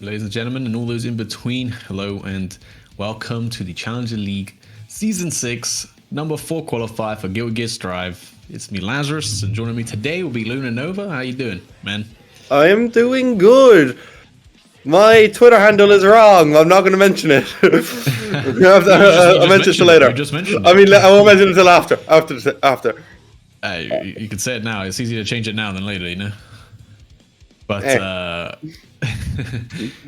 ladies and gentlemen, and all those in between. Hello and welcome to the Challenger League Season 6, number 4 qualifier for GGST Drive. It's me, Lazarus, and joining me today will be Luna Nova. How you doing, man? I am doing good. My Twitter handle is wrong. I'm not going to mention it. I'll mention it later. You just mentioned it. I mean, I won't mention it until after. You can say it now. It's easier to change it now than later, you know? But,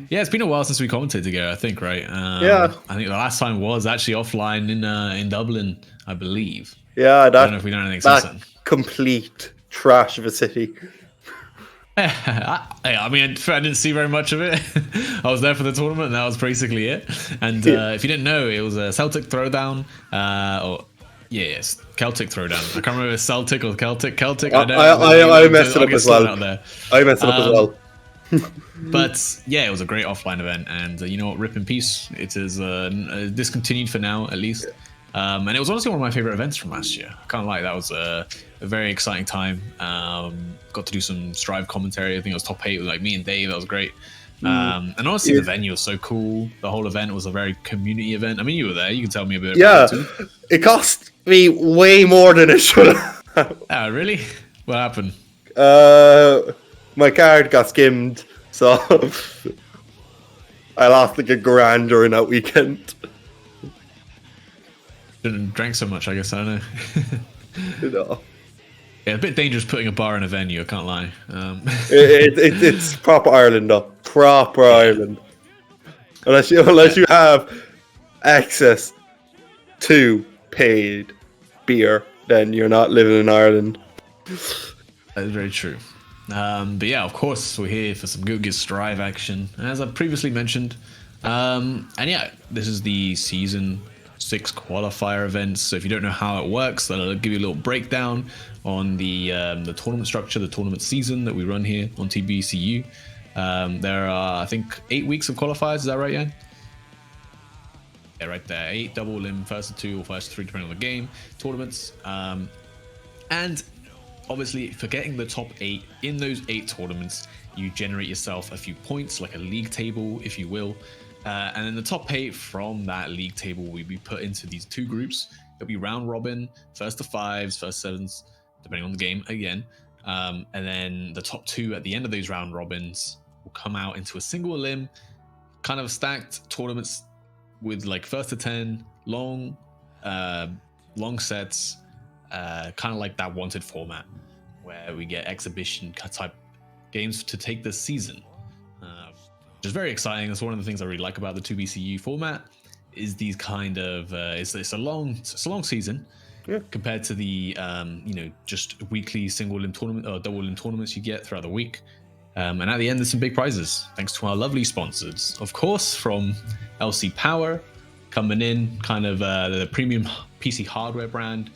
yeah, it's been a while since we commented together, I think, right? Yeah. I think the last time was actually offline in Dublin, I believe. Yeah, I don't know if we done anything since then. Complete trash of a city. I mean, I didn't see very much of it. I was there for the tournament, and that was basically it. And if you didn't know, it was a Celtic Throwdown. Yes, Celtic Throwdown. I can't remember if it's Celtic or Celtic. I messed it up as well. I messed it up as well. But yeah, it was a great offline event, and you know what? Rip in peace. It is discontinued for now, at least. And it was honestly one of my favorite events from last year. I can't lie, that was a very exciting time. Got to do some Strive commentary. I think it was top 8 with like me and Dave. That was great. And honestly, the venue was so cool. The whole event was a very community event. I mean, you were there. You can tell me a bit about it too. It cost me way more than it should have. Oh, really? What happened? My card got skimmed, so I lost like $1,000 during that weekend. Didn't drink so much, I guess. I don't know. You know. Yeah, a bit dangerous putting a bar in a venue. I can't lie. It's proper Ireland, though. Proper Ireland. Unless you have access to paid beer, then you're not living in Ireland. That is very true. But yeah, of course, we're here for some GGST Drive action, as I previously mentioned. And yeah, this is the Season 6 qualifier events. So if you don't know how it works, then I'll give you a little breakdown on the tournament structure, the tournament season that we run here on TBCU. There are, I think, 8 weeks of qualifiers. Is that right, Jan? Yeah, right there. 8 double limb, first to 2 or first to 3, depending on the game, tournaments. And obviously, for getting the top 8 in those 8 tournaments, you generate yourself a few points, like a league table, if you will. And then the top 8 from that league table will be put into these 2 groups. It'll be round robin, first to 5s, first 7s, depending on the game again. And then the top 2 at the end of those round robins will come out into a single limb, kind of stacked tournaments with like first to 10, long sets, kind of like that wanted format where we get exhibition type games to take this season. Which is very exciting. That's one of the things I really like about the 2BCU format is these kind of it's a long season compared to the just weekly single limb tournament or double limb tournaments you get throughout the week. And at the end, there's some big prizes thanks to our lovely sponsors, of course, from LC Power, coming in kind of the premium PC hardware brand,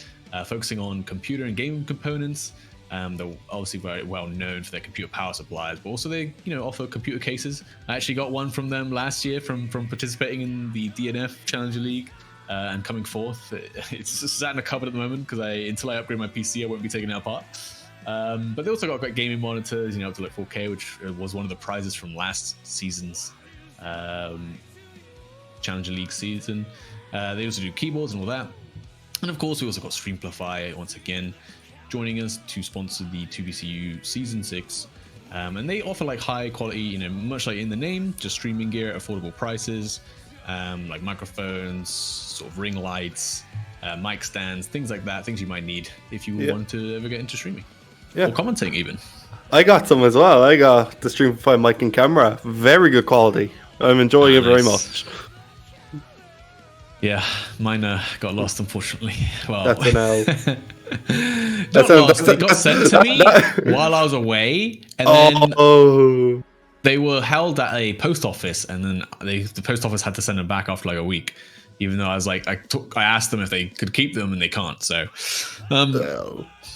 focusing on computer and gaming components. They're obviously very well known for their computer power supplies, but also they offer computer cases. I actually got one from them last year from participating in the DNF Challenger League and coming fourth. It's just sat in a cupboard at the moment because until I upgrade my PC, I won't be taking it apart. But they also got great gaming monitors, up to like 4K, which was one of the prizes from last season's Challenger League season. They also do keyboards and all that. And of course, we also got Streamplify once again joining us to sponsor the 2BCU Season 6. And they offer like high quality, much like in the name, just streaming gear at affordable prices, like microphones, sort of ring lights, mic stands, things like that, things you might need if you want to ever get into streaming. Or commenting even. I got some as well. I got the Streamify mic and camera. Very good quality. I'm enjoying it very much. Yeah, mine got lost, unfortunately. Well, that's an L. They got sent to me while I was away, and then they were held at a post office, and then the post office had to send them back after like a week. Even though I was like, I asked them if they could keep them, and they can't. So,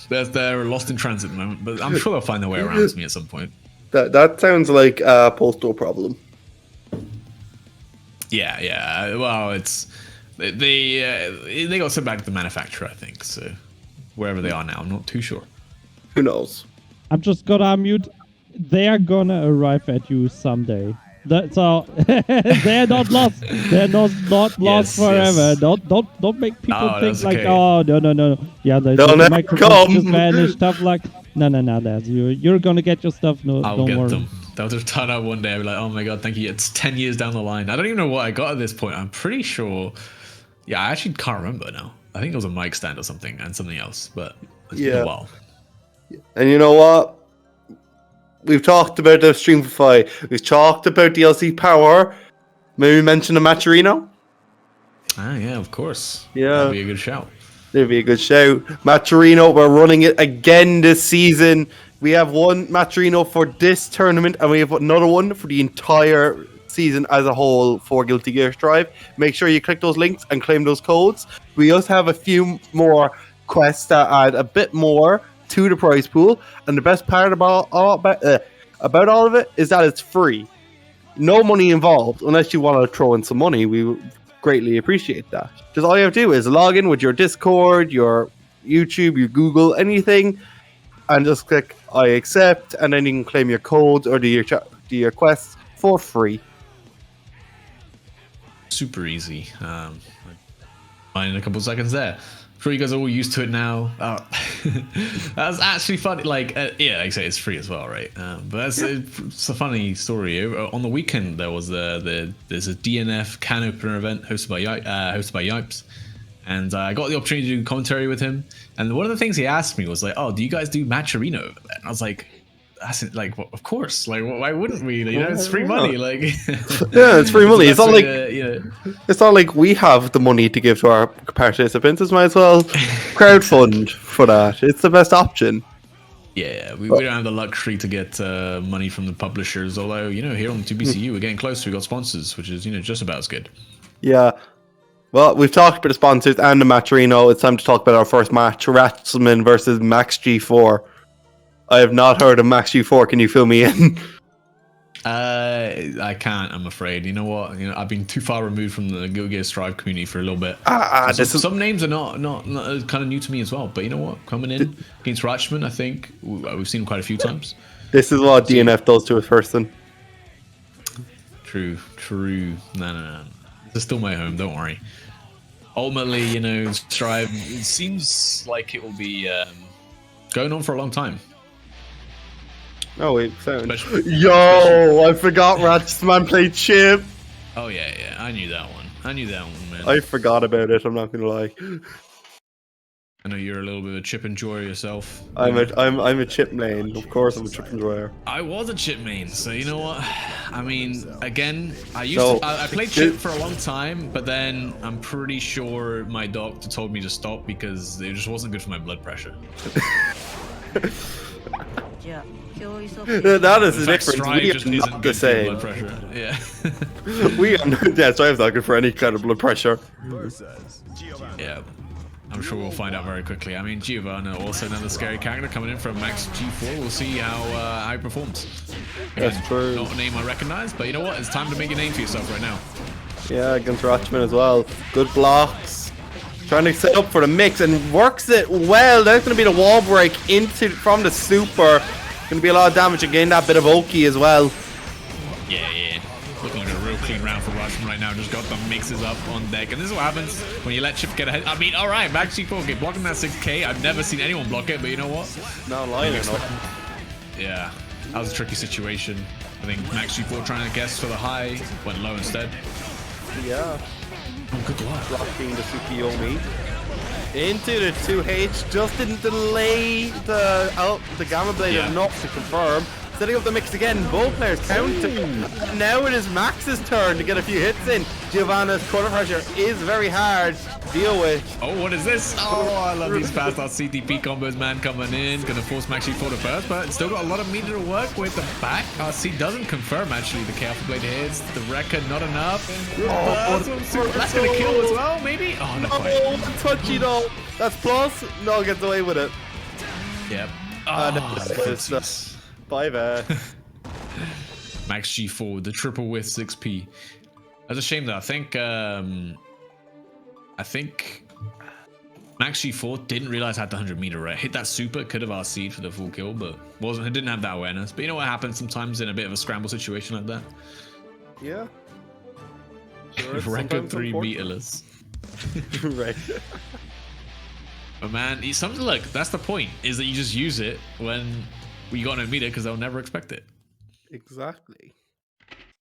they're lost in transit at the moment, but I'm sure they'll find their way around to me at some point. That sounds like a postal problem. Yeah. Well, it's. They got sent back to the manufacturer, I think. So wherever they are now, I'm not too sure. Who knows? I'm just gonna unmute. They are gonna arrive at you someday. That's all. They're not lost. They're not lost Yes, forever. yes. Don't make people Oh, think that's like, okay. oh no. Yeah, They'll the never microphones just come. vanished. Stuff like, no, lads. You're gonna get your stuff. No, I'll don't get worry. them. They'll just turn up one day and be like, oh my god, thank you. It's 10 years down the line. I don't even know what I got at this point. I'm pretty sure. Yeah, I actually can't remember now. I think it was a mic stand or something and something else, but it's been a while. And you know what? We've talked about the Streamify. We've talked about DLC Power. Maybe mention the Matcherino? Ah, yeah, of course. Yeah. That'd be a good shout. That'd be a good shout. Matcherino, we're running it again this season. We have one Matcherino for this tournament, and we have another one for the entire season as a whole for Guilty Gear Strive. Make sure you click those links and claim those codes. We also have a few more quests that add a bit more to the prize pool, and the best part about all of it is that it's free. No money involved, unless you want to throw in some money. We would greatly appreciate that. Just all you have to do is log in with your Discord, your YouTube, your Google, anything, and just click I accept, and then you can claim your codes or do your quests for free. Super easy. Mine in a couple of seconds there. I'm sure you guys are all used to it now. That's actually funny. Like, yeah, like I say, it's free as well, right? But it's a funny story. On the weekend, there was there's a DNF can opener event hosted by Yipes, and I got the opportunity to do commentary with him. And one of the things he asked me was like, "Oh, do you guys do Matcherino over there?" And I was like, "That's it, like, well, of course. Like, why wouldn't we? You know, it's free money. Like, yeah, it's free money. It's not like it's not like we have the money to give to our participants. It's might as well crowdfund for that. It's the best option. Yeah, we don't have the luxury to get money from the publishers. Although, you know, here on 2BCU, we're getting close. We got sponsors, which is, you know, just about as good. Yeah. Well, we've talked about the sponsors and the Matcherino. It's time to talk about our first match: Ratsman versus Max G4. I have not heard of Max G4. Can you fill me in? I can't, I'm afraid. You know what? You know, I've been too far removed from the Guilty Gear Strive community for a little bit. Some names are not kind of new to me as well. But you know what? Coming in against Ratchman, I think we've seen him quite a few times. This is what DNF does to a person. True. No. This is still my home. Don't worry. Ultimately, you know, Strive, it seems like it will be going on for a long time. Oh wait, yo! I forgot Ratsman played Chip. Oh yeah, I knew that one. Man. I forgot about it. I'm not gonna lie. I know you're a little bit of a Chip enjoyer yourself. I'm a Chip main. Of course, I'm a Chip enjoyer. I was a Chip main, so you know what? I mean, again, I played Chip for a long time, but then I'm pretty sure my doctor told me to stop because it just wasn't good for my blood pressure. That is the difference. Strive We just are isn't not good the for your same. blood pressure. Yeah. Strive's not good for any kind of blood pressure. Yeah. I'm sure we'll find out very quickly. I mean, Giovanna, also another scary character coming in from Max G4. We'll see how he performs. Again, That's true. Not a name I recognize, but you know what? It's time to make a name for yourself right now. Yeah, against Ratchman as well. Good blocks. Trying to set up for the mix and works it well. That's going to be the wall break from the super. Going to be a lot of damage again. That bit of Oki as well. Yeah. Looking like a real clean round for Russian right now. Just got the mixes up on deck. And this is what happens when you let Chip get ahead. I mean, all right, Max G4 blocking that 6K. I've never seen anyone block it, but you know what? Not lying enough. Yeah, that was a tricky situation. I think Max G4 trying to guess for the high, went low instead. Yeah. Oh, good luck. Blocking the Tsukiyomi. Into the 2H. Just didn't delay the Gamma Blade enough to confirm. Setting up the mix again, both players counter. Now it is Max's turn to get a few hits in. Giovanna's quarter pressure is very hard to deal with. Oh, what is this? Oh, I love these fast out CTP combos, man, coming in. Gonna force Maxi for the first, but still got a lot of meter to work with. The back RC doesn't confirm, actually. The K-Alpha Blade hits. The record, not enough. That's gonna kill as well, maybe? Oh, not quite. Oh, touchy though. That's plus. No, gets away with it. Yep. Oh, 5 Max G4, the triple with 6P. That's a shame though. I think Max G4 didn't realize I had the 100-meter right. Hit that super, could have RC'd for the full kill, but didn't have that awareness. But you know what happens sometimes in a bit of a scramble situation like that? Yeah. Sure, it's Record sometimes 3 important. meterless. Right. But man, it's something like that's the point, is that you just use it when you got no meter because they'll never expect it. Exactly.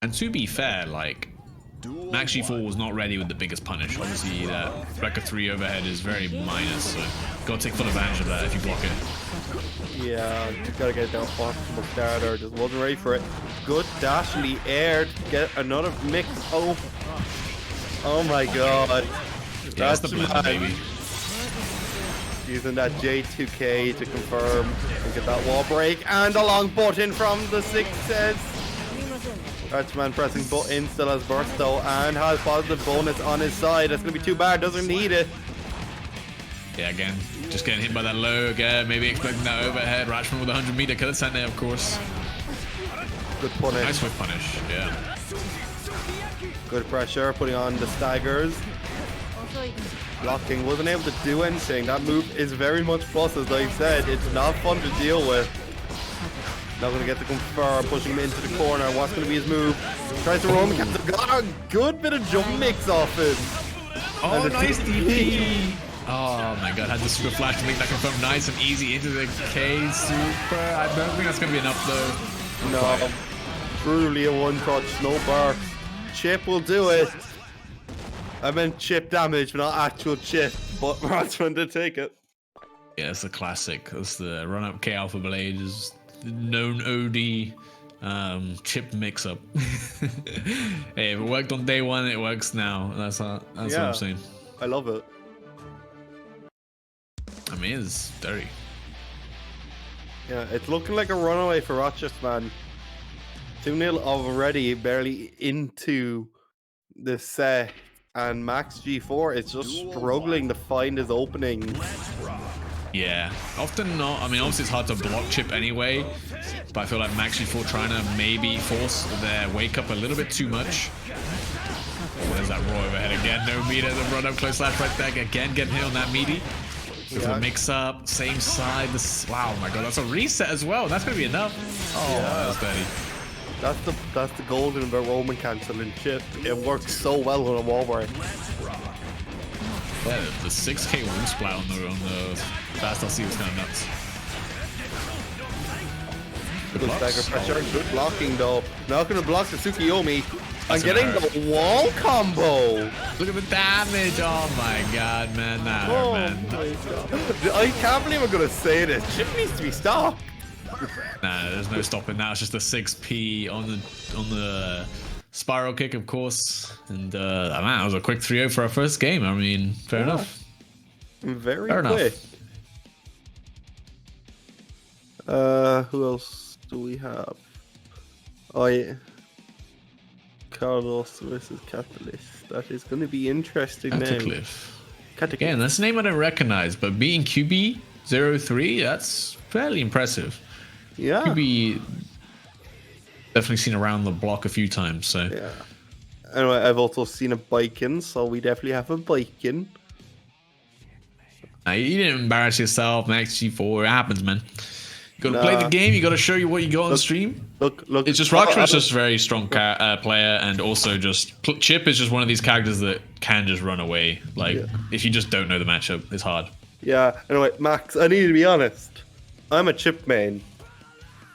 And to be fair, like Max G4 was not ready with the biggest punish. Obviously, that record 3 overhead is very minus, so gotta take full advantage of that if you block it. Yeah, you gotta get down optimal starter. Just wasn't ready for it. Good dash in the air to get another mix. Oh my god. Yeah, that's the blender, baby. Using that J2K to confirm and get that wall break. And a long button from the sixes. Archman pressing button, still has burst though, and has positive bonus on his side. That's gonna be too bad, doesn't need it. Yeah, again, just getting hit by that low again, maybe expecting that overhead. Ratchman with a 100 meter, could have sent it, of course. Good punish. Nice whip punish, yeah. Good pressure, putting on the staggers. Blocking, wasn't able to do anything. That move is very much plus, as I said. It's not fun to deal with. Not going to get the confirm, pushing him into the corner. What's going to be his move? Tries to roam, got a good bit of jump mix off him. Oh, nice DP. Oh my god, had the super flash to make that confirm nice and easy into the K super. I don't think that's going to be enough though. No, truly a one-touch, no bar. Chip will do it. I meant chip damage, not actual chip, but Ratsman did take it. Yeah, it's a classic. That's the run-up K Alpha Blade, is known OD chip mix-up. Hey, if it worked on day one, it works now. That's what I'm saying. I love it. I mean, it's dirty. Yeah, it's looking like a runaway for Rochester, man. 2-0 already, barely into the set. And Max G4 is just struggling to find his openings. Yeah, often not. I mean, obviously it's hard to block chip anyway, but I feel like Max G4 trying to maybe force their wake up a little bit too much. Oh, there's that raw overhead again. No meter, the run up close slash right there. Again, getting hit on that meaty. There's a mix up, same side. Wow, my god, that's a reset as well. That's gonna be enough. Oh, yeah. That was dirty. That's the golden about Roman cancel and chip. It works so well on a wall break. Yeah, the 6K wall splat on the fast LC was kind of nuts. Good stagger pressure, good blocking though. Not gonna block the Tsukiyomi. I'm getting the wall combo. Look at the damage. Oh my god, man. Nah, Oh man. my god. I can't believe I'm gonna say this. Chip needs to be stopped. Nah, there's no stopping now. It's just a 6P on the spiral kick, of course. And man, that was a quick 3-0 for our first game. I mean, fair enough. Very fair quick. Enough. Who else do we have? Oh yeah. Carlos versus Catalyst. That is going to be interesting. Cataclysm. Again, that's a name I don't recognize, but being QB03, that's fairly impressive. Yeah. QB definitely seen around the block a few times, so. Yeah. Anyway, I've also seen a Bikin, so we definitely have a Bikin. Now, you didn't embarrass yourself, Max G4. It happens, man. You gotta play the game. You gotta show you what you got on stream. Look. It's just Rockman's just a very strong player, and also just Chip is just one of these characters that can just run away. Like if you just don't know the matchup, it's hard. Yeah. Anyway, Max, I need to be honest. I'm a Chip main,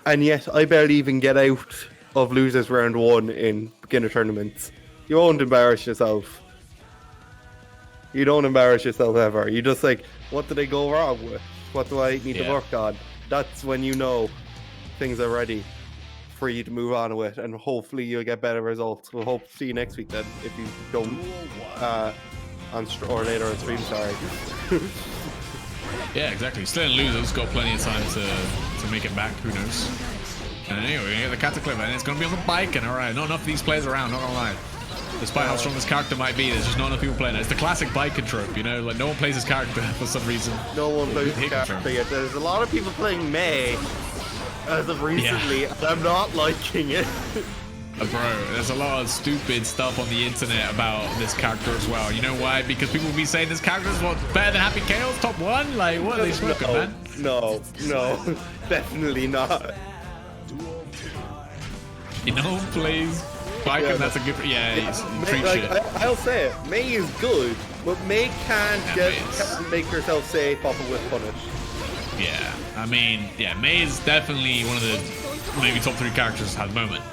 and yet I barely even get out of losers round 1 in beginner tournaments. You won't embarrass yourself. You don't embarrass yourself ever. You just like, what did I go wrong with? What do I need to work on? That's when you know things are ready for you to move on with, and hopefully you'll get better results. We'll hope to see you next week then, if you don't, or later on stream, sorry. Yeah, exactly. Still in losers, got plenty of time to make it back, who knows. And anyway, we're gonna get the Cataclysm, and it's gonna be on the bike, and alright, not enough of these players around, not gonna lie. Despite how strong this character might be, there's just not enough people playing it. It's the classic biker trope, you know? Like, no one plays his character for some reason. No one plays his character yet. There's a lot of people playing May as of recently, and I'm not liking it. Bro, there's a lot of stupid stuff on the internet about this character as well. You know why? Because people will be saying this character is better than Happy Chaos top 1? Like, what are they smoking, man? No, definitely not. You know, please. Viking, that's a good. Yeah, he's treat like, shit. I'll say it. May is good, but May can't Yeah, can't make herself safe off of Whip Punish. Yeah, I mean, yeah, May is definitely one of the maybe top 3 characters at the moment.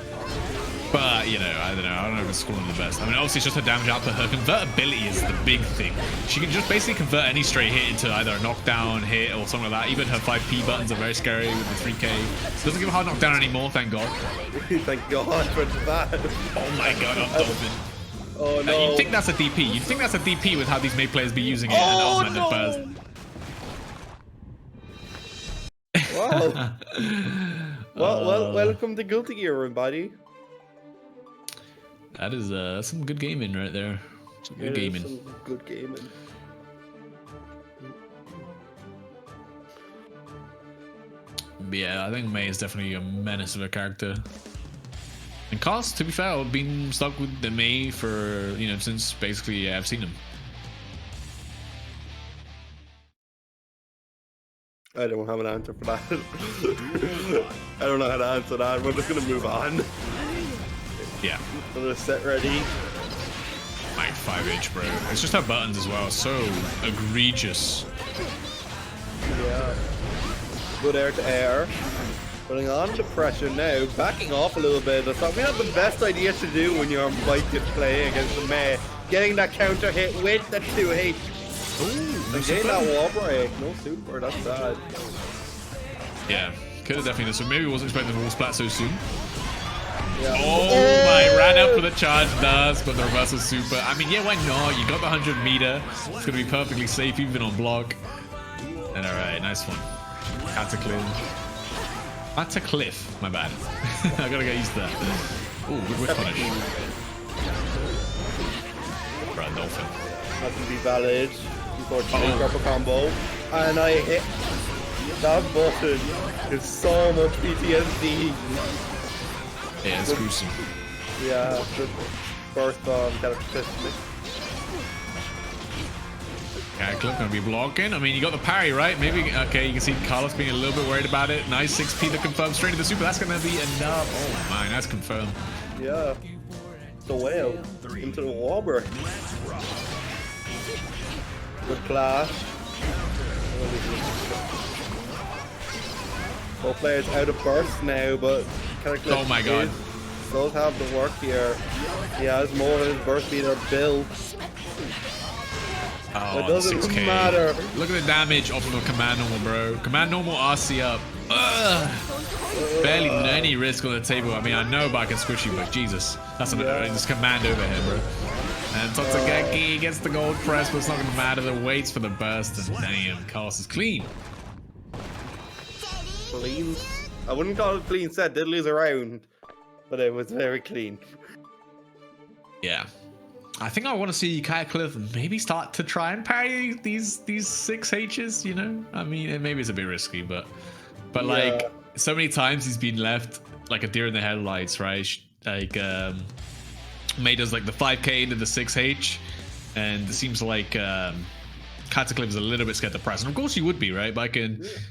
But, you know, I don't know if it's one of the best. I mean, obviously it's just her damage output. Her convertibility is the big thing. She can just basically convert any straight hit into either a knockdown hit or something like that. Even her 5P buttons are very scary with the 3K. Doesn't give a hard knockdown anymore, thank God. Thank God for that. Oh my God, I'm Dolphin. Oh no. You'd think that's a DP. You'd think that's a DP with how these May players be using it. Oh and no. burst. Wow. well, welcome to Guilty Gear, everybody. That is some good gaming right there. Some good gaming. Some good gaming. But yeah, I think May is definitely a menace of a character. And Cos, to be fair, I've been stuck with the May for, you know, since basically I've seen him. I don't have an answer for that. I don't know how to answer that. We're just gonna move on. Yeah. I'm gonna set ready. Like 5H, bro. It's just her buttons as well. So egregious. Yeah. Good air to air. Putting on the pressure now. Backing off a little bit. I thought we had the best idea to do when you're Mike playing against the May. Getting that counter hit with the 2H. Ooh, no Getting that wall break. No super. That's sad. Yeah. Could have definitely done so. Maybe wasn't expecting the wall splat so soon. Yeah. Oh my, ran up for the charge does, but the reversal super. I mean, yeah, why not? You got the 100 meter. It's going to be perfectly safe even on block. And alright, nice one. Cataclysm, my bad. I gotta get used to that. Ooh, good whip punish. Right, Dolphin. That can be valid. Unfortunately, drop a combo. And I hit that button. There's so much PTSD. Yeah, it's gruesome. Yeah, the first Cataclysmic. Cataclysm gonna be blocking. I mean, you got the parry, right? Maybe, okay, you can see Carlos being a little bit worried about it. Nice 6P to confirm straight to the super. That's gonna be enough. Oh my, that's confirmed. Yeah. The whale into the wall break. Good clash. Both players out of burst now, but Oh my God. Does have the work here. He has more of his burst meter built. Oh, It doesn't 6K. matter. Look at the damage off of a command normal, bro. Command normal RC up. Ugh. Barely any risk on the table. I mean, I know but I can squish you, but Jesus. That's just command overhead, bro. And Totsugeki gets the gold press, but it's not going to matter. The waits for the burst, and damn, Carlos is clean. Clean. I wouldn't call it clean set. Did lose a round, but it was very clean. Yeah. I think I want to see Cataclysm maybe start to try and parry these 6Hs, you know? I mean, maybe it's a bit risky, but like, so many times he's been left like a deer in the headlights, right? Like, May does like the 5K into the 6H, and it seems like Cataclysm is a little bit scared to press. And of course you would be, right? But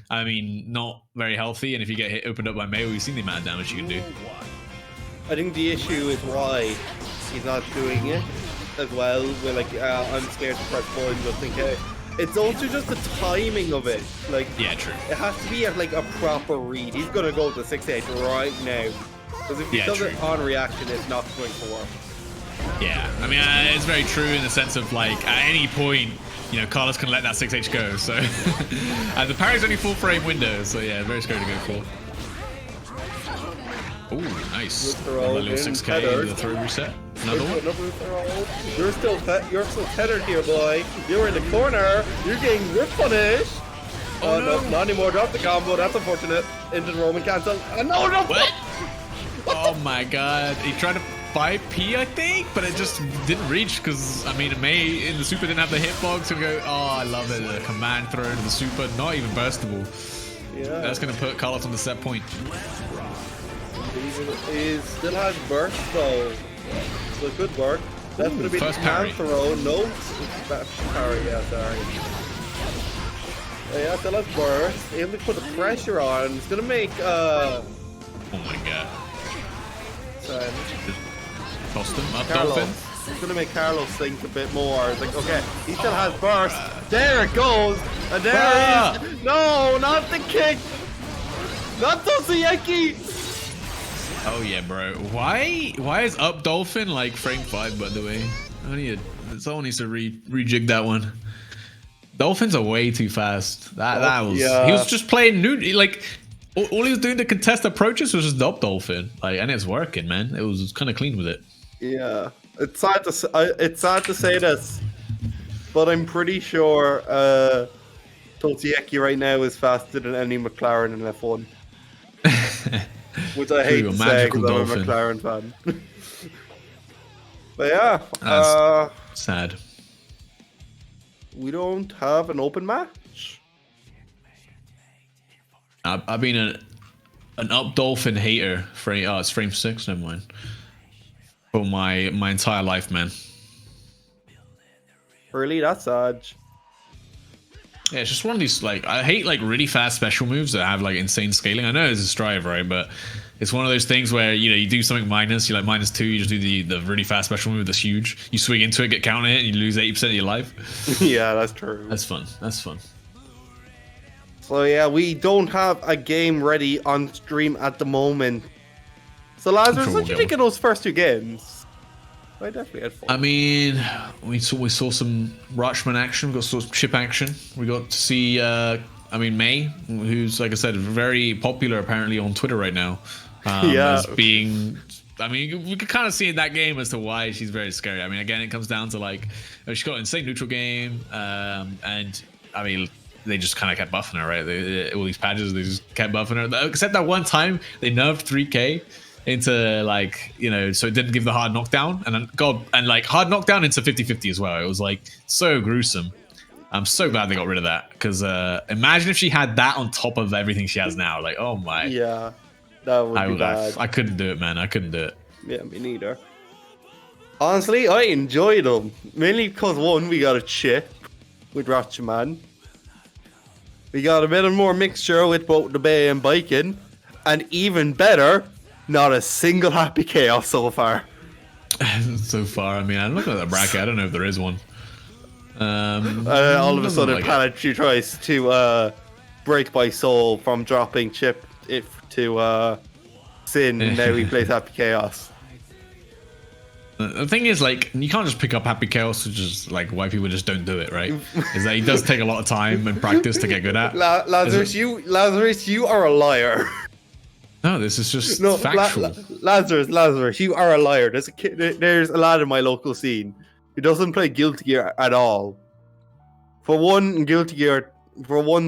I mean, not very healthy, and if you get hit opened up by May, we've seen the amount of damage you can do. I think the issue is why he's not doing it as well. We're like, I'm scared to press buttons, but think it's also just the timing of it. Like, yeah, true. It has to be at like a proper read. He's gonna go to 6H right now, because if he does it on reaction, it's not going to work. Yeah, I mean, it's very true in the sense of like at any point, you know, Carlos can let that 6H go. So, and the parry's only full frame window, so yeah, very scary to go for. Ooh, nice. Another little 6K into the throw reset. Another one. You're still tethered here, boy. You're in the corner. You're getting whip punished. Oh no, not anymore. Drop the combo. That's unfortunate. Into the Roman cancel. No. What? Oh my God. He tried to 5P, I think, but it just didn't reach because, I mean, May in the super didn't have the hitbox to go, oh, I love it. The command throw into the super, not even burstable. Yeah. That's going to put Carlos on the set point. He still has burst though, so good work. That's going to be first the parry. throw. No, parry. Yeah, sorry. Yeah, still has burst. Able to put the pressure on. It's going to make. Oh my God. Sorry. Lost him. Up Carlos. Dolphin. It's gonna make Carlos think a bit more. It's like, okay, he still has burst. There it goes, and there it is. No, not the kick. Not Tosuyeki. Oh yeah, bro. Why is up Dolphin like frame 5? By the way, someone needs to rejig that one. Dolphins are way too fast. That was he was just playing new. Like all he was doing to contest approaches was just up Dolphin. Like, and it's working, man. It was kind of clean with it. Yeah, it's sad to say this, but I'm pretty sure Tosuyeki right now is faster than any McLaren in F1. Which I hate to say because I'm a McLaren fan. But yeah, sad. We don't have an open match. I've been an up Dolphin hater for it's frame 6. Never mind. For my entire life, man. Really, that's sad. Yeah, it's just one of these, like, I hate like really fast special moves that have like insane scaling. I know it's a strive, right? But it's one of those things where, you know, you do something minus, you're like -2, you just do the really fast special move that's huge. You swing into it, get counter hit, and you lose 80% of your life. Yeah, that's true. That's fun. That's fun. So yeah, we don't have a game ready on stream at the moment. So Lazarus, what did you think of those first 2 games? I definitely had fun. I mean, we saw some Rutschman action. We got some chip action. We got to see, May, who's, like I said, very popular apparently on Twitter right now. As being, we could kind of see in that game as to why she's very scary. I mean, again, it comes down to like, she's got an insane neutral game, and I mean, they just kind of kept buffing her, right? All these patches, they just kept buffing her. Except that one time they nerfed 3K into, like, you know, so it didn't give the hard knockdown, and then like hard knockdown into 50-50 as well. It was like so gruesome. I'm so glad they got rid of that, because imagine if she had that on top of everything she has now. Like, oh my. Yeah, that would be bad. I couldn't do it, man. I couldn't do it. Yeah, me neither. Honestly, I enjoyed them. Mainly because, one, we got a chip with Ratchaman. We got a bit of more mixture with both the Bay and Biking. And even better, not a single happy chaos so far. So far, I mean, I'm looking at the bracket. I don't know if there is one. All of a sudden, Planetary tries to break my soul from dropping chip to Sin, and now he plays happy chaos. The thing is, like, you can't just pick up Happy Chaos, which is like why people just don't do it, right? Is that he does take a lot of time and practice to get good at. Lazarus, you are a liar. No, this is just factual. Lazarus, you are a liar. There's a lad in my local scene who doesn't play Guilty Gear at all. For one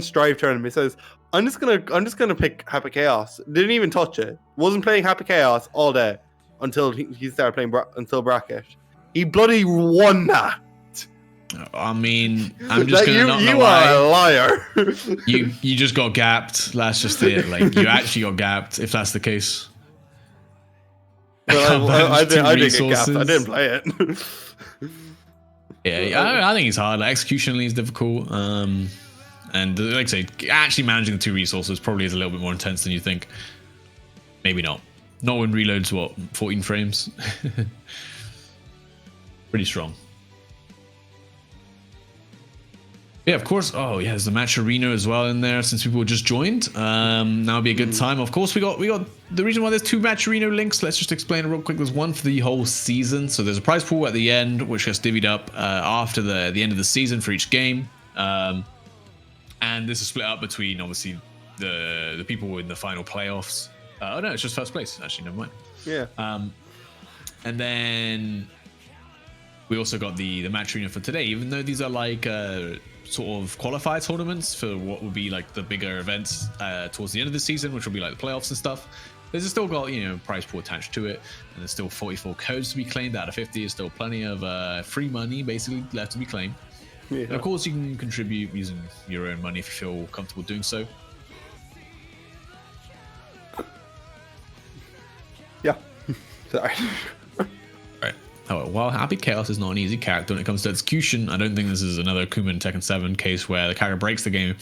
Strive tournament, he says, I'm just gonna pick Happy Chaos. Didn't even touch it. Wasn't playing Happy Chaos all day until he started playing until bracket. He bloody won that. I mean, I'm just gonna not you are a liar. you just got gapped. That's just it. Like, you actually got gapped. If that's the case. Well, I didn't get gapped. I didn't play it. Yeah, I think it's hard. Like, executionally is difficult. And like I say, actually managing the 2 resources probably is a little bit more intense than you think. Maybe not. Not when reloads, 14 frames. Pretty strong. Yeah, of course. Oh, yeah, there's the match arena as well in there since people just joined. Now would be a good time. Of course, we got the reason why there's 2 match arena links. Let's just explain it real quick. There's one for the whole season. So there's a prize pool at the end, which gets divvied up after the end of the season for each game. And this is split up between, obviously, the people in the final playoffs. Oh, no, it's just first place. Actually, never mind. Yeah. And then we also got the match arena for today, even though these are like sort of qualifier tournaments for what would be like the bigger events towards the end of the season, which will be like the playoffs and stuff. There's still got, you know, prize pool attached to it, and there's still 44 codes to be claimed out of 50. There's still plenty of free money basically left to be claimed. Yeah. And of course, you can contribute using your own money if you feel comfortable doing so. Yeah. Sorry. Right. Oh, while Happy Chaos is not an easy character when it comes to execution, I don't think this is another Kuma in Tekken 7 case where the character breaks the game,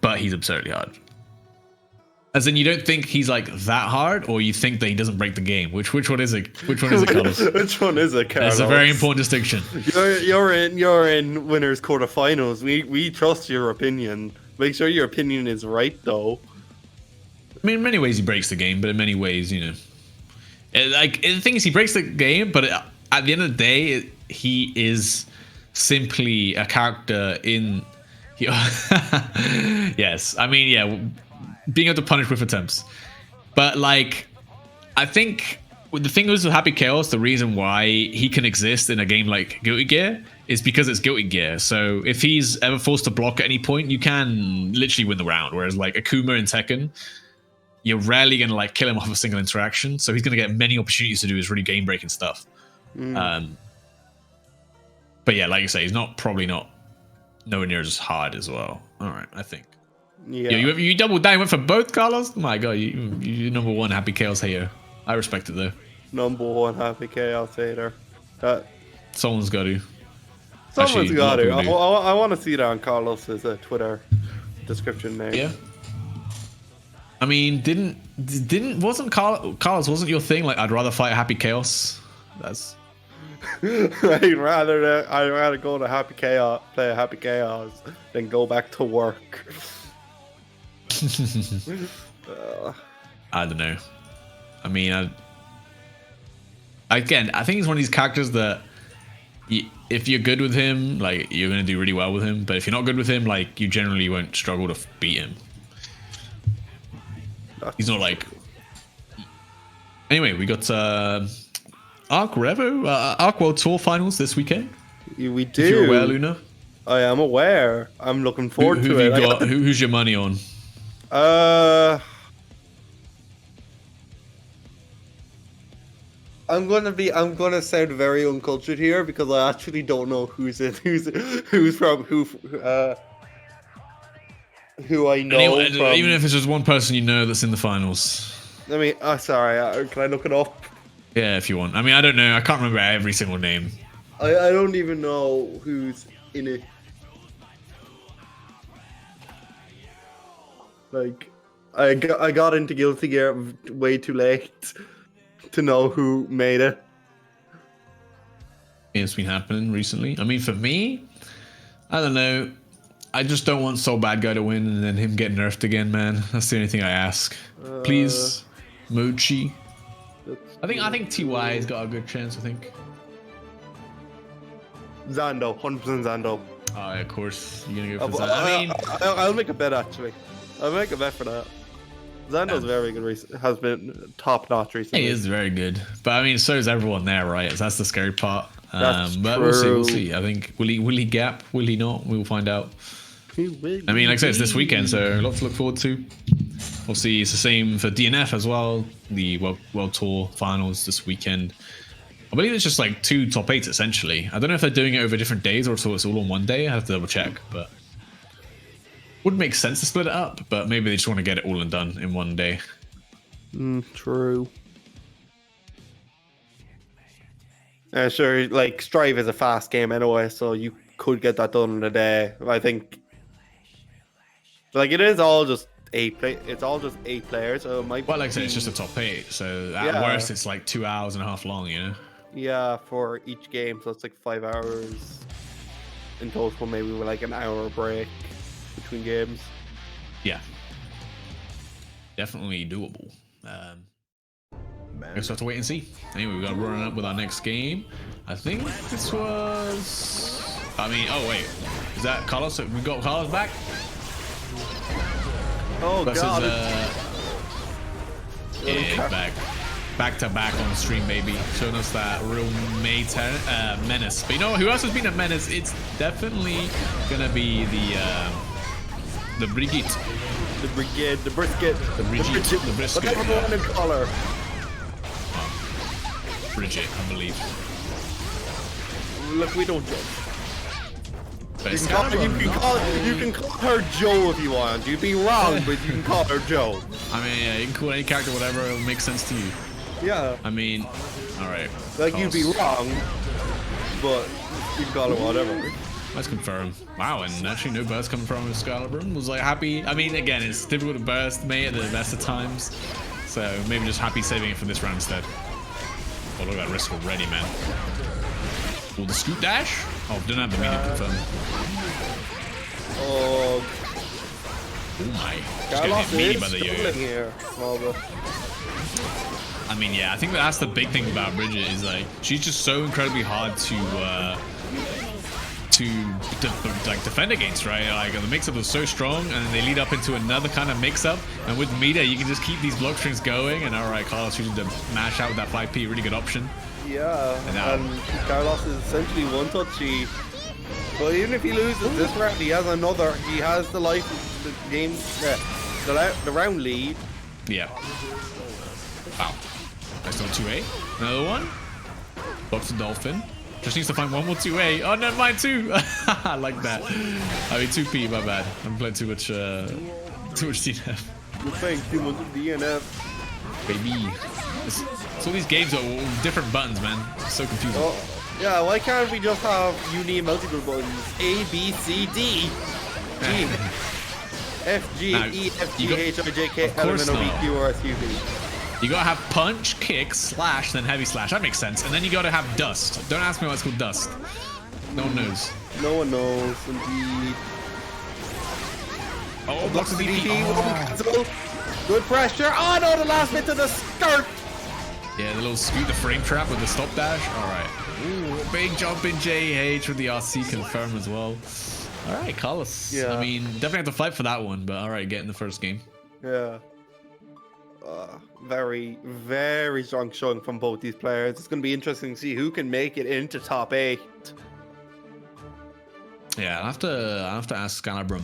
but he's absurdly hard. As in, you don't think he's like that hard, or you think that he doesn't break the game? Which one is it? Which one is it, Carlos? Which one is it, Carlos? That's a very important distinction. You're in winners quarterfinals. We trust your opinion. Make sure your opinion is right, though. I mean, in many ways he breaks the game, but in many ways, you know, the thing is he breaks the game, but at the end of the day, he is simply a character in. Yes, I mean, yeah, being able to punish with attempts, but like, I think the thing is with Happy Chaos, the reason why he can exist in a game like Guilty Gear is because it's Guilty Gear. So if he's ever forced to block at any point, you can literally win the round. Whereas like Akuma in Tekken, you're rarely going to like kill him off a single interaction. So he's going to get many opportunities to do his really game breaking stuff. But yeah, like you say, he's probably not nowhere near as hard as well. All right, I think. Yeah. You doubled down, went for both, Carlos. My God, you number one Happy Chaos hater. I respect it though. Number one Happy Chaos hater. Someone's got to. Someone's got to. I want to see that on Carlos's Twitter description name. Yeah. I mean, wasn't Carlos wasn't your thing? Like, I'd rather fight Happy Chaos. That's. I'd rather go to Happy Chaos, play a Happy Chaos, than go back to work. I don't know. I mean, I think he's one of these characters that if you're good with him, like, you're going to do really well with him. But if you're not good with him, like, you generally won't struggle to beat him. He's not like... Anyway, we got Arc Revo, Arc World Tour Finals this weekend. We do. If you're aware, Luna. I am aware. I'm looking forward to it. Who's your money on? I'm gonna sound very uncultured here because I actually don't know who I know. Even if it's just one person you know that's in the finals. I mean, sorry, can I look it up? Yeah, if you want. I mean, I don't know. I can't remember every single name. I don't even know who's in it. Like, I got into Guilty Gear way too late to know who made it. It's been happening recently. I mean, for me, I don't know. I just don't want Soul Bad Guy to win and then him get nerfed again, man. That's the only thing I ask. Please, Mochi. I think TY's got a good chance. I think. Zando, 100% Zando. Oh, yeah, of course, you're gonna go for Zando. I mean, I'll make a bet actually. I'll make a bet for that. Zando's very good. Has been top notch recently. He is very good, but I mean, so is everyone there, right? So that's the scary part. That's but true. We'll see. I think will he gap? Will he not? We'll find out. I mean, like I said, it's this weekend, so a lot to look forward to. We'll see. It's the same for DNF as well. The World Tour Finals this weekend. I believe it's just like 2 top 8s essentially. I don't know if they're doing it over different days or so it's all on one day. I have to double check, but would make sense to split it up. But maybe they just want to get it all and done in one day. True. Sure. Like Strive is a fast game anyway, so you could get that done in a day. I think. Like it is all just 8 It's all just 8 players. So it might. Well, like I said, it's just a top 8. So at worst, it's like 2 hours and a half long. You know. Yeah, for each game, so it's like 5 hours in total. Maybe with like an hour break between games. Yeah, definitely doable. I guess we'll have to wait and see. Anyway, we got to run up with our next game. I think this was. I mean, oh wait, is that Carlos? We got Carlos back. Oh versus, God! Yeah, back to back on the stream, baby, showing us that real menace. But you know who else has been a menace? It's definitely gonna be the Brigitte. The Brigade, the Brisket, the Brigitte, the Brisket. Whatever you want to call her. Bridget, I believe. Look, we don't judge. You can call her Joe if you want. You'd be wrong, but you can call her Joe. I mean, yeah, you can call any character whatever. It'll make sense to you. Yeah. I mean, all right. Like you'd be wrong, but you can call her whatever. Let's confirm. Wow, and actually no burst coming from Excalibur. Was like happy. I mean, again, it's difficult to burst mate at the best of times. So maybe just happy saving it for this round instead. Oh, look at that risk already, man. Oh, the scoot dash? Oh, didn't have the medium confirm. Oh. Oh my. Carlos Just is by the struggling yo-yo. here. Smallville. I mean, yeah, I think that's the big thing about Bridget is like she's just so incredibly hard to defend against, right? Like the mix-up was so strong, and then they lead up into another kind of mix-up. And with Mida, you can just keep these block strings going. And all right, Carlos using the mash out with that 5P, really good option. Yeah, And Carlos is essentially one-touchy. But even if he loses this round, he has another. He has the life, the game, the round lead. Yeah. Wow. Nice little 2A. Another one. Blocks the Dolphin. Just needs to find one more 2A. Oh, never mind, 2. I like that. I mean, 2P, my bad. I'm playing too much DNF. You're playing too much DNF. Baby. So these games are all different buttons, man. It's so confusing. Oh, yeah, why can't we just have unique multiple buttons? A, B, C, D, G, F, G, Now, E, F, G, you got- H, I, J, K, of L, M, course N, O, P, not. Q, R, S, U, V. You gotta have punch, kick, slash, then heavy slash. That makes sense. And then you gotta have dust. Don't ask me why it's called dust. No one knows. No one knows, indeed. Oh, blocks the DP, DP. cancel. Good pressure. Oh no, the last bit of the skirt. Yeah, the little scoot, the frame trap with the stop dash. All right. Ooh, big jump in JH with the RC confirm as well. All right, Carlos. Yeah. I mean, definitely have to fight for that one, but all right, get in the first game. Yeah. Very, very strong showing from both these players. It's going to be interesting to see who can make it into top 8. Yeah, I have to ask Excalibur.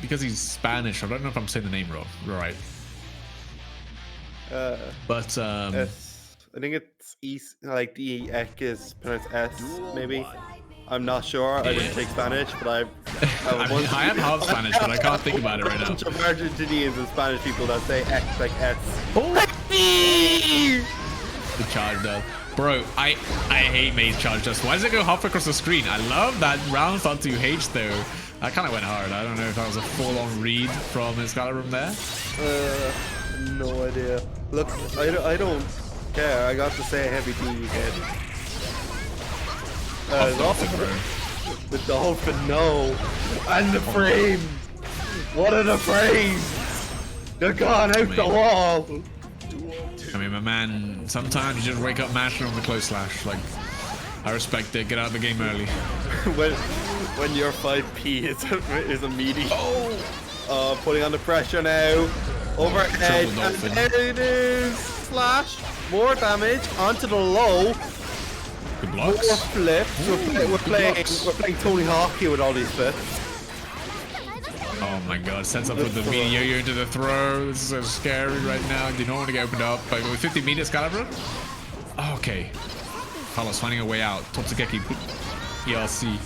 Because he's Spanish. I don't know if I'm saying the name wrong. Right. But I think it's East, like the Ek is pronounced S, maybe. I'm not sure. I didn't take Spanish, but I am half Spanish, but I can't think about it right now. A bunch of Argentinians and Spanish people that say X like S. Oh. The charge does. Bro, I hate Maze charge dust. Why does it go half across the screen? I love that round onto H though. That kind of went hard. I don't know if that was a full-on read from Excalibur there. No idea. Look, I don't care. I got to say heavy D again. The Dolphin, no. And the frames. What are the frames? They're gone out the wall. I mean, my man, sometimes you just wake up mashing on the close slash. Like, I respect it. Get out of the game early. when your 5P is a meaty. Oh, putting on the pressure now. Overhead. And there it is. Slash. More damage onto the low. Good blocks. More flips. We're playing Tony Hawk here with all these flips. Oh my god, sets up with the mini yo-yo into the throw. This is so scary right now. Do not want to get opened up. But with 50 meters, Excalibur. Oh, okay. Carlos finding a way out. Totsugeki. ELC.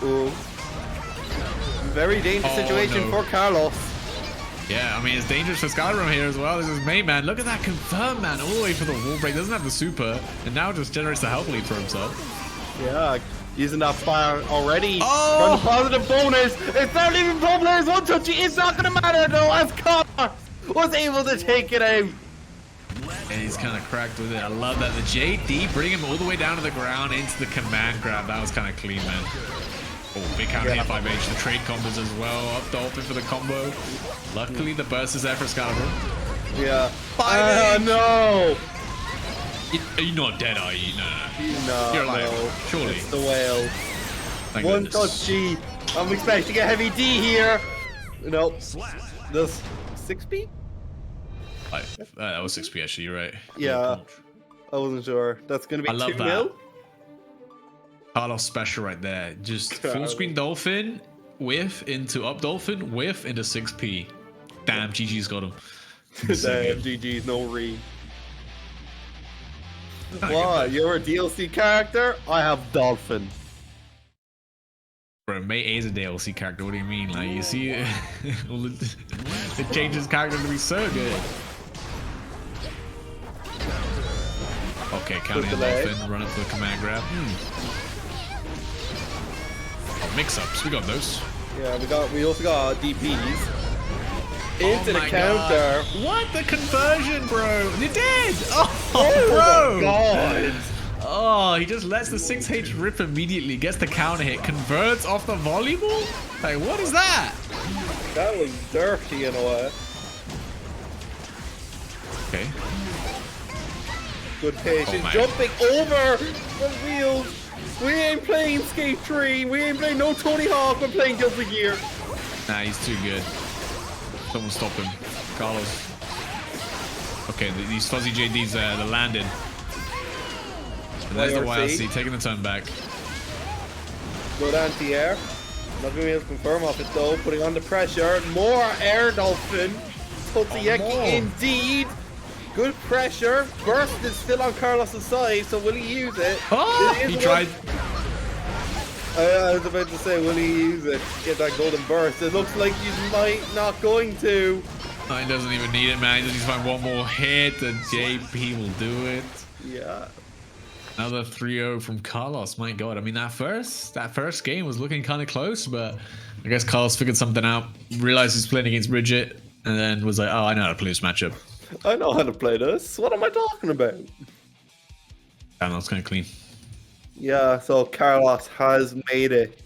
Ooh. Very dangerous situation for Carlos. Yeah, I mean, it's dangerous for Skyrim here as well. This is May, man. Look at that confirm, man. All the way for the wall break. Doesn't have the super. And now just generates the help lead for himself. Yeah, using that fire already. Oh! From the positive bonus. It's not even players one touchy. It's not going to matter though, as Connor was able to take it out. And he's kind of cracked with it. I love that. The JD bring him all the way down to the ground into the command grab. That was kind of clean, man. Oh, big counter here, 5H. The trade combos as well. Up Dolphin for the combo. Luckily, the burst is there for Excalibur. Yeah. 5H! No! You're not dead, are you? No. No, You're alive, no. surely. It's the whale. Thank One goodness. touch G. I'm expecting a heavy D here. Nope. This 6P? That was 6P actually, you're right. Yeah. I wasn't sure. That's going to be I love 2 that. mil? Carlos special right there. Just full screen Dolphin, whiff into up Dolphin, whiff into 6P. Damn, GG's got him. Damn, GG's no read. What? You're a DLC character? I have Dolphin. Bro, May A is a DLC character. What do you mean? Like, you see, it changes character to be so good. Okay, counting delay. Dolphin, run up for the command grab. mix-ups. We got those. Yeah, we also got DPs. Into the my counter. God. What the conversion, bro? You did! Oh, Oh bro! my God. Oh, he just lets the 6H rip immediately, gets the counter hit, converts off the volleyball? Like, what is that? That was dirty in a way. Okay. Good patience. Oh, Jumping over the wheels. We ain't playing Skate 3. We ain't playing no Tony Hawk. We're playing Guilty Gear. Nah, he's too good. Someone stop him. Carlos. Okay, these fuzzy JDs, they're landing. And there's the YRC taking the turn back. Good anti-air. Not going to be able to confirm off it though. Putting on the pressure. More air dolphin. Totsuyeki indeed. Good pressure. Burst is still on Carlos's side, so will he use it? Oh, he tried. I was about to say, will he use it? Get that golden burst. It looks like he's not going to. Oh, he doesn't even need it, man. He just needs to find one more hit, and JP will do it. Yeah. Another 3-0 from Carlos. My God, I mean that first game was looking kind of close, but I guess Carlos figured something out, realized he's playing against Bridget, and then was like, "Oh, I know how to play this matchup. I know how to play this. What am I talking about?" And that's kind of clean. Yeah. So Carlos has made it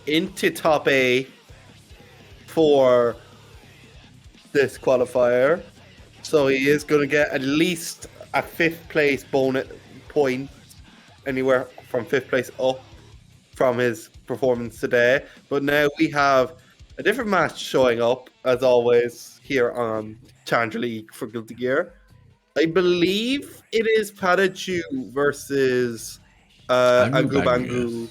into top 8 for this qualifier, so he is going to get at least a 5th place bonus point. Anywhere from 5th place up from his performance today. But now we have a different match showing up, as always, here on Challenger League for Guilty Gear. I believe it is Patachu versus Angu Bangu.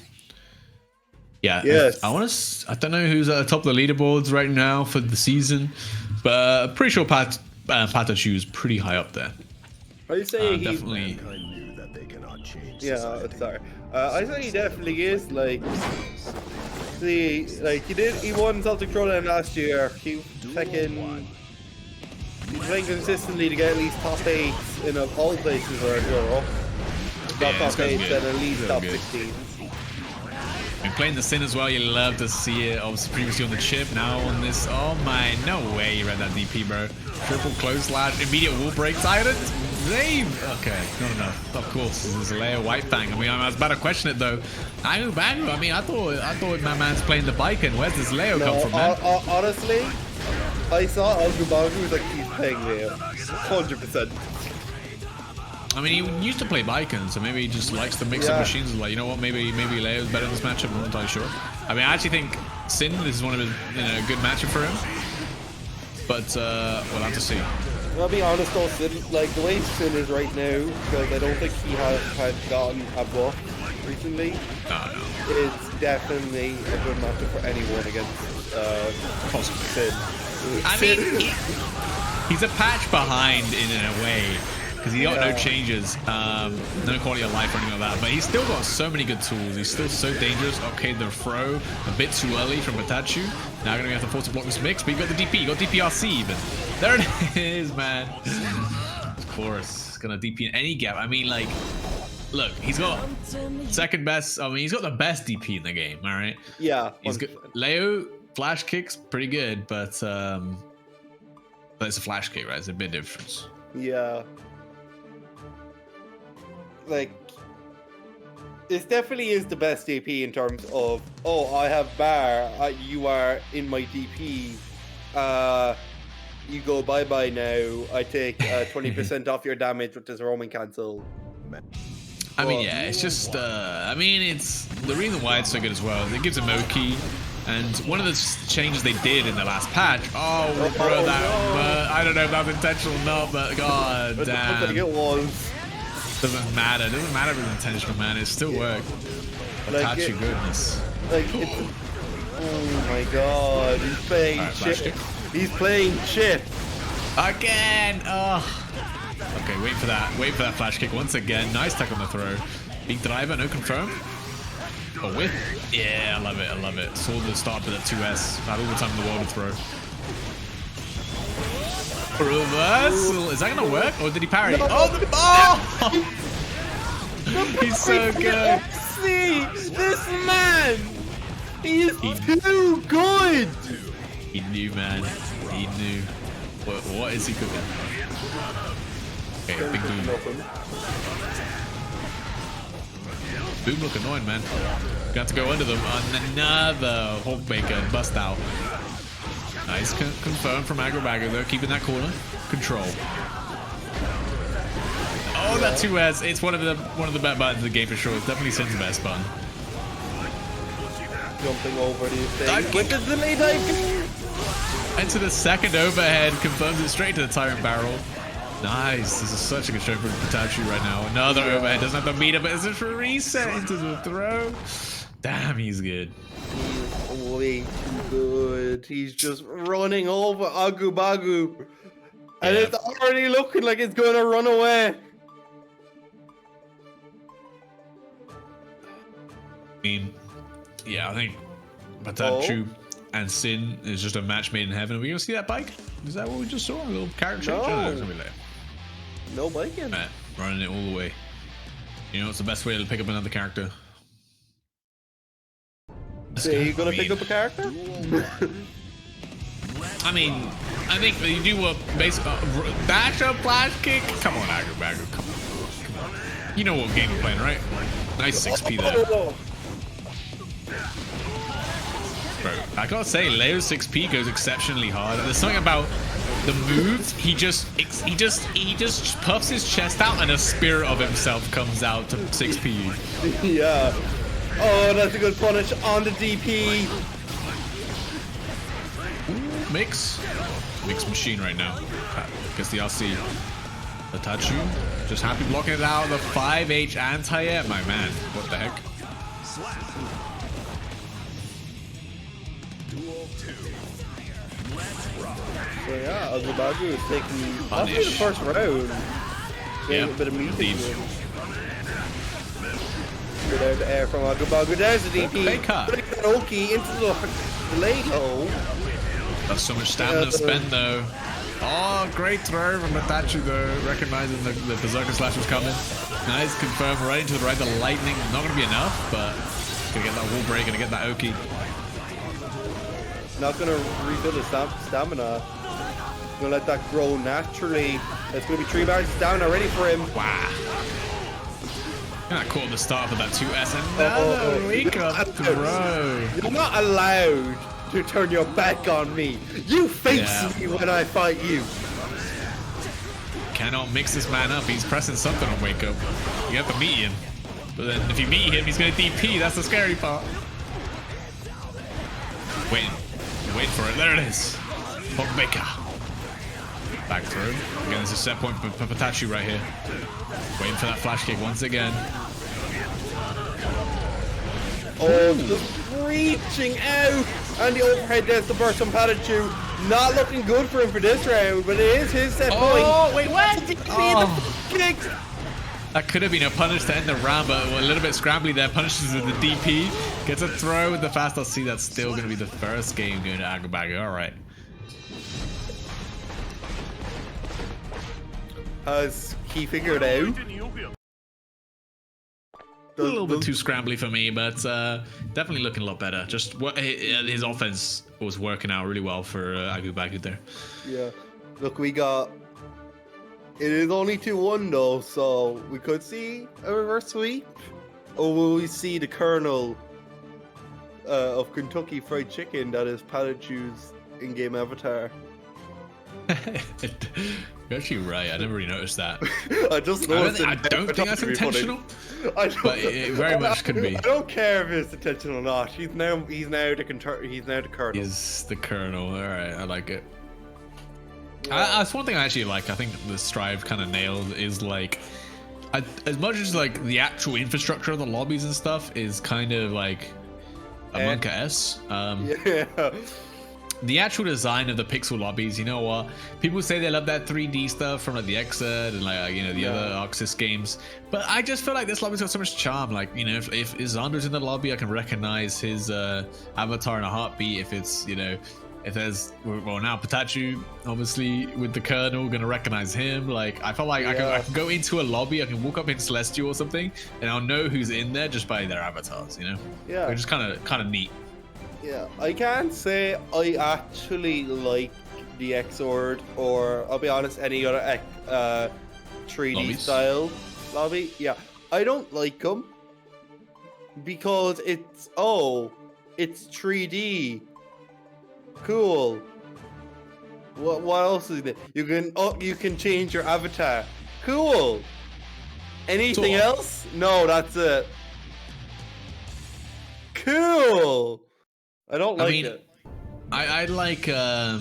Yeah. Yes. I don't know who's at the top of the leaderboards right now for the season, but I'm pretty sure Patachu is pretty high up there. I say he definitely. Yeah, sorry. I say he definitely is. Like, he won Celtic Throwdown last year. He's playing consistently to get at least top 8 in all places around Europe. Not top 8, then at least top 16. And playing the Sin as well, you love to see it. Obviously, previously on the chip, now on this. Oh my, no way you read that DP, bro. Triple close slash, immediate wall break, Tyrant. Save. Okay, not enough. Of course, this is a layer white fang. I mean, I was about to question it though. Angu Bangu. I mean, I thought my man's playing the bike, and where's this Leo come from, man? Honestly, I saw Angu Bangu was like, he's playing Leo, 100%. I mean, he used to play Baiken, so maybe he just likes to mix up machines. Like, you know what? Maybe Leo's better in this matchup. I'm not entirely sure. I mean, I actually think Sin, this is one of his, a good matchup for him. But we'll have to see. I'll be honest though, Sin, like the way Sin is right now, because I don't think he had gotten a buff recently. No. It's definitely a good matchup for anyone against Sin. I mean, he's a patch behind in a way. Because he got no changes, no quality of life or anything like that. But he's still got so many good tools. He's still so dangerous. Okay, the throw a bit too early from Patachu. Now going to have to force to block this mix. But you got the DP. You got DPRC even. There it is, man. Of course. Going to DP in any gap. I mean, like, look, he's got second best. I mean, he's got the best DP in the game, all right? Yeah. He's good. Leo, flash kicks, pretty good. But it's a flash kick, right? It's a bit different. Yeah. Like, this definitely is the best DP in terms of, oh, I have bar, you are in my DP, you go bye-bye now, I take 20% off your damage with this roaming cancel. I mean, yeah, it's just, I mean, it's, the reason why it's so good as well is it gives a Moki, and one of the changes they did in the last patch, bro, I don't know if that was intentional or not, but god damn. I think it was. Doesn't matter. It doesn't matter if it's intentional, man. It still worked. Like goodness. Like it's. Oh my god! He's playing chip. He's playing chip again. Oh. Okay, wait for that. Wait for that flash kick once again. Nice tech on the throw. Big driver, no confirm. Oh, whip. Yeah, I love it. I love it. Saw the start with that 2S. Had all the time in the world to throw. Reversal. Is that gonna work? Or did he parry? No. He's so good. See this man. He's too good. He knew, man. He knew. What is he cooking? Okay, big boom. Boom look annoying, man. Got to go under them on another Hulkmaker bust out. Nice confirm from Aggro though, keeping that corner control. Oh, that 2S. It's one of the better buttons in the game for sure. It's definitely Sin's best button. Jumping over these things. With the delay dive. Into the second overhead, confirms it straight to the Tyrant Barrel. Nice. This is such a good show for Patachu right now. Another overhead. Doesn't have the meter, but it's a reset into the throw. Damn, he's good. He's way too good. He's just running over Agubagu. And it's already looking like it's going to run away. I mean, yeah, I think Patachu and Sin is just a match made in heaven. Are we going to see that bike? Is that what we just saw? A little character change? No biking. Running it all the way. You know, it's the best way to pick up another character. So you gonna pick up a character? I mean, I think you do a basic dash up flash kick. Come on, Aggro. Come on. You know what game we're playing, right? Nice 6P there. Bro, I gotta say, Leo's 6P goes exceptionally hard. There's something about the moves. He just puffs his chest out, and a spirit of himself comes out to 6P. Yeah. Oh, that's a good punish on the DP. Ooh, mix machine right now. Gets the RC. Patachu just happy blocking it out. The 5H anti-air, my man. What the heck? So yeah, Agubagu is taking possibly the first round. Yeah, a bit of meat. Good out the air from Agubagu. There's the DP. Putting that Oki into the delay. Oh. That's so much stamina spent though. Oh, great throw from Patachu though, recognizing the Berserker Slash was coming. Nice, confirm right into the right. The lightning, not going to be enough, but gonna get that wall break, gonna get that Oki. Not going to rebuild his stamina. Gonna let that grow naturally. It's going to be 3 bars down already for him. Wow. That caught the start of that 2S. Another wake up throw. You're not allowed to turn your back on me. You face me when I fight you. Cannot mix this man up. He's pressing something on wake up. You have to meet him. But then if you meet him, he's going to DP. That's the scary part. Waiting for it. There it is. Hulkmaker. Back through. Again, there's a set point for Patachu right here. Waiting for that flash kick once again. Oh, just reaching out. And the overhead there's the burst from Patachu. Not looking good for him for this round, but it is his set point. Oh, wait, what? Kick. That could have been a punish to end the round, but a little bit scrambly there. Punishes with the DP. Gets a throw with the fast LC. That's still going to be the first game going to Aggro. All right. Has he figured out? A little bit too scrambly for me, but definitely looking a lot better. Just his offense was working out really well for Aggro there. Yeah. Look, we got... It is only 2-1 though, so we could see a reverse sweep. Or will we see the kernel of Kentucky Fried Chicken that is Patachu's in-game avatar? You're actually right. I never really noticed that. I just noticed. I don't think that's intentional, but it very much could be. I don't care if it's intentional or not. He's now the kernel. He's the kernel. All right, I like it. Yeah. That's one thing I actually like. I think the Strive kind of nailed is like, as much as like the actual infrastructure of the lobbies and stuff is kind of like a Monka-S. Yeah. The actual design of the pixel lobbies, you know what? People say they love that 3D stuff from like the Exed and like the other Arxis games, but I just feel like this lobby's got so much charm. Like if Xander's in the lobby, I can recognize his avatar in a heartbeat. If it's if there's now Patachu, obviously with the Colonel, gonna recognize him. Like I felt like I can go into a lobby, I can walk up in Celestial or something, and I'll know who's in there just by their avatars. Yeah, which is kind of neat. Yeah, I can't say I actually like the Xord, or I'll be honest, any other 3D Lobbies? style lobby. Yeah, I don't like them because it's 3D. Cool. What else is it? You can change your avatar. Cool. Anything So- else? No, that's it. Cool. I don't like mean, it. I like. I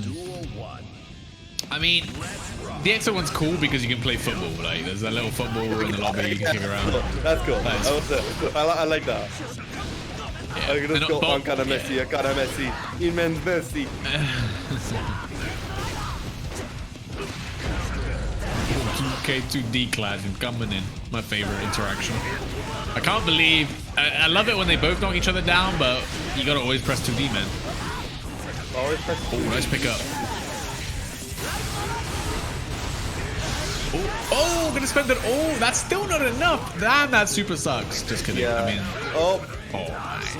mean, the extra one's cool because you can play football. Like, there's a little football in the lobby you can kick around. That's cool. Nice. I like that. Yeah. I can just go on kind of yeah. Messi, kind of Messi, immense Messi. K2D clad and coming in. My favorite interaction. I can't believe. I love it when they both knock each other down, but you gotta always press 2D, man. Always press Oh, nice pick up. Oh, gonna spend it. Oh, that's still not enough. Damn, that super sucks. Just kidding. Yeah. I mean, Oh, nice.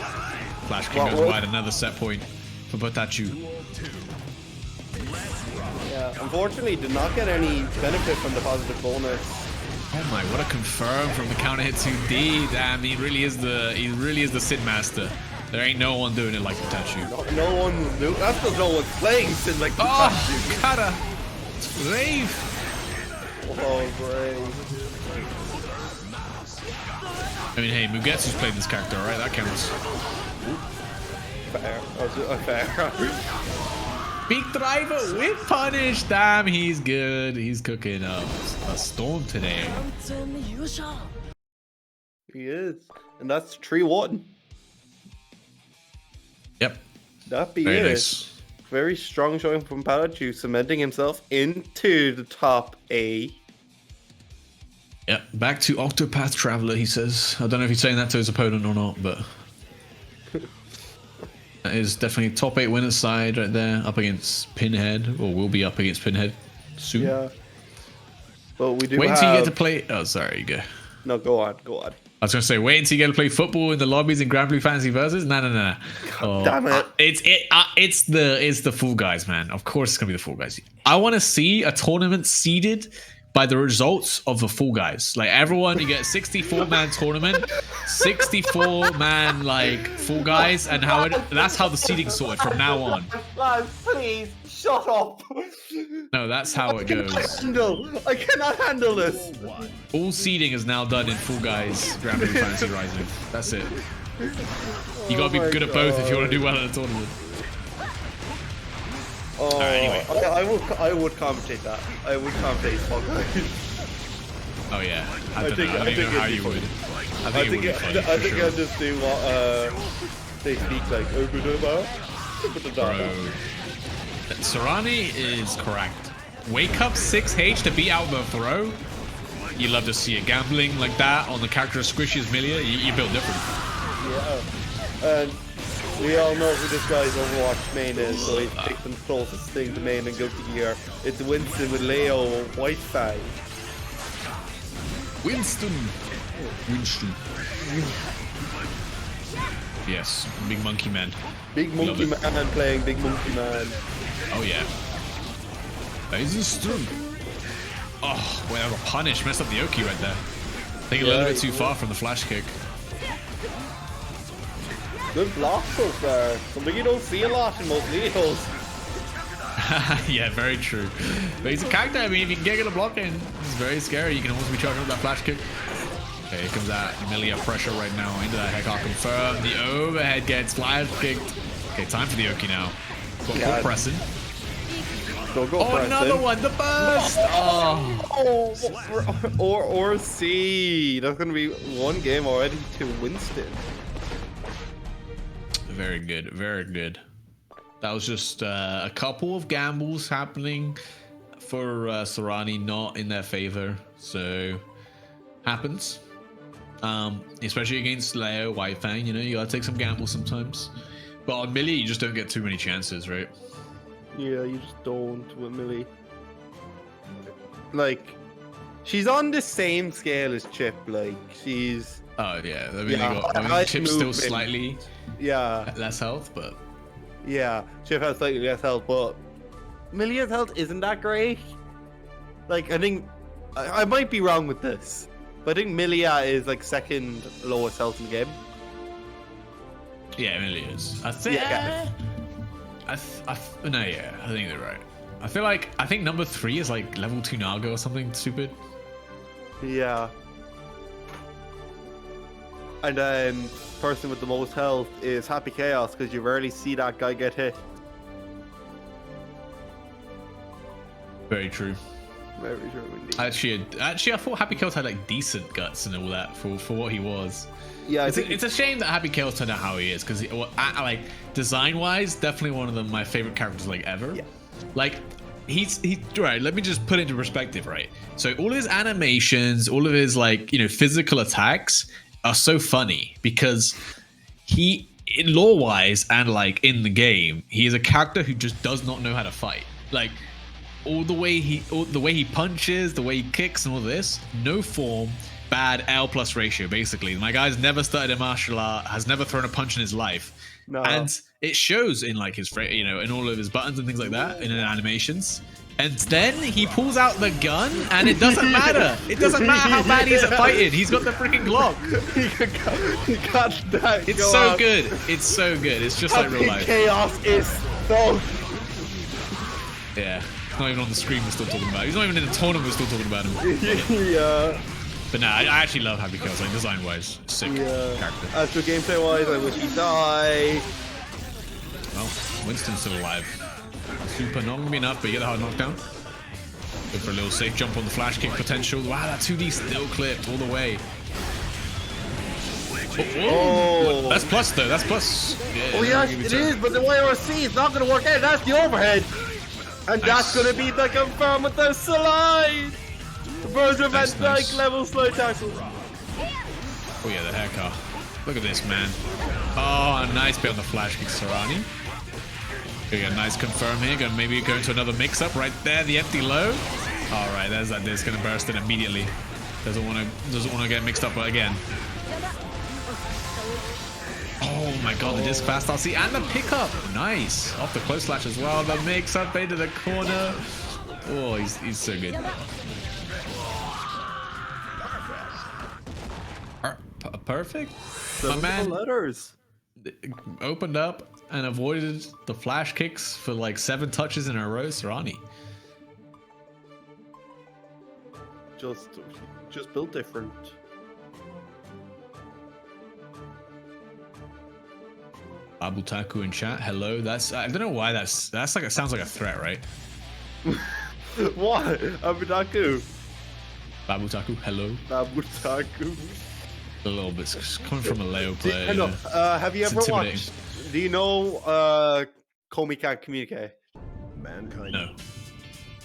Flash kick goes wide. Another set point for Botachu. yeah. Unfortunately, did not get any benefit from the positive bonus. Oh my, what a confirm from the counter hit 2D. Damn, he really is the Sid Master. There ain't no one doing it like Botachu. No one's doing. That's because no one's playing Sid like Oh, Pikachu. Kata. Rave. Oh, great. I mean, hey, Mugetsu's played this character, right? That counts. Fair. Fair. Big driver with punish. Damn, he's good. He's cooking up a storm today. He is. And that's 3-1. Yep. That be Very it. nice. Very strong showing from Pikachu, cementing himself into the top A. Yep. Back to Octopath Traveler, he says. I don't know if he's saying that to his opponent or not, but that is definitely top 8 winners side right there, up against Pinhead, or will be up against Pinhead soon. Yeah. But we do Wait have... until you get to play. Oh, sorry, you go. No, go on. I was gonna say, wait until you get to play football in the lobbies in Grand Blue Fantasy Versus. No. Oh, damn it. It's the Fall Guys, man. Of course, it's gonna be the Fall Guys. I want to see a tournament seeded by the results of the Fall Guys. Like everyone, you get a 64-man tournament, 64-man like Fall Guys, and that's how the seeding's sorted from now on. Lads, please shut up. No, that's how it goes. I cannot handle this. All seeding is now done in Fall Guys Grand Blue Fantasy Rising. That's it. You gotta be good at both if you want to do well in the tournament. Oh, Anyway. I would commentate that. I would commentate Fall Guys. Oh yeah, I don't know how you would. I think it would be funny. I think for I'll sure. just do what they speak like. Bro, Sarani is correct. Wake up 6H to beat out the throw. You love to see it. Gambling like that on the character as squishy as Milia. You build different. Yeah. And we all know who this guy's Overwatch main is, so he's picked the closest thing to main and Guilty Gear. It's Winston with Leo White Fang. Winston. Yes, big monkey man. Big Monkey Man playing Big Monkey Man. Oh yeah. That is a stun. Oh, wait, that was a punish. Messed up the Oki right there. I think a little bit too far from the flash kick. Good block so far. Something you don't see a lot in most Leos. Yeah, very true. But he's a character. I mean, if you can get good at blocking, it's very scary. You can almost be charging up that flash kick. Okay, here comes that Milia pressure right now into that heck. I'll confirm the overhead gets flash kicked. Okay, time for the Oki now. Go pressing. Don't go Oh, pressing. another one. The burst. Oh. Or C. That's gonna be one game already to Winston. Very good. Very good. That was just a couple of gambles happening for Sarani, not in their favor. So happens. Especially against Leo, White Fang, you know, you gotta take some gambles sometimes. But on Millie, you just don't get too many chances, right? Yeah, you just don't with Millie. Like, she's on the same scale as Chip. Like, she's Oh yeah, I mean, Yeah, you got nice Chip's still movement. slightly yeah. less health, but Yeah, Shiv has slightly less health, but Milia's health isn't that great. Like, I think I might be wrong with this, but I think Milia is like second lowest health in the game. Yeah, it really is. I think. Yeah. I think they're right. I think number 3 is like level 2 Naga or something stupid. Yeah. And then person with the most health is Happy Chaos, because you rarely see that guy get hit. Very true. Very true indeed. Actually, I thought Happy Chaos had like decent guts and all that for what he was. Yeah, it's a shame that Happy Chaos turned out how he is, because like design wise, definitely one of my favorite characters like ever. Yeah. Like he's right. Let me just put it into perspective, right? So all his animations, all of his like physical attacks are so funny because he, in lore wise and like in the game, he is a character who just does not know how to fight. Like the way he punches, the way he kicks, and all this, no form, bad L plus ratio. Basically, my guy's never started a martial art, has never thrown a punch in his life, and it shows in like his, in all of his buttons and things like that, in animations. And then he pulls out the gun, and it doesn't matter. It doesn't matter how bad he is at fighting. He's got the freaking Glock. He got that. It's so good. It's so good. It's just like real life. Chaos is so. Yeah. Not even on the screen we're still talking about. He's not even in the tournament we're still talking about him. Yeah. But nah, I actually love Happy Chaos, like design wise. Sick character. As for gameplay wise, I wish he died. Well, Winston's still alive. Super not gonna be enough, but you get the hard knockdown. Good for a little safe jump on the flash kick potential. Wow, that 2D still clipped all the way. Oh. That's plus though, that's plus. Yeah, oh yes, it is, but the YRC is not gonna work out. That's the overhead. And that's gonna be the confirm with the slide! Version of nice. Level slide tackle. Oh yeah, the haircut. Look at this, man. Oh, a nice bit on the flash kick, Sarani. We got a nice confirm here. Gonna maybe go into another mix-up right there, the empty low. Alright, there's that disc, gonna burst in immediately. Doesn't wanna get mixed up again. Oh my god, the disc fast RC and the pickup. Nice. Off the close slash as well. The mix up into the corner. Oh, he's so good. Perfect. My man letters. opened up and avoided the flash kicks for like 7 touches in a row. Sarani. Just built different. Abutaku in chat. Hello. That's I don't know why that's like it sounds like a threat, right? What? Abutaku. Babutaku. Hello. Babutaku. A little bit coming from a Leo player. Have you ever watched? Do you know Komi Can't Communicate? Mankind. No.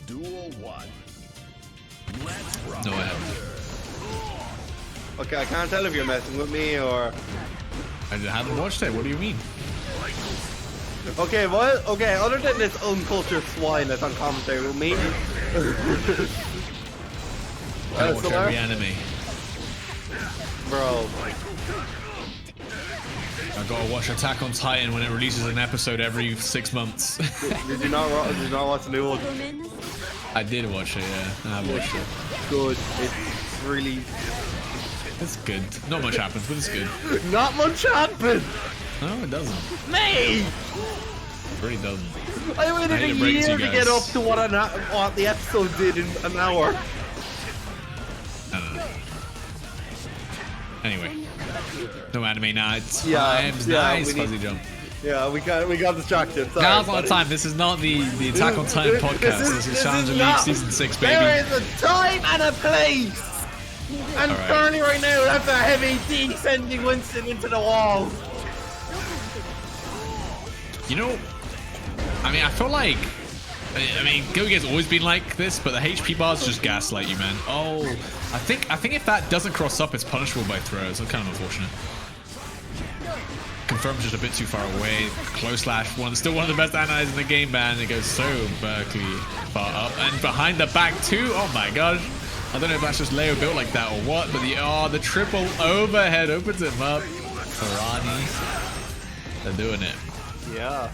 Duel 1. Let's rock. No, I haven't. Okay, I can't tell if you're messing with me or. I haven't watched it. What do you mean? Okay, well, okay. Other than this uncultured swine that's on commentary with me. I watch every anime. Bro. I gotta watch Attack on Titan when it releases an episode every 6 months. Did you not watch the new one? I did watch it, yeah. I have watched it. Good. It's really. It's good. Not much happens, but it's good. Not much happened. No, it doesn't. Me. It really doesn't. I waited a year to get up to what the episode did in an hour. No. Anyway, no anime nights. Yeah, Nice fuzzy jump. Yeah, we got distracted. Sorry, Now's not the time. This is not the Attack on Titan podcast. This is Challenger League Season 6, baby. There is a time and a place. And currently right now, that's a heavy D sending Winston into the wall. You know, I mean, I feel like, Go-Gear's always been like this, but the HP bars just gaslight you, man. Oh, I think if that doesn't cross up, it's punishable by throws. It's kind of unfortunate. Confirm's just a bit too far away. Close slash still one of the best analyzers in the game, man. It goes so Berkeley far up and behind the back too. Oh my gosh. I don't know if that's just Leo built like that or what, but the triple overhead opens him up. Karani. They're doing it. Yeah.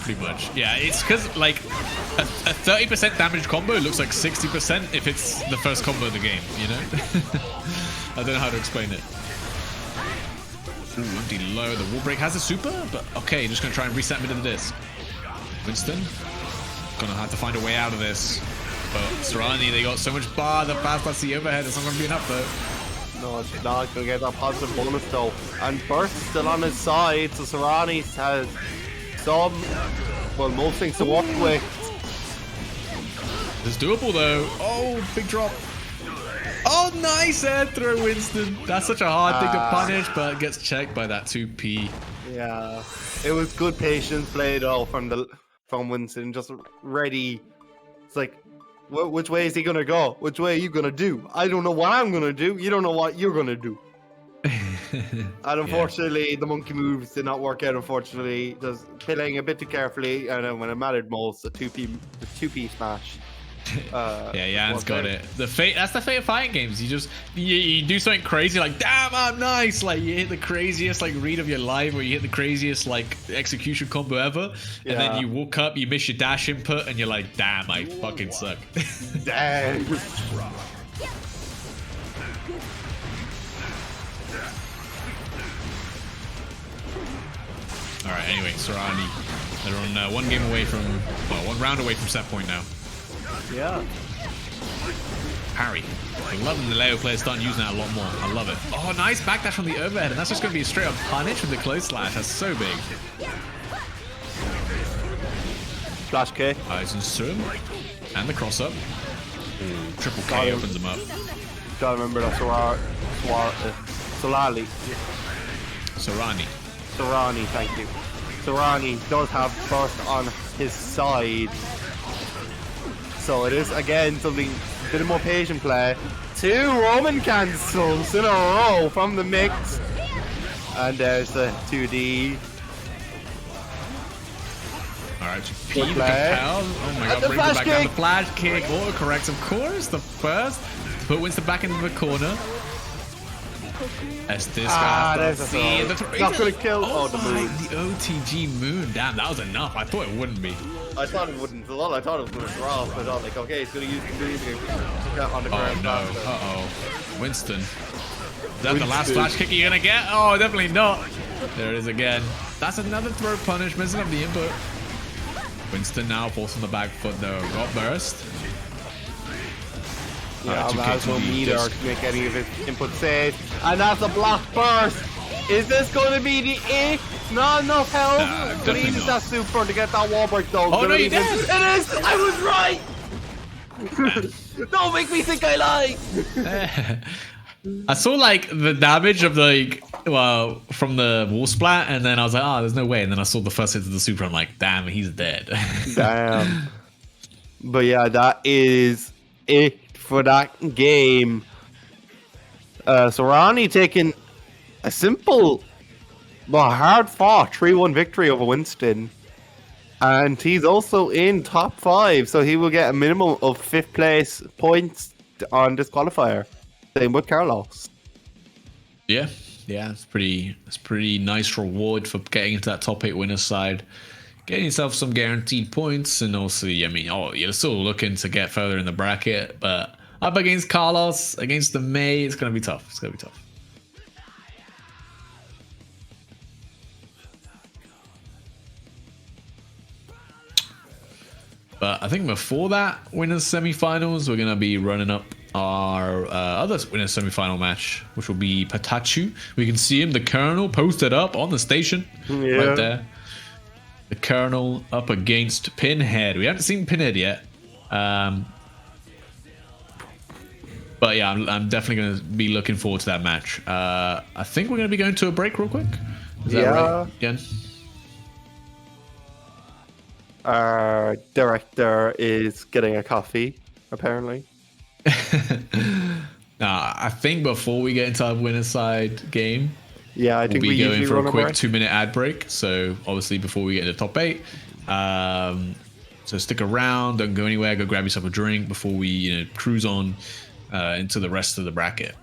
Pretty much. Yeah, it's because like a 30% damage combo looks like 60% if it's the first combo of the game, you know? I don't know how to explain it. Ooh, empty low. The wall break has a super, but okay, just gonna try and reset mid of the disc. Winston gonna have to find a way out of this. But Serrani, they got so much bar, the fast that's the overhead. It's not gonna be enough though. No, it's not gonna get that positive bonus though. And Burst still on his side, so Serrani has some, well, most things to work with. It's doable though. Oh, big drop. Oh, nice air throw, Winston. That's such a hard thing to punish, but gets checked by that 2P. Yeah, it was good patience play though from Winston, just ready. It's like, which way is he gonna go? Which way are you gonna do? I don't know what I'm gonna do. You don't know what you're gonna do. And unfortunately, the monkey moves did not work out. Unfortunately, just playing a bit too carefully, and then when it mattered most, the 2P smash. Yeah, Jan's got it. That's the fate of fighting games. You do something crazy, like damn, I'm nice. Like you hit the craziest like read of your life, or you hit the craziest like execution combo ever, and then you walk up, you miss your dash input, and you're like, damn, I fucking suck. Damn. All right. Anyway, Serrani, they're on one game away from, well, one round away from set point now. Yeah. Parry. I'm loving the Leo players starting using that a lot more. I love it. Oh, nice backdash from the overhead, and that's just going to be a straight up punish with the close slash. That's so big. Flash K. Eisenstrom. And the cross up. Ooh, triple K opens him up. Gotta remember that Solali. Serrani, thank you. Serrani does have burst on his side. So it is again something a bit more patient play. 2 Roman cancels in a row from the mix. And there's the 2D. Alright, P the compel. Oh my god, brings it back down. The flash kick, auto corrects, of course. The first. Put Winston back into the corner. As this guy there's a throw. Not gonna kill. Oh, the moon. The OTG moon. Damn, that was enough. I thought it wouldn't be. I thought it wouldn't. I thought it was gonna drop. I thought like, okay, it's gonna use the on the ground. Oh no. Uh-oh. Winston. Is that the last flash kick you're gonna get? Oh, definitely not. There it is again. That's another throw punish, missing up the input. Winston now forcing the back foot though. Got burst. Yeah, has no meter to make any of his input saves. And that's a block burst. Is this going to be the it? Not enough help. But he needs that super to get that wall break though. Oh no, he did. It is. I was right. Don't make me think I lied. I saw like the damage of the from the wall splat, and then I was like, oh, there's no way. And then I saw the first hit of the super. I'm like, damn, he's dead. Damn. But yeah, that is it for that game. Serrani taking a simple but hard fought 3-1 victory over Winston, and he's also in top 5, so he will get a minimum of 5th place points on this qualifier. Same with Carlos. Yeah, it's pretty nice reward for getting into that top 8 winners side. Getting yourself some guaranteed points, and also, I mean, you're still looking to get further in the bracket, but up against Carlos, against the May, it's going to be tough. It's going to be tough. But I think before that winners semifinals, we're going to be running up our other winners semifinal match, which will be Patachu. We can see him, the Colonel, posted up on the station right there. The Colonel up against Pinhead. We haven't seen Pinhead yet. But yeah, I'm definitely going to be looking forward to that match. I think we're going to be going to a break real quick. Is that right, Jen? Our director is getting a coffee, apparently. I think before we get into our winner's side game, I think we'll be going for a quick 2-minute ad break. So obviously before we get into top 8, so stick around, don't go anywhere, go grab yourself a drink before we cruise on into the rest of the bracket.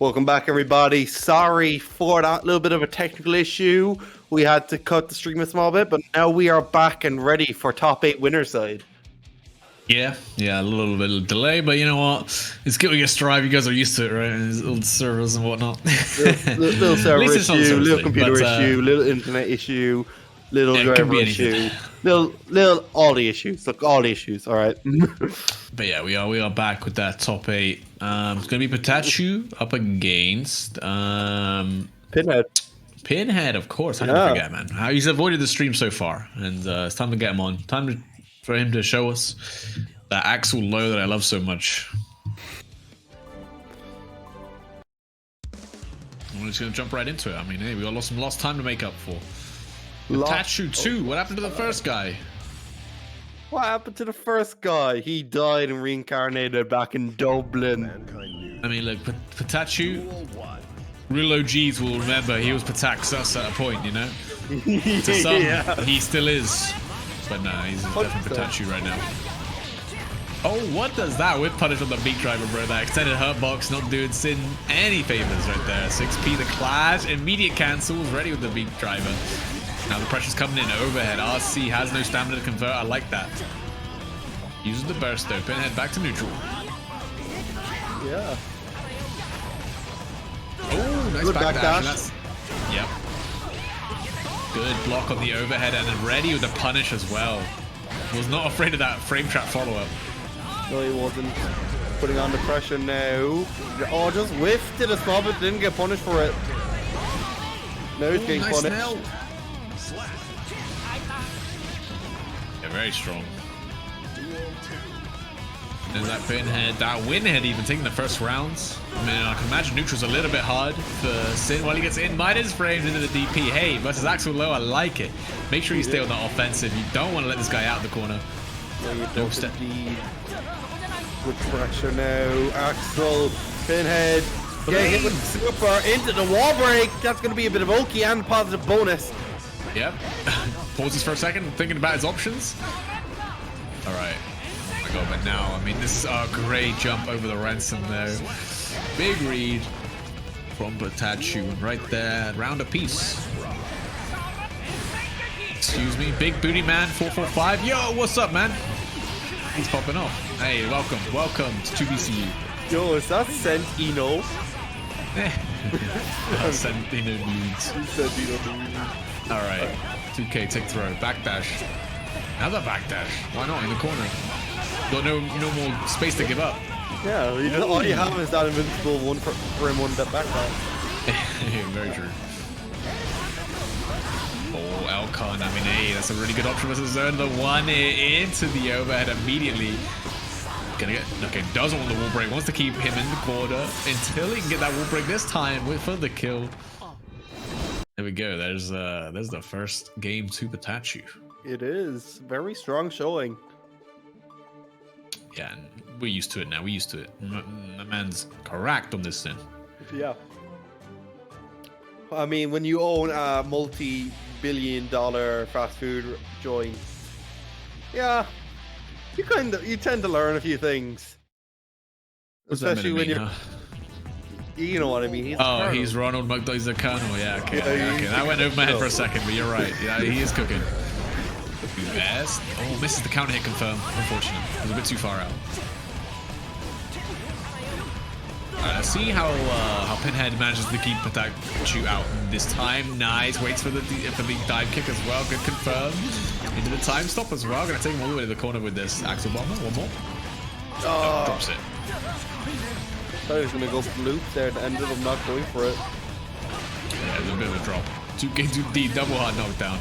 Welcome back, everybody. Sorry for that little bit of a technical issue. We had to cut the stream a small bit, but now we are back and ready for top 8 winner side. Yeah, a little bit of delay, but you know what? It's GGST Strive. You guys are used to it, right? And little servers and whatnot. Little server least it's not the issue, server little thing, computer but, issue, little internet issue, little yeah, it could driver be issue, anything. little all the issues. Look, all the issues. All right. But yeah, we are back with that top 8. It's gonna be Pikachu up against Pinhead. Pinhead, of course. How did I forget, man? How he's avoided the stream so far, and it's time to get him on. For him to show us that Axel low that I love so much. I'm just gonna jump right into it. I mean, hey, we got some lost time to make up for. Pikachu 2. What happened to the first guy? What happened to the first guy? He died and reincarnated back in Dublin. Mankind knew. I mean, look, Pikachu. Duel 1. Real OGs will remember he was Pataxas at a point, you know? To some, he still is. But no, he's definitely Pikachu right now. Oh, what does that whip punish on the beat driver, bro? That extended hurt box not doing Sin any favors right there. 6p the clash, immediate cancels, ready with the beat driver. Now the pressure's coming in overhead. RC has no stamina to convert. I like that. Uses the burst though. Pinhead back to neutral. Yeah. Oh, nice Good backdash. backdash. Yep. Good block on the overhead and then ready with the punish as well. Was not afraid of that frame trap follow-up. No, he wasn't. Putting on the pressure now. Oh, just whiffed it a small bit. Didn't get punished for it. Now he's getting Nice punished. nail. Yeah, very strong. There's that Pinhead, that Winhead even taking the first rounds. I mean, I can imagine neutral's a little bit hard for Sin while he gets in. Midas frames into the DP. Hey, versus Axel Low, I like it. Make sure you stay on the offensive. You don't want to let this guy out of the corner. Yeah, you No don't step. indeed. With pressure now. Axel, Pinhead, getting hit with the super into the wall break. That's going to be a bit of Oki and positive bonus. Yep. Pauses for a second, thinking about his options. All right. Oh my god, but now, I mean, this is a great jump over the ransom there. Big read from Pikachu right there. Round apiece. Excuse me. Big booty man 445. Yo, what's up, man? He's popping off. Hey, welcome to 2BCU. Yo, is that Sentino? Sentino leads. All right. 2K, take throw. Backdash. Another backdash. Why not in the corner? Got no more space to give up. Yeah, you just, all you have is that invincible one for him on that backdash. Very true. Oh, Elcon. I mean, hey, that's a really good option versus zone. The one into the overhead immediately. Gonna get okay. Doesn't want the wall break. Wants to keep him in the corner until he can get that wall break this time for the kill. There we go. There's the first game to Pikachu. It is very strong showing. Yeah, and we're used to it now. We're used to it. The man's correct on this thing. Yeah. I mean, when you own a multi-billion-dollar fast food joint, yeah, you tend to learn a few things. What's that Especially meant when to you're, mean, huh? you know what I mean. He's the Oh, colonel. he's Ronald McDonald. He's the colonel. Yeah, okay. Yeah, Okay, that went over my head for a second, but you're right. Yeah, he is cooking. Best. Oh, misses the counter hit confirm. Unfortunate. It was a bit too far out. Alright, let's see how Pinhead manages to keep Pikachu out this time. Nice. Waits for the dive kick as well. Good confirm. Into the time stop as well. Gonna take him all the way to the corner with this Axel Bomber. One more. Oh, drops it. I thought he was going to go for loops there. It ended up not going for it. Yeah, there's a bit of a drop. 2K 2D double hard knockdown.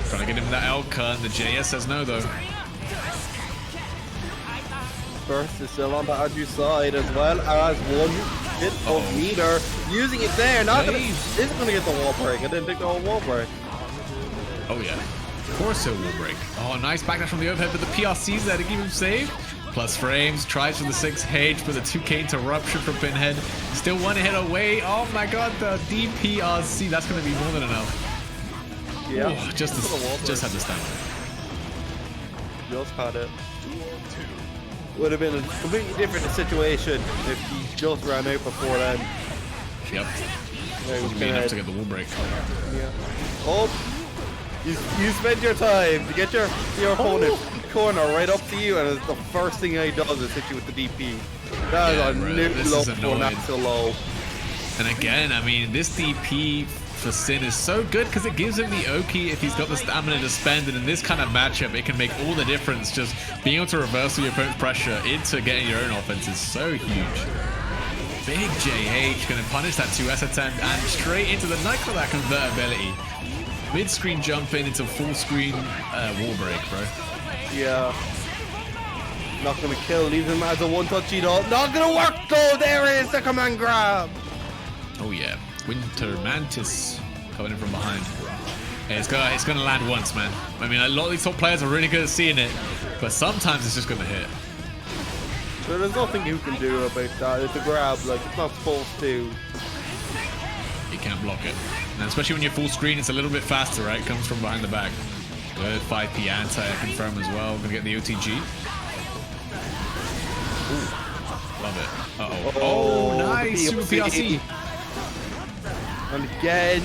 Trying to get him that Elka, and the JS says no though. Burst is still on the Adu side as well as one hit of meter. Using it there. Not gonna, isn't going to get the wall break. I didn't think the whole wall break. Oh yeah. Of course he'll wall break. Oh, nice backdash from the overhead, but the PRC's there to keep him safe. Plus frames, tries for the 6H, but the 2K interruption from Pinhead. Still one hit away. Oh my god, the DPRC. That's going to be more than enough. Yeah. Oh, just had the stamina. Just had it. Would have been a completely different situation if he just ran out before then. Yep. Very Be enough to get the wall break. Yeah. Oh, you spend your time to get your opponent corner right up to you, and it's the first thing he does is hit you with the DP. That is a bro, new this low is for an annoying. axle low. And again, I mean, this DP for Sin is so good because it gives him the Oki if he's got the stamina to spend, and in this kind of matchup, it can make all the difference. Just being able to reverse your opponent's pressure into getting your own offense is so huge. Big JH gonna punish that 2S attempt and straight into the knife for that convertibility. Mid-screen jump in into full screen wall break, bro. Yeah. Not gonna kill, leaves him as a one-touchy though. Not gonna work though, there is the command grab. Oh yeah, Winter Mantis coming in from behind. Yeah, it's gonna land once, man. I mean, a lot of these top players are really good at seeing it, but sometimes it's just gonna hit. So there's nothing you can do about that. It's a grab, like it's not supposed to. You can't block it. And especially when you're full screen, it's a little bit faster, right? It comes from behind the back. Good 5p anti-confirm as well. Gonna get the OTG. Ooh, love it. Uh-oh. Oh, nice! Super PRC. And again.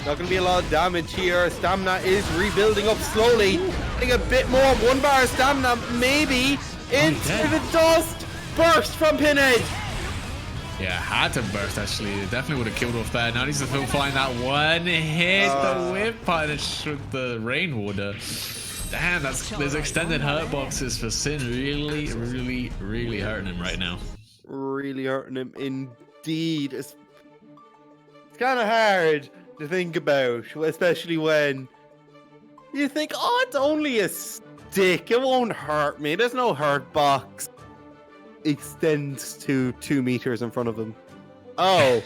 Not gonna be a lot of damage here. Stamina is rebuilding up slowly. Getting a bit more. 1 bar of stamina, maybe. Into the dust. Burst from Pinhead. Yeah, had to burst actually. It definitely would have killed off there. Now needs to find that one hit. The whip punish with the rainwater. Damn, there's extended hurt boxes for Sin. Really hurting him right now. Really hurting him indeed. It's kind of hard to think about, especially when you think, oh, it's only a stick. It won't hurt me. There's no hurt box. Extends to 2 meters in front of him. Oh.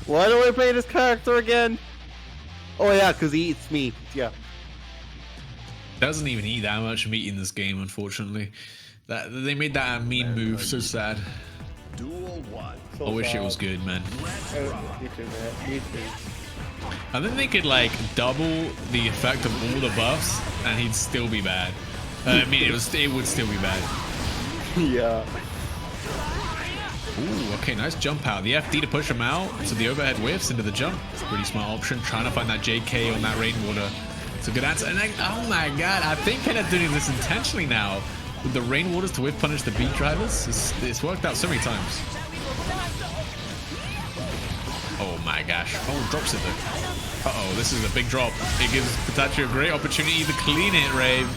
Why do I play this character again? Oh yeah, because he eats meat. Yeah. Doesn't even eat that much meat in this game, unfortunately. That they made that a mean move. So sad. Duel 1. So I wish it sad. was good, man. Me too, man. Me too. I think they could like double the effect of all the buffs, and he'd still be bad. I mean, it would still be bad. Yeah. Ooh, okay, nice jump out. The FD to push him out, so the overhead whiffs into the jump. It's a pretty smart option. Trying to find that JK on that rainwater. It's a good answer. And oh my god, I think Pinhead's doing this intentionally now. With the rainwaters to whiff punish the beat drivers. It's worked out so many times. Oh my gosh. Oh, drops it though. Uh-oh, this is a big drop. It gives Pitachi a great opportunity to clean it, Rave.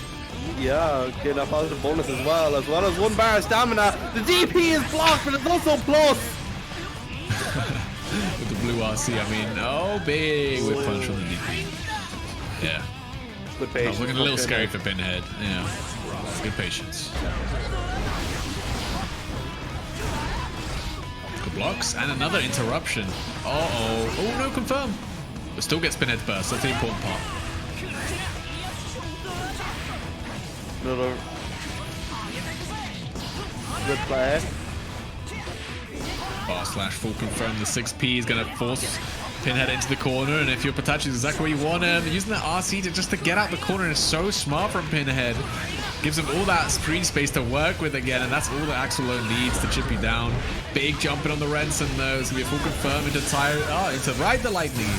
Yeah, getting a positive bonus as well as 1 bar of stamina. The DP is blocked, but it's also plus. With the blue RC, I mean, oh, big whip punch from the DP. Yeah. Good Oh, patience. looking a little scary for Pinhead. Yeah. Good patience. Good blocks and another interruption. Uh-oh. Oh, no, confirm. But still gets Pinhead first. That's the important part. Another good play. Bar slash full confirm. The 6P is going to force Pinhead into the corner, and if your Pitachi is exactly where you want him, using that RC to get out the corner is so smart from Pinhead. Gives him all that screen space to work with again, and that's all that Axel needs to chip you down. Big jumping on the Renson though. It's gonna be a full confirm into into Ride the Lightning.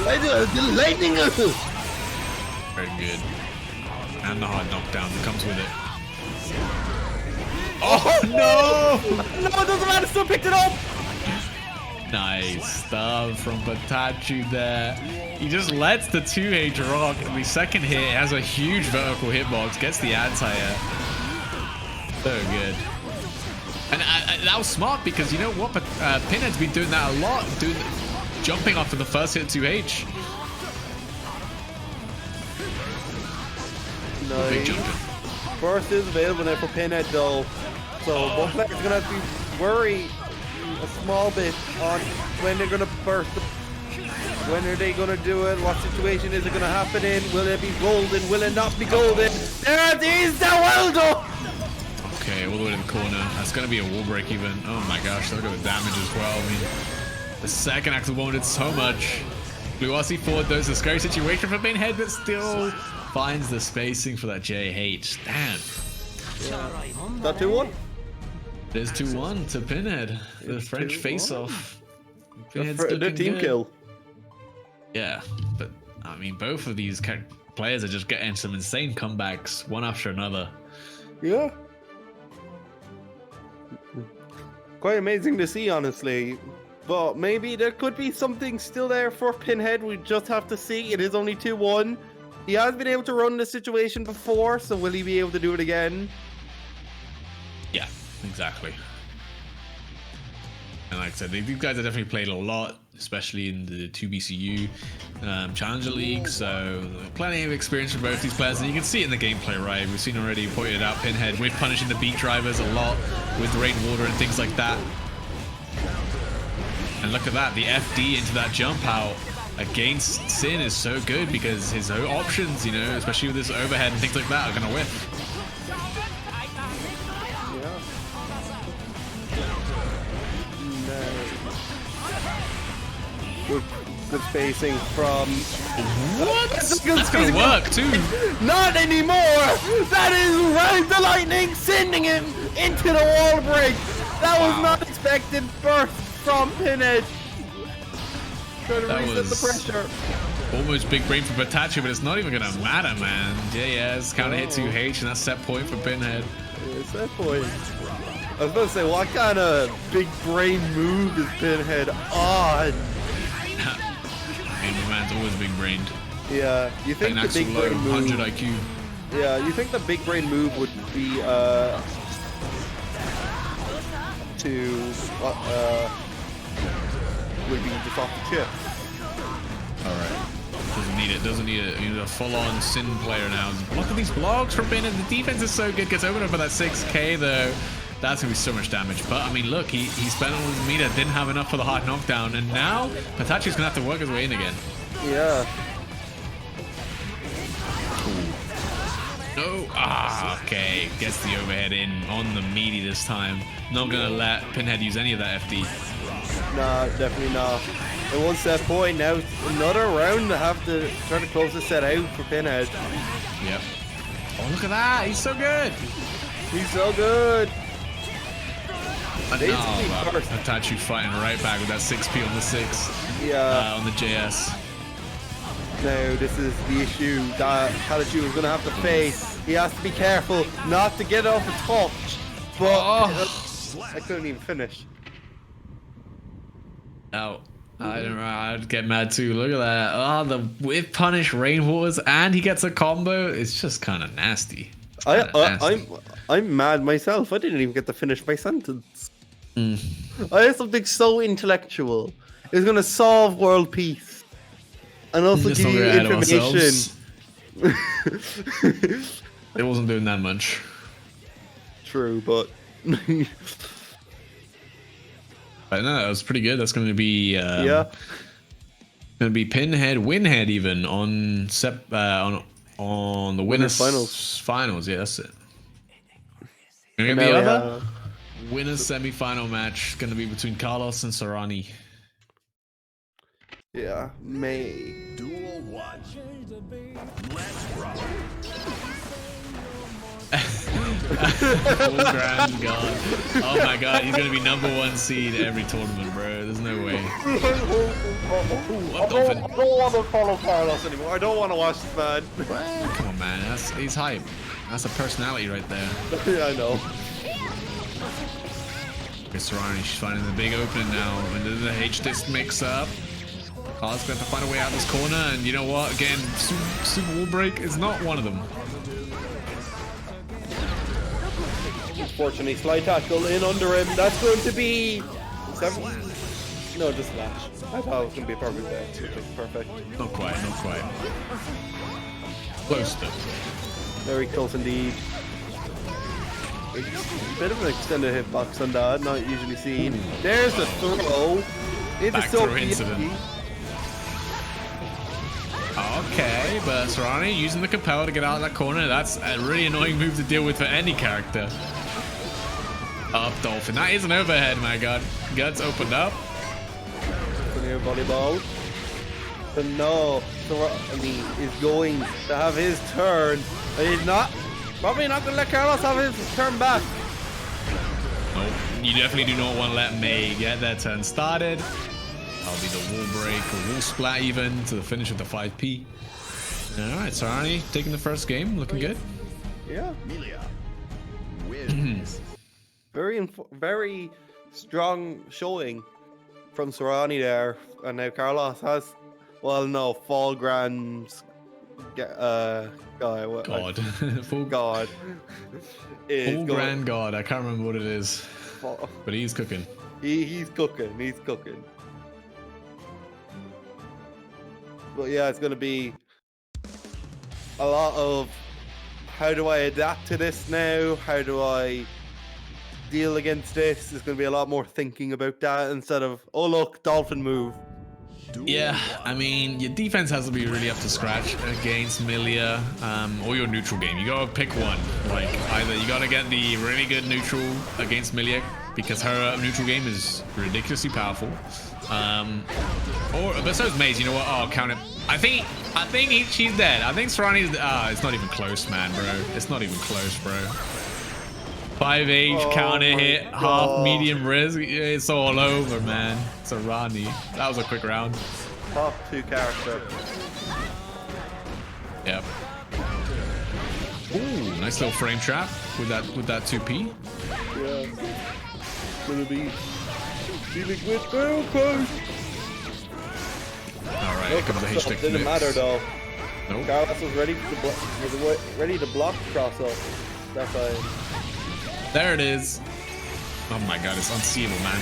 The lightning! Very good. And the hard knockdown that comes with it. Oh no! No, it doesn't matter, still picked it up! Nice stuff from Pitachi there. He just lets the 2H rock. The second hit has a huge vertical hitbox, gets the anti-air. So good. And that was smart because you know what? Pinhead's been doing that a lot, jumping off of the first hit 2H. Big Nice. jumping. Burst is available now for Pinhead though. So both players are going to have to be worried a small bit on when they're going to burst. When are they going to do it? What situation is it going to happen in? Will it be golden? Will it not be golden? There it is! Well done! Okay, all the way to the corner. That's going to be a wall break even. Oh my gosh, look at the damage as well. I mean, the second Axel wanted so much. Blue RC forward though, it's a scary situation for Pinhead, but still finds the spacing for that JH. Damn. That 2-1? It is 2-1 to Pinhead. The It's French 2-1. face-off. Pinhead's The looking team good. kill. Yeah, but I mean, both of these players are just getting some insane comebacks, one after another. Yeah. Quite amazing to see, honestly. But maybe there could be something still there for Pinhead. We just have to see. It is only 2-1. He has been able to run the situation before, so will he be able to do it again? Yeah, exactly. And like I said, these guys have definitely played a lot, especially in the 2BCU Challenger League, so plenty of experience for both these players, and you can see it in the gameplay, right? We've seen already pointed out Pinhead with punishing the beat drivers a lot, with rainwater and things like that. And look at that, the FD into that jump out against Sin is so good because his options, you know, especially with this overhead and things like that, are going to whiff. Good spacing from... What? That's gonna work too. Not anymore! That is right, the lightning sending him into the wall break! That was not expected burst from Pinhead. Trying to That reset was the pressure. almost big brain for Batachi, but it's not even gonna matter, man. JS counter hit 2H, and that's set point for Pinhead. It's that point. I was about to say, what kind of big brain move is Pinhead on? I mean, my man's always big brained. Yeah, you think Like the big brain move... 100 IQ. Yeah, you think the big brain move would be would be just off the chip. Alright. Doesn't need it. He's a full-on Sin player now. Look at these blocks from Pinhead. The defense is so good. Gets opened up by that 6k though. That's gonna be so much damage. But I mean, look, he spent on his meter, didn't have enough for the hard knockdown, and now Patachi's gonna have to work his way in again. Yeah. No. Ah, okay. Gets the overhead in on the meaty this time. Not gonna let Pinhead use any of that FD. Nah, definitely not. It was set point. Now another round to have to try to close the set out for Pinhead. Yep. Oh, look at that. He's so good. He's so good. No, Patachi fighting right back with that 6P on the 6. Yeah. On the JS. Now this is the issue that Patachi is going to have to face. He has to be careful not to get off a touch. But I couldn't even finish. No. I don't know. I'd get mad too. Look at that. Oh, the whip punish rainwaters, and he gets a combo. It's just kind of nasty. I'm mad myself. I didn't even get to finish my sentence. I have something so intellectual. It's gonna solve world peace, and also give you information. It wasn't doing that much. True, but. But no, that was pretty good. That's going to be yeah. Going to be Pinhead, Winhead even on the winners finals. Yeah, that's it. And the other winners semi-final match going to be between Carlos and Sarani. Yeah, May. Duel 1. Let's rock. Full grand god. Oh my god, he's gonna be #1 seed every tournament, bro. There's no way. I don't want to follow Carlos anymore. I don't want to watch this man. Well, come on, man. He's hype. That's a personality right there. Yeah, I know. Sarani, she's finding the big opening now. And then the H-disc mix up. Carlos gonna have to find a way out of this corner, and you know what? Again, super wall break is not one of them. Unfortunately, slide tackle in under him. That's going to be 7. No, just slash. I thought it was going to be a perfect there. Perfect. Not quite. Close though. Very close indeed. A bit of an extended hitbox on that, not usually seen. There's the throw. Back throw incident. Okay, but Sarani using the compel to get out of that corner. That's a really annoying move to deal with for any character. Up Dolphin. That is an overhead, my god. Guts opened up. Near volleyball. But no, Sarani is going to have his turn. But he's not. Probably not gonna let Carlos have his turn back. Nope. You definitely do not want to let May get that turn started. That'll be the wall break or wall splat even to the finish of the 5P. Alright, Sarani taking the first game, looking good. Yeah. Melia wins. Very strong showing from Sarani there. And now Carlos has, well, no, Fall Grand's guy. What, God. Full God. is Full going- Grand God. I can't remember what it is. But he's cooking. He's cooking. He's cooking. But yeah, it's going to be a lot of how do I adapt to this now? How do I deal against this? There's going to be a lot more thinking about that instead of, oh, look, dolphin move. Yeah, I mean, your defense has to be really up to scratch against Milia, or your neutral game. You gotta pick one. Like, either you gotta get the really good neutral against Milia, because her neutral game is ridiculously powerful. But so is Maze, you know what? Oh, count it. I think she's dead. I think Sarani's, it's not even close, man, bro. It's not even close, bro. 5H, counter hit, half medium risk. It's all over, man. Sarani. That was a quick round. Top 2 character. Yep. Ooh, nice little frame trap with that 2P. Yeah. Gonna be dealing with real close. Alright, here comes the H-Tech Didn't matter though. Nope. Carlos was ready to block cross up that time. There it is. Oh my god, it's unseeable, man.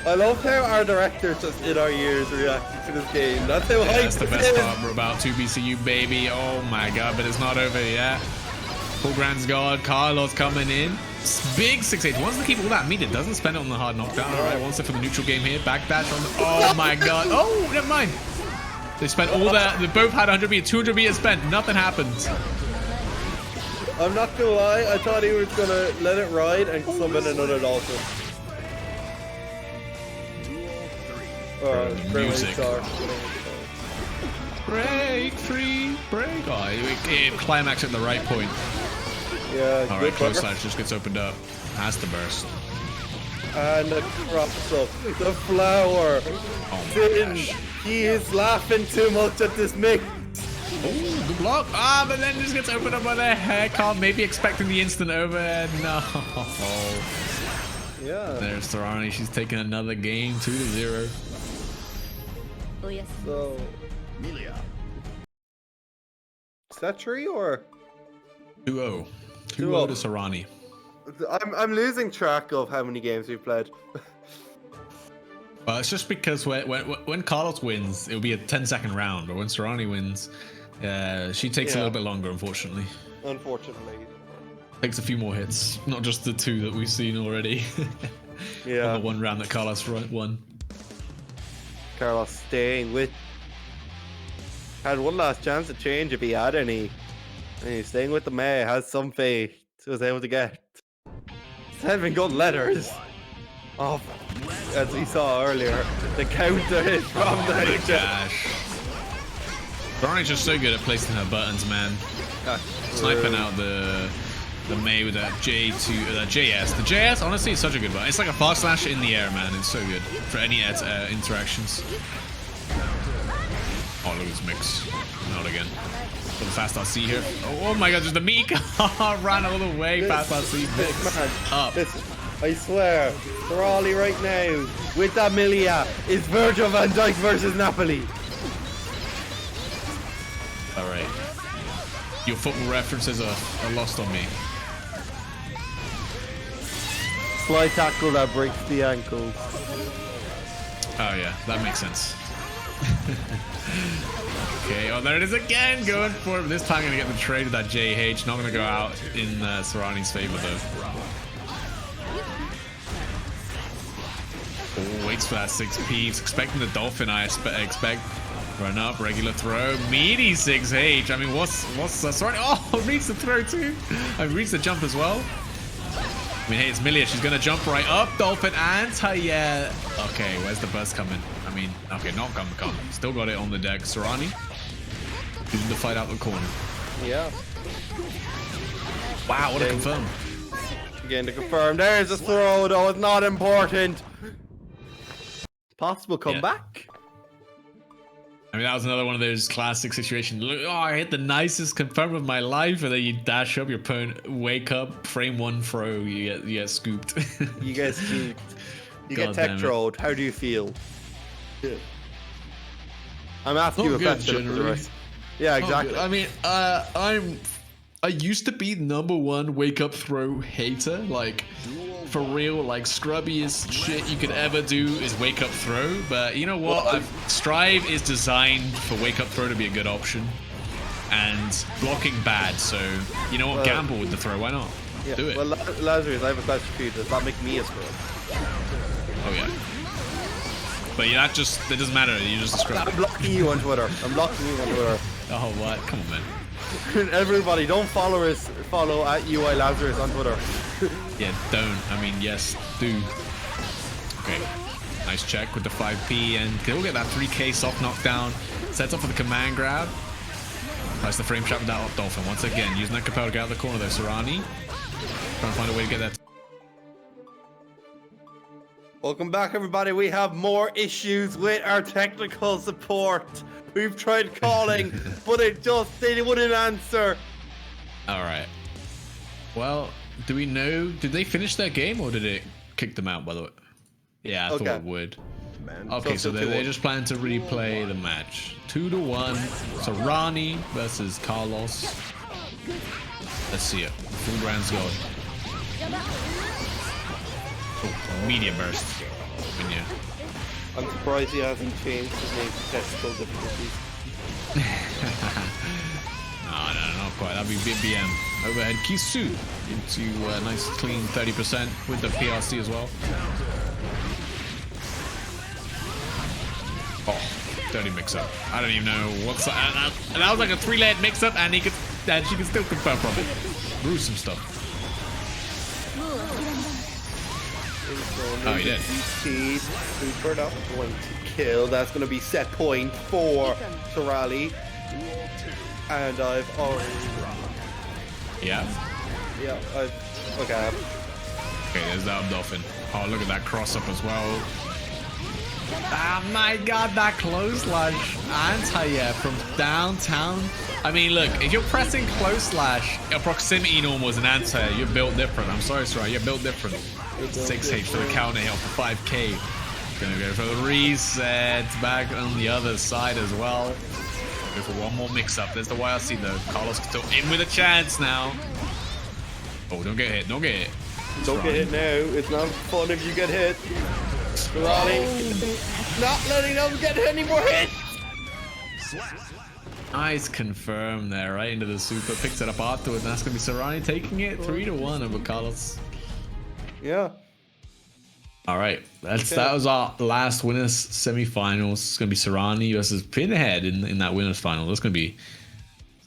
I love how our directors just in our ears reacted to this game. That's how Yeah, hyped that's the it best is. part. We're about 2BCU, baby. Oh my god, but it's not over yet. Full Grand's God, Carlos coming in. Big 6-8. Wants to keep all that meat. It doesn't spend it on the hard knockdown. Alright, wants it for the neutral game here. Backdash on the. Oh my god. Oh, never mind. They spent all that. They both had 100 meters, 200 meters spent. Nothing happened. I'm not gonna lie, I thought he was gonna let it ride and summon another dolphin. The music. Break free, break. Oh, it climaxed at the right point. Yeah, All right, close slash just gets opened up. Has to burst. And the crops up. The flower. Oh my Finn, gosh. he is laughing too much at this mix. Oh, good block. Ah, but then just gets opened up by the haircut. Maybe expecting the instant overhead. No. Yeah. There's Sarani. She's taking another game, 2-0. So, Melia is that true or? 2-0. 2-0 to 2-0. Sarani. I'm losing track of how many games we've played. Well, it's just because when Carlos wins, it'll be a 10-second round, but when Sarani wins, she takes a Yeah. little bit longer, unfortunately. Unfortunately. Takes a few more hits, not just the 2 that we've seen already. Yeah. On the 1 round that Carlos won. Carlos staying with. Had one last chance to change if he had any. And he's staying with the May, has some faith. Was able to get 7 good letters off, as we saw earlier. The counter hit from the Oh my HF. gosh. Sarani's just so good at placing her buttons, man. Sniping out the May with that J2, that JS. The JS, honestly, is such a good button. It's like a fast slash in the air, man. It's so good for any interactions. Oh, look at this mix. Not again. For the fast RC here. Oh my god, there's the meat ran all the way past RC. Mix Man, up. listen, I swear, Ferrari right now with Amelia is Virgil van Dijk versus Napoli. Alright. Your football references are lost on me. Slide tackle that breaks the ankle. Oh yeah, that makes sense. Okay, oh there it is again, going for it. This time gonna get the trade with that JH. Not gonna go out in Sarani's favor though. Oh, waits for that 6P. He's expecting the dolphin, I expect. Run up, regular throw, meaty 6H. I mean, what's Sarani? Oh, reads the throw too. I reads the jump as well. I mean, hey, it's Milia. She's gonna jump right up, dolphin and yeah. Okay, where's the burst coming? I mean, okay, not come. Still got it on the deck. Sarani using the fight out the corner. Yeah. Wow, what a confirm. Again to confirm. There's a throw, though. It's not important. Possible comeback. I mean, that was another one of those classic situations. Look, oh, I hit the nicest confirm of my life, and then you dash up, your opponent wake up, frame one throw, you get scooped. You get scooped. You God get tech damn it. trolled. How do you feel? I'm asking you a good, question. generally. Yeah, exactly. I mean, I used to be #1 wake up throw hater. Like, for real, like scrubbiest shit you could ever do is wake up throw. But you know what? Strive is designed for wake up throw to be a good option, and blocking bad. So you know what? Gamble with the throw. Why not? Yeah. Do it. Well, Lazarus, I have a question for you. Does that make me a scrub? Oh yeah. But yeah, that doesn't matter. You just scrub. I'm blocking you on Twitter. I'm blocking you on Twitter. Oh what? Come on, man. Everybody, don't follow us. Follow at UI Lazarus on Twitter. Yeah, don't. I mean, yes, do. Okay. Nice check with the 5P, and he'll get that 3K soft knockdown. Sets up for the command grab. Tries the frame shot with that Dolphin. Once again, using that compel to get out of the corner though. Serrani trying to find a way to get that. Welcome back, everybody. We have more issues with our technical support. We've tried calling, but they wouldn't answer. All right. Well, do we know? Did they finish their game, or did it kick them out? By the way. Yeah, I thought it would. Okay, so they just plan to replay the match. 2-1. Serrani versus Carlos. Let's see it. Full round's going. Oh, medium burst. And yeah. I'm surprised he hasn't changed his name to technical difficulties. No, not quite. That'd be BBM. Overhead Kisu into a nice clean 30% with the PRC as well. Oh, dirty mix-up. I don't even know what's that. That was like a 3-layered mix-up, and she could still confirm from it. Gruesome stuff. Oh, he did. Super not going to kill. That's going to be set point for Sorali. And I've already. Yeah. Yeah, okay. Okay, there's that Dolphin. Oh, look at that cross-up as well. Oh my god, that close slash anti-air from downtown. I mean, look, if you're pressing close slash, a proximity normal is an anti-air. You're built different. I'm sorry, you're built different. 6H for the counter hit off the 5K. Gonna go for the reset. Back on the other side as well. Go for one more mix-up. There's the YRC though. Carlos still in with a chance now. Oh, don't get hit. Don't get hit. Don't get hit now. It's not fun if you get hit. Not letting them get any more hits. Nice confirm there, right into the super. Picks it up afterwards. And that's gonna be Serrani taking it 3-1 over Carlos. Yeah. All right, that was our last winners semifinals. It's gonna be Serrani versus Pinhead in that winners final. It's gonna be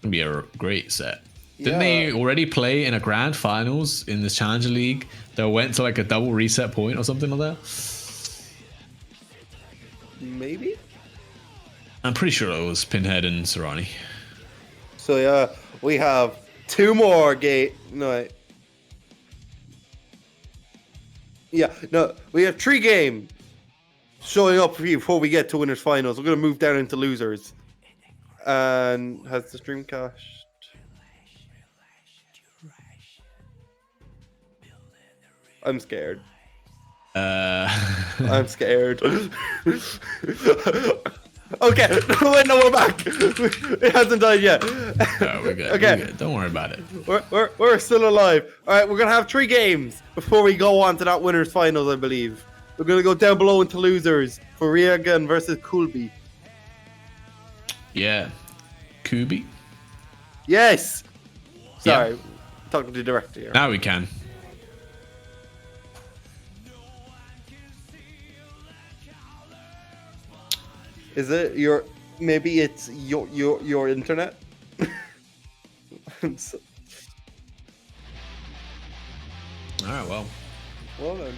a great set. Didn't they already play in a grand finals in this Challenger League? They went to like a double reset point or something like that. Maybe. I'm pretty sure it was Pinhead and Serrani. So yeah, we have two more we have 3 games showing up for you before we get to winners finals. We're gonna move down into losers. And has the stream cached? I'm scared. I'm scared. Okay, wait, no, we're back. It hasn't died yet. No, we're good. Okay, we're good. Don't worry about it. We're still alive. All right, we're gonna have 3 games before we go on to that winners finals, I believe. We're gonna go down below into losers for Reagan versus Kulbi. Yeah, Kubi. Yes. Sorry, Yeah. talking to the director here. Now we can. Is it your? Maybe it's your internet. So, All right, well. well then.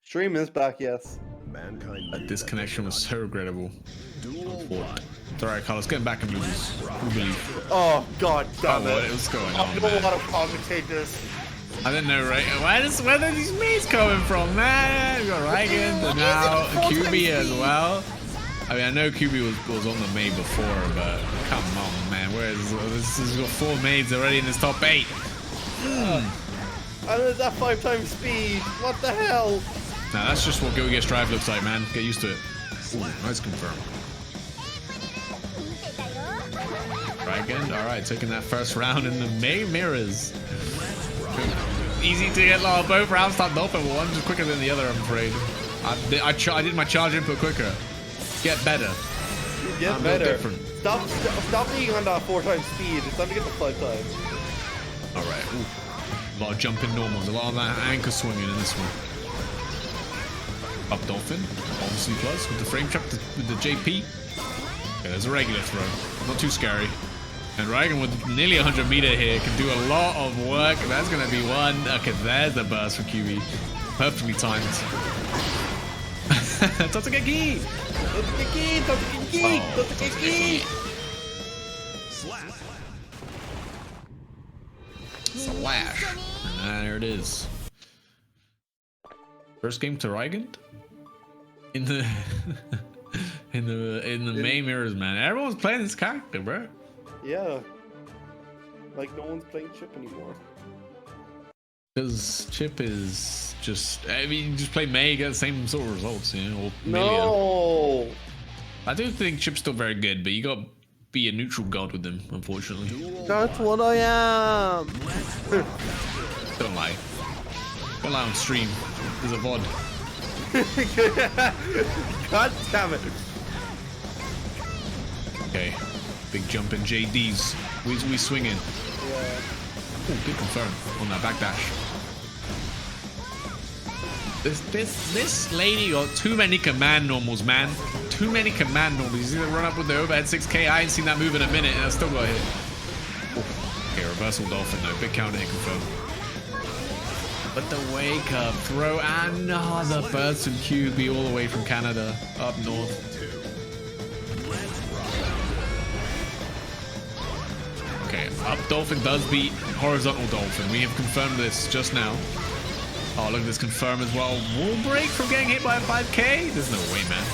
Stream is back. Yes. Mankind That disconnection was so regrettable. dual Unfortunate. one. It's alright, Carlos. Get back and lose. We believe. Oh, god damn What it. is going I on, don't man? want to commentate this. I didn't know, right? Where are these mates coming from, man? We got Reagan, and now QB as well. I mean, I know QB was on the main before, but come on, man. Where is this? Has got 4 maids already in this top 8. And there's that 5 times speed. What the hell? Nah, that's just what Go Get Drive looks like, man. Get used to it. Ooh, nice confirm. Reagan, alright, taking that first round in the main mirrors. Easy to get both rounds stopped open, but one's just quicker than the other, I'm afraid. I did my charge input quicker. Get better. Get I'm better. different. Stop being on that 4 times speed. It's time to get the 5 times. Alright, a lot of jumping normals, a lot of that anchor swinging in this one. Up Dolphin, obviously plus, with the frame trap with the JP. Okay, there's a regular throw. Not too scary. And Reagan with nearly 100 meter here can do a lot of work. That's going to be one. Okay, there's the burst for QB. Perfectly timed. Totsugeki! Totsugeki! Totsugeki! Totsugeki! Slash. And there it is. First game to Reagan? In the in the main mirrors, man. Everyone's playing this character, bro. Yeah. Like no one's playing Chip anymore. Because Chip is just, I mean, you just play May, you get the same sort of results, you know? Or No! I do think Chip's still very good, but you got to be a neutral god with him, unfortunately. That's what I am! Don't lie. Don't lie on stream. There's a VOD. God damn it! Okay. Big jump in JD's. We swinging. Yeah. Ooh, good confirm on that backdash. This lady got too many command normals, man. Too many command normals. You see the run up with the overhead 6K. I ain't seen that move in a minute, and I still got hit. Ooh. Okay, reversal dolphin though. Big counter hit confirmed. But the wake up throw, another burst from QB all the way from Canada up north. Okay, up dolphin does beat horizontal dolphin. We have confirmed this just now. Oh, look at this confirm as well. Wall break from getting hit by a 5K? There's no way, man.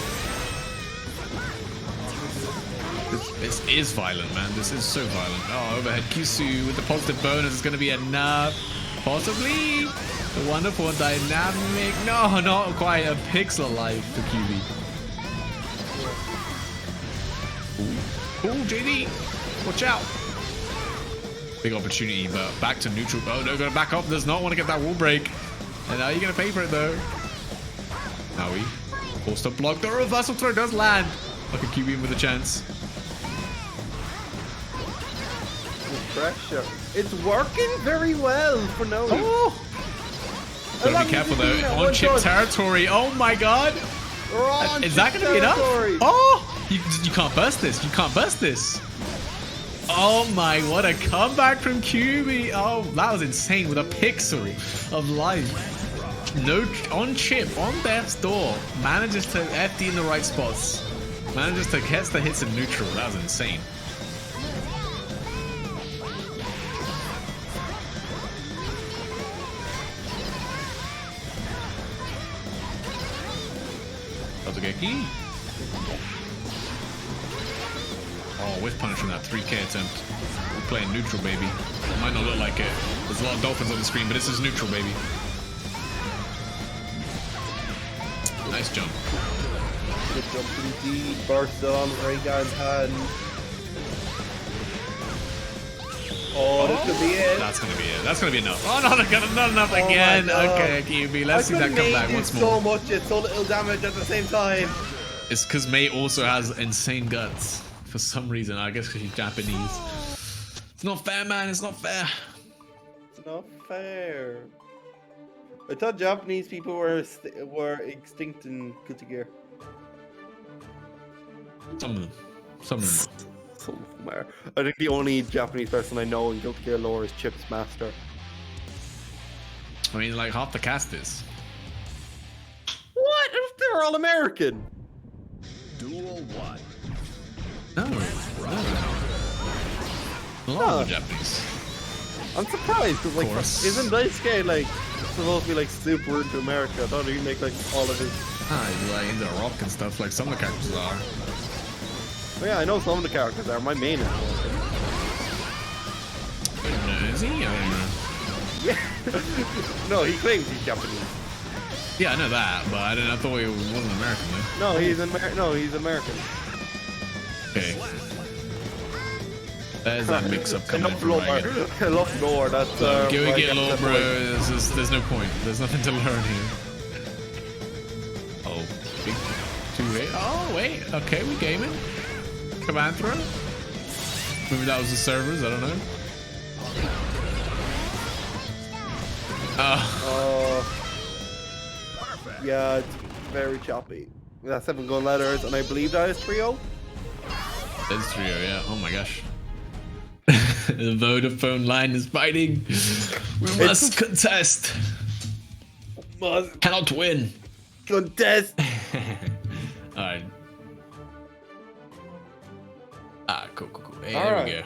This is violent, man. This is so violent. Oh, overhead Kisu with the positive bonus is going to be enough. Possibly. The wonderful dynamic. No, not quite a pixel life for QB. Ooh, JD. Watch out. Big opportunity, but back to neutral. Oh, no, gonna back up. Does not want to get that wall break. And now you're gonna pay for it, though. Now we forced to block. The reversal throw does land. Like a QB with a chance. Pressure. It's working very well for now. Oh! Gotta be careful, though. On chip territory. Oh, my God. Is that gonna be enough? Oh! You can't burst this. You can't burst this. Oh my, what a comeback from QB. Oh, that was insane with a pixel of life. No, on chip, on death's door. Manages to FD in the right spots. Manages to catch the hits in neutral. That was insane. Totsugeki. Oh, whiff punish from that 3K attempt. We're playing neutral, baby. It might not look like it. There's a lot of dolphins on the screen, but this is neutral, baby. Nice jump. Good jump indeed. Burst on Reagan's hand. Oh, this could be it. That's gonna be it. That's gonna be enough. Oh, no, not enough again. Okay, QB. Let's see that come back once more. So much, it's so little damage at the same time. It's because May also has insane guts. For some reason, I guess because she's Japanese. It's not fair, man. It's not fair. It's not fair. I thought Japanese people were extinct in Guilty Gear. Some of them. Some of them. Somewhere. I think the only Japanese person I know in Guilty Gear lore is Chip's Master. I mean, like half the cast is. What? They're all American. Duel 1. No. A lot of Japanese. I'm surprised because like Course. isn't Daisuke like supposed to be like super into America? I thought he'd make like all of his. He's like into rock and stuff like some of the characters are. Oh yeah, I know some of the characters are. My main is American. Is he? I don't know. Yeah. No, he claims he's Japanese. Yeah, I know that, but I thought he wasn't American though. No, he's American. Okay. There's that mix-up coming Enough from lore. right again. Enough lore. That's Go why I get kept lore, that bro. point. There's no point. There's nothing to learn here. Oh, big 2-8. Oh, wait. Okay, we gaming. Command throw. Maybe that was the servers. I don't know. Yeah, it's very choppy. That's 7 gun letters, and I believe that is trio. That's trio, yeah. Oh my gosh. The Vodafone line is fighting. We must contest. Must Cannot win. contest. Alright. Cool. Hey, All there right. we go.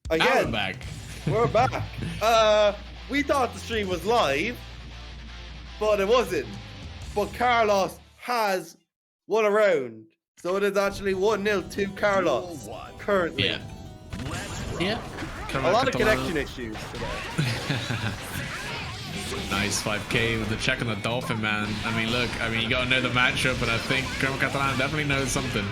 Now Again, we're back. we're back. We thought the stream was live, but it wasn't. But Carlos has won a round, so it is actually 1-0 to Carlos currently. Yeah. Yeah. A lot of connection issues today. Nice 5k with the check on the Dolphin, man. I mean, look, you gotta know the matchup, but I think Crema Catalan definitely knows something.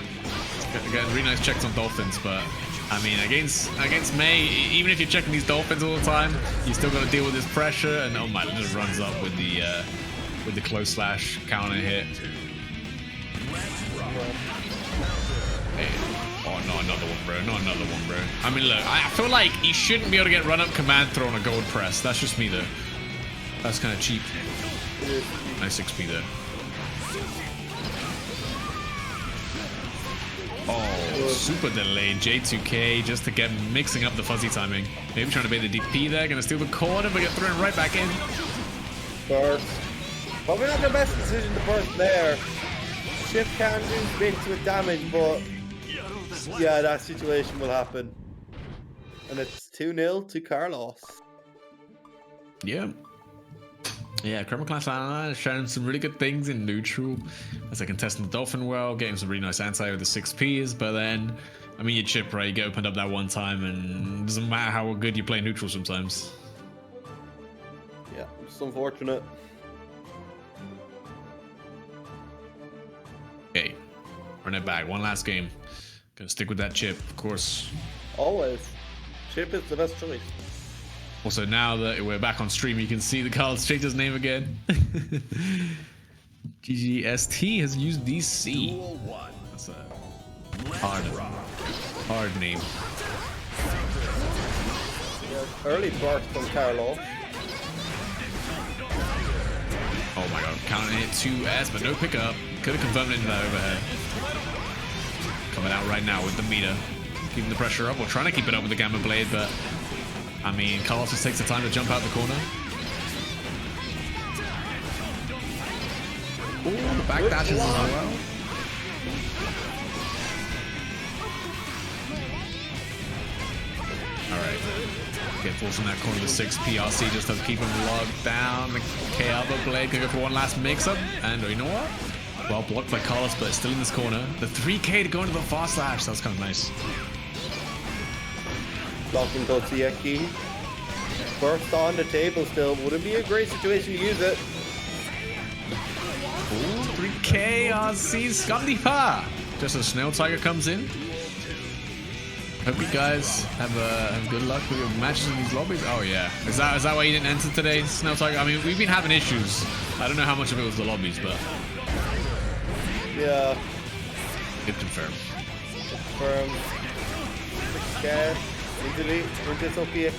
Getting really nice checks on Dolphins, but I mean, against May, even if you're checking these Dolphins all the time, you still gotta deal with this pressure. And oh my, it just runs up with the close slash counter hit. Hey. Oh, not another one, bro. Not another one, bro. I mean, look, I feel like you shouldn't be able to get run up command throw on a gold press. That's just me, though. That's kind of cheap. Nice XP there. Oh, super delayed J2K just to get mixing up the fuzzy timing. Maybe trying to bait the DP there. Gonna steal the corner, but get thrown right back in. Burst. Probably not the best decision to burst there. Shift can do bits with damage, but yeah, that situation will happen. And it's 2-0 to Carlos. Yeah. Yeah, Crema Class is showing some really good things in neutral. As I contesting the Dolphin well, getting some really nice anti with the 6Ps, but then, I mean, you chip, right? You get opened up that one time, and it doesn't matter how good you play neutral sometimes. Yeah, it's unfortunate. Okay, run it back. One last game. Gonna stick with that chip, of course. Always. Chip is the best choice. Also, now that we're back on stream, you can see the Carlos changed his name again. GGST has used DC. That's a hard name. Yeah, early burst from Carlos. Oh my god, counting it 2S, but no pickup. Could have confirmed it into that overhead. Coming out right now with the meter. Keeping the pressure up, or trying to keep it up with the Gamma Blade, but I mean, Carlos just takes the time to jump out the corner. Ooh, the back dashes as well. Alright. Get forcing that corner to 6 PRC just to keep him locked down. The K-Alba Blade can go for one last mix-up. And you know what? Well blocked by Carlos, but it's still in this corner. The 3K to go into the fast slash. That's kind of nice. Blocking Totsieki. Burst on the table still. Wouldn't be a great situation to use it. Ooh, 3K RC Skandiha. Just as Snail Tiger comes in. Hope you guys have good luck with your matches in these lobbies. Oh yeah, is that why you didn't enter today, Snail Tiger? I mean, we've been having issues. I don't know how much of it was the lobbies, but yeah. Good confirm. Confirm. Okay. Easily. It's okay.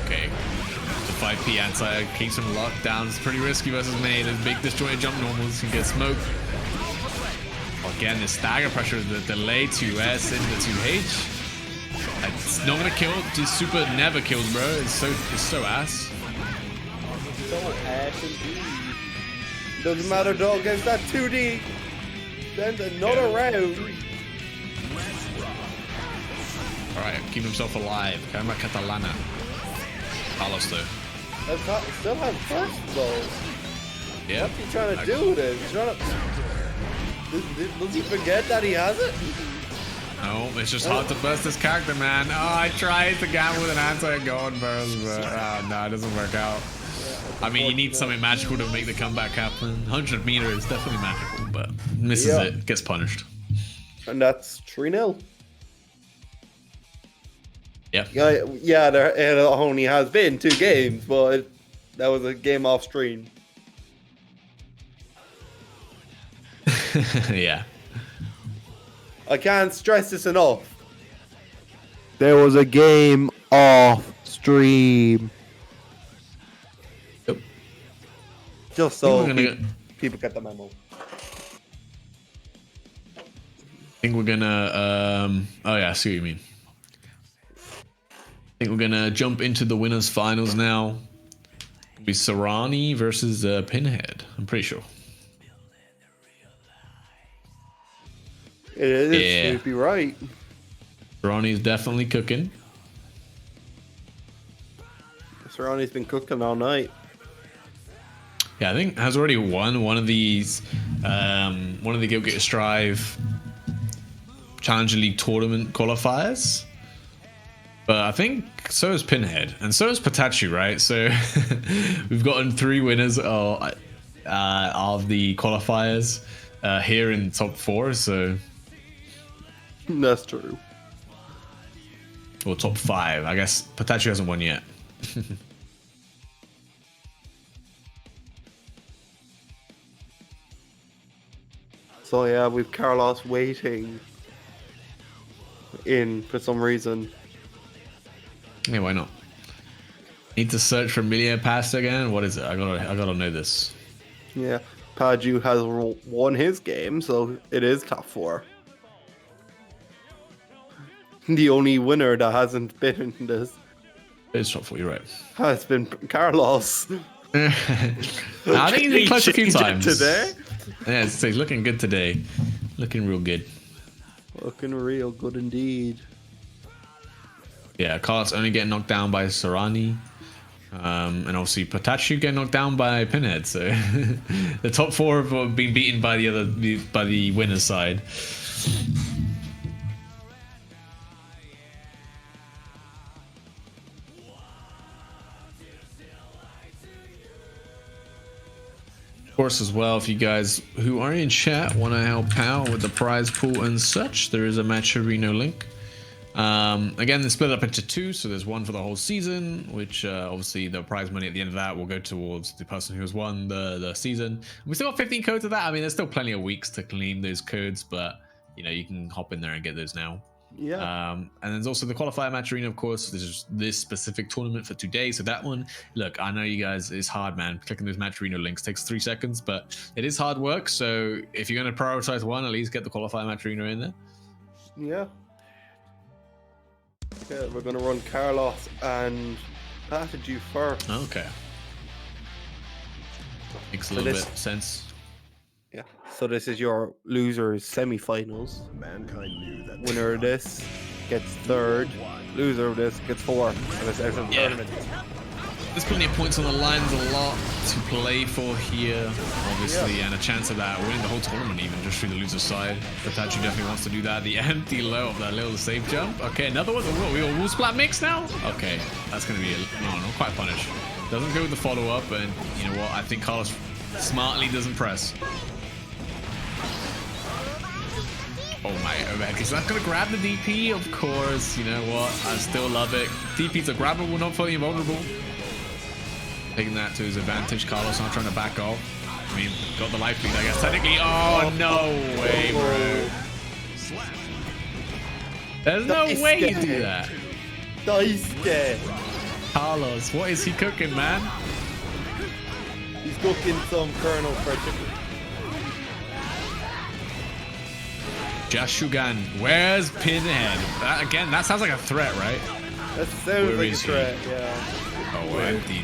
Okay. The 5P anti keeps him locked down. It's pretty risky versus May. Those big disjointed jump normals can get smoked. Again, the stagger pressure, the delay 2S into 2H. It's not gonna kill. Just super never kills, bro. It's so ass. So ass indeed. Doesn't matter though against that 2D. Then another round. Alright, keep himself alive. Calma Catalana. Carlos though. Still has first though. Yeah. What's he trying to do with it? He's trying to... Does he forget that he has it? No, it's just hard to burst this character, man. Oh, I tried to gamble with an anti-gun burst, but no, it doesn't work out. I mean, you need something magical to make the comeback happen. 100 meter is definitely magical, but misses it, gets punished. And that's 3-0. Yeah. Yeah, it only has been 2 games, but that was a game off stream. Yeah. I can't stress this enough. There was a game off stream. Yep. Just so I people get the memo. think we're gonna, oh yeah, I see what you mean. I think we're gonna jump into the winners finals now. It'll be Sarani versus Pinhead, I'm pretty sure. It is. Yeah. You'd be right. Sarani's definitely cooking. Sarani's been cooking all night. Yeah, I think has already won one of these, one of the GGST Strive Challenger League tournament qualifiers. But I think so is Pinhead, and so is Patachi, right? So we've gotten 3 winners of the qualifiers here in top 4. So That's true. or top 5. I guess Patachi hasn't won yet. So yeah, we've Carlos waiting in for some reason. Yeah, why not? Need to search for Millionaire Pasta again. What is it? I gotta know this. Yeah, Paju has won his game, so it is top 4. The only winner that hasn't been in this It's top 4. You're right. has been Carlos. I think he's been close a few Change it times today. Yeah, he's looking good today. Looking real good. Looking real good indeed. Yeah, Carlos only getting knocked down by Sarani. And obviously Patachi getting knocked down by Pinhead. So the top 4 have been beaten by the winner's side. Of course, as well, if you guys who are in chat want to help out with the prize pool and such, there is a Matcherino link. Again, they're split up into 2, so there's one for the whole season, which obviously the prize money at the end of that will go towards the person who has won the season. We still got 15 codes of that. I mean, there's still plenty of weeks to claim those codes, but you know, you can hop in there and get those now. Yeah. And there's also the qualifier match arena, of course. This is this specific tournament for today. So that one, look, I know you guys, it's hard, man. Clicking those match arena links takes 3 seconds, but it is hard work. So if you're going to prioritize one, at least get the qualifier match arena in there. Yeah. Okay, we're gonna run Carlos and Patachi first. Okay. Makes a So little this- bit sense. Yeah. So this is your losers semi-finals. Mankind knew that Winner of this gets 3rd. Loser of this gets 4th. And it's out of the Yeah. tournament. There's plenty of points on the line. There's a lot to play for here, obviously, and a chance of that winning the whole tournament even just through the loser side. Patachi definitely wants to do that. The empty low of that little safe jump. Okay, another one. We all splat mix now? Okay, that's going to be not quite punish. Doesn't go with the follow-up, and you know what? I think Carlos smartly doesn't press. Oh my overhead. He's not going to grab the DP, of course. You know what? I still love it. DP's are grabbable, not fully invulnerable. Taking that to his advantage. Carlos not trying to back off. I mean, got the life lead, I guess, technically. Oh, no way, bro. There's no way you do that. Daisuke. Carlos, what is he cooking, man? He's cooking some kernel for chicken. Jashugan, where's Pinhead? Again, that sounds like a threat, right? That sounds Where like a is he? threat, yeah. Oh, empty.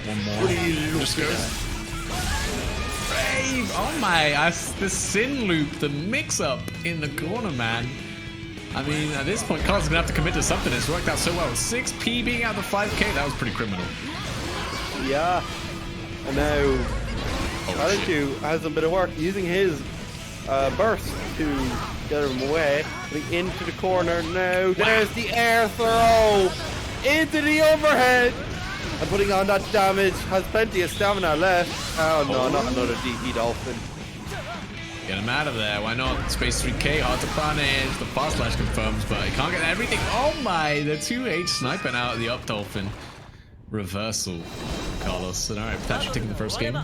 One more. What are you Just looking goes. at? wave. Oh my, the sin loop, the mix-up in the corner, man. I mean, at this point, Carl's gonna have to commit to something. It's worked out so well. 6P being out the 5K, that was pretty criminal. Yeah. And now, Attitude has a bit of work using his burst to get him away. Putting into the corner now. There's the air throw into the overhead. And putting on that damage. Has plenty of stamina left. Oh no, not another DP Dolphin. Get him out of there. Why not? Space 3K, hard to punish. The fast slash confirms, but he can't get everything. Oh my, the 2H sniping out of the up Dolphin. Reversal, Carlos. And alright, Patachi taking the first game.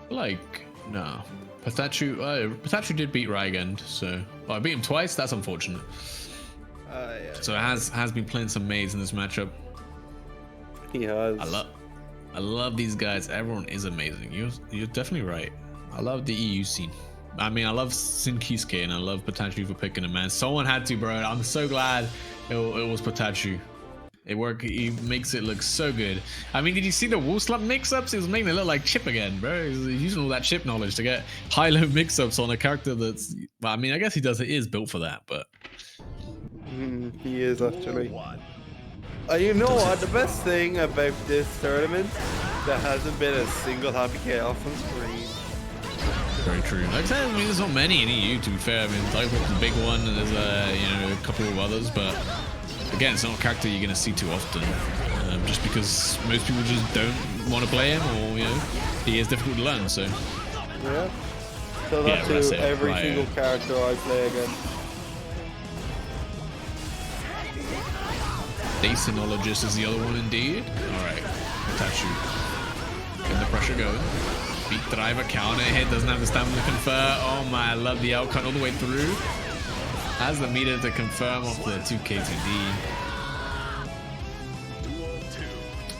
Like, no. Patachi did beat Rygand, so I beat him twice. That's unfortunate. Yeah. So it has been playing some maids in this matchup. He has. I love these guys. Everyone is amazing. You're definitely right. I love the EU scene. I mean, I love Sinkisuke and I love Patachi for picking him, man. Someone had to, bro. I'm so glad it was Patachi. It worked. He makes it look so good. I mean, did you see the wall slump mix-ups? He was making it look like Chip again, bro. He's using all that Chip knowledge to get high-low mix-ups on a character that's... Well, I mean, I guess he is built for that, but... He is, actually. You know what? The best thing about this tournament, there hasn't been a single happy chaos on screen. Very true. Like I said, I mean, there's not many in EU, to be fair. I mean, Typhoon's the big one, and there's a couple of others, but... Again, it's not a character you're going to see too often, just because most people just don't want to play him, or he is difficult to learn. So yeah, so that's every single character I play against. Dacinologist is the other one, indeed. All right, Tachu, getting the pressure going. Beat driver, counter hit, doesn't have the stamina to confer. Oh my, I love the outcut all the way through. Has the meter to confirm off the 2K2D.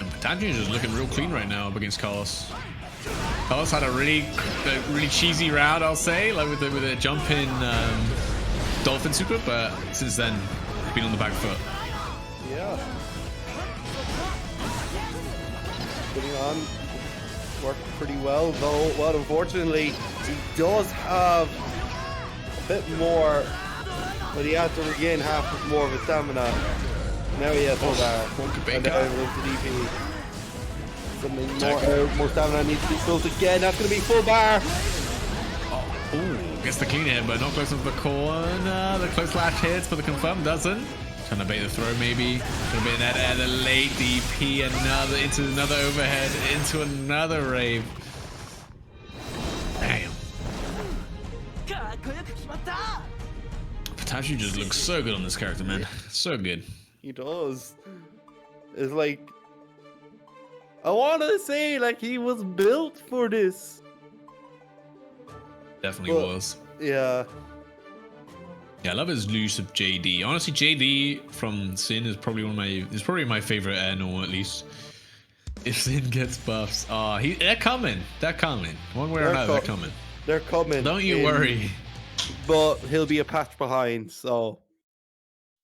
And Patachi is just looking real clean right now up against Carlos. Carlos had a really cheesy round, I'll say, like with a jump in Dolphin Super, but since then, he's been on the back foot. Yeah. Putting on worked pretty well, though. Well, unfortunately, he does have a bit more. But he has to regain half more of his stamina. Now he has full bar. And now he looks DP. Something more stamina needs to be built again. That's going to be full bar. Oh, gets the clean hit, but not close enough to the corner. The close slash hits, but the confirm doesn't. Trying to bait the throw, maybe. Trying to bait that air, the late DP, into another overhead, into another rave. Damn. Patachi just looks so good on this character, man. So good. He does. It's like, I want to say like he was built for this. Definitely was. Yeah. Yeah, I love his use of JD. Honestly, JD from Sin is probably my favorite air normal, at least. If Sin gets buffs, they're coming. They're coming. One way or another, they're coming. They're coming. Don't you worry. But he'll be a patch behind, so.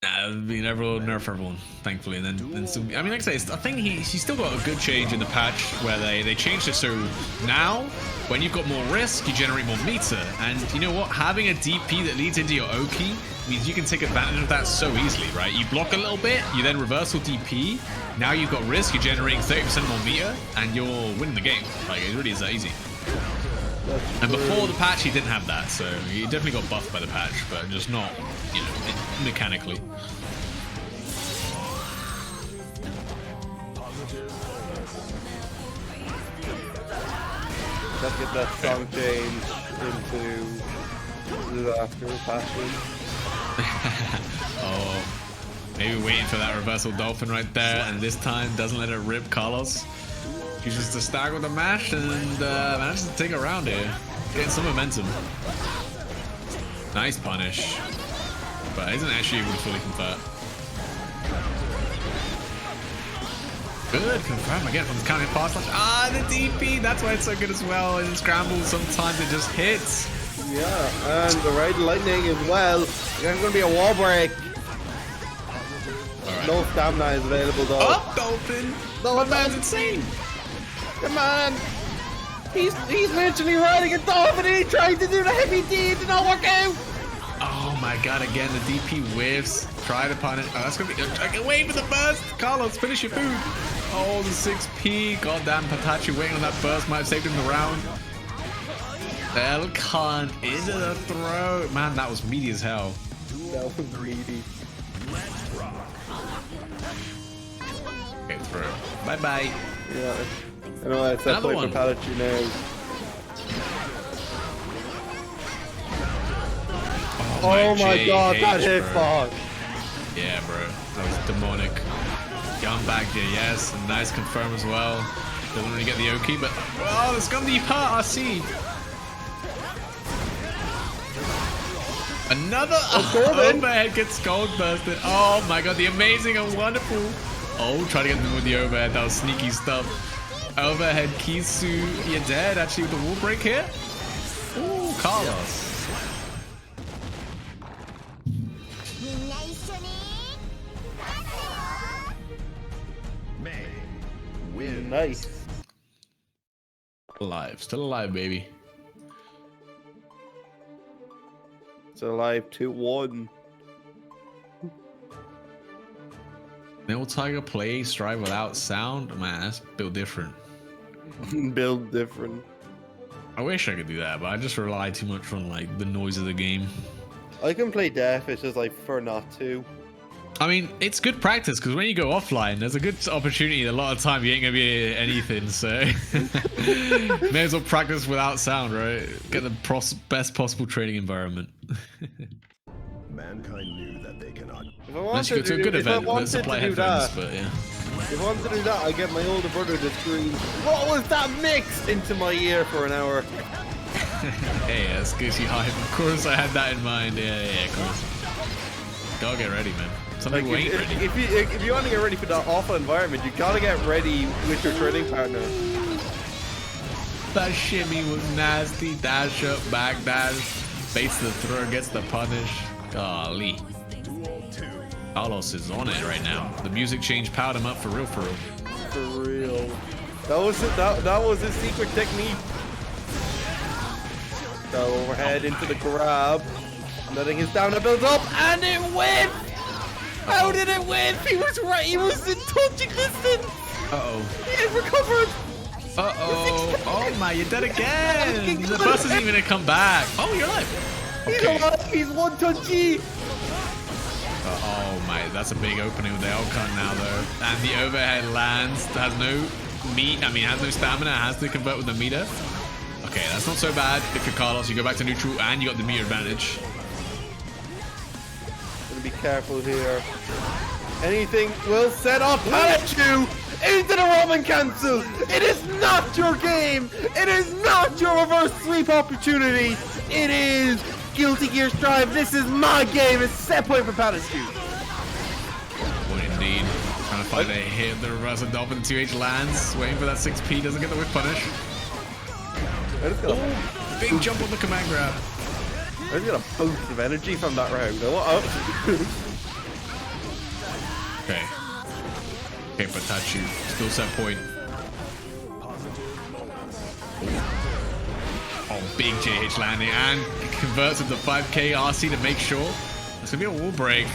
Nah, I mean, everyone nerf everyone, thankfully, and then some, I mean, like I say, I think he's still got a good change in the patch where they changed it so now when you've got more risk, you generate more meter, and you know what? Having a DP that leads into your Oki means you can take advantage of that so easily, right? You block a little bit, you then reversal DP. Now you've got risk, you're generating 30% more meter, and you're winning the game. Like, it really is that easy. And before the patch, he didn't have that, so he definitely got buffed by the patch, but just not, mechanically. Let's get that song change into disaster passion. Oh, maybe waiting for that reversal dolphin right there, and this time doesn't let it rip Carlos. Uses the stag with the mash and manages to take a round here. Getting some momentum. Nice punish. But isn't actually able to fully convert. Good, confirm again from the counter pass launch. Ah, the DP, that's why it's so good as well. In scrambles, sometimes it just hits. Yeah, and the right lightning as well. There's going to be a wall break. All right. No stamina is available though. Up, Dolphin! No, My man's insane! Come on! He's literally riding a dolphin and he tried to do the heavy D, it did not work out! Oh my god, again, the DP whiffs. Try to punish. Oh, that's gonna be. I can wait for the burst! Carlos, finish your food! Oh, the 6P. Goddamn, Patachi waiting on that burst might have saved him the round. Elcon into the throat. Man, that was meaty as hell. That was greedy. Okay, throw. Bye bye. Yeah. I know that's that Another play for one. Palachi now. Oh my god, that hitbox! Yeah, bro. That was demonic. Gun back here, yes. And nice confirm as well. Doesn't really get the Oki, but. Oh, it's gonna be part RC. Another overhead gets gold bursted. Oh my god, the amazing and wonderful. Oh, try to get them with the overhead. That was sneaky stuff. Overhead Kisu. You're dead actually with the wall break here. Ooh, Carlos. May wins. Nice. Alive. Still alive, baby. So live 2-1. Nil Tiger play Strive without sound? Man, that's built different. Build different. I wish I could do that, but I just rely too much on like the noise of the game. I can play Def, it's just like for not to. I mean, it's good practice because when you go offline, there's a good opportunity. A lot of time you ain't gonna be anything, so may as well practice without sound, right? Get the best possible training environment. Mankind knew that they cannot. If I Unless you go to a good event with supply headphones, but yeah. If I wanted to do that, I get my older brother to scream, "What was that mix?" into my ear for an hour. Hey, that's good. You hype. Of course, I had that in mind. Yeah, of course. Gotta get ready, man. Some people ain't ready. If you want to get ready for that awful environment, you gotta get ready with your training partner. That shimmy was nasty. Dash up, back dash. Baits the throw, gets the punish. Golly. Carlos is on it right now. The music change powered him up for real, for real. For real. That was it. That was his secret technique. So overhead into the grab. Letting his down build up, and it whipped! How did it whip? He was right. He was in touching distance. Uh-oh. He had recovered. Uh-oh. Oh my, you're dead again. The bus isn't even gonna come back. Oh, you're alive. He's Okay. alive. He's one touchy. Oh my, that's a big opening with the Elcon now though. And the overhead lands, has no meat, has no stamina, has to convert with the meter. Okay, that's not so bad. If you're Carlos, you go back to neutral and you got the meter advantage. Be careful here. Anything will set up Palachu into the Roman cancel. It is not your game. It is not your reverse sweep opportunity. It is Guilty Gear Strive. This is my game. It's set point for Palachu. What indeed. Trying to find a hit. The reverse of Dolphin 2H lands. Waiting for that 6P. Doesn't get the whip punish. Oh, big jump on the command grab. I just got a boost of energy from that round. Okay. Okay, Patachi. Still set point. Oh, big JH landing and converts into 5k RC to make sure. It's gonna be a wall break.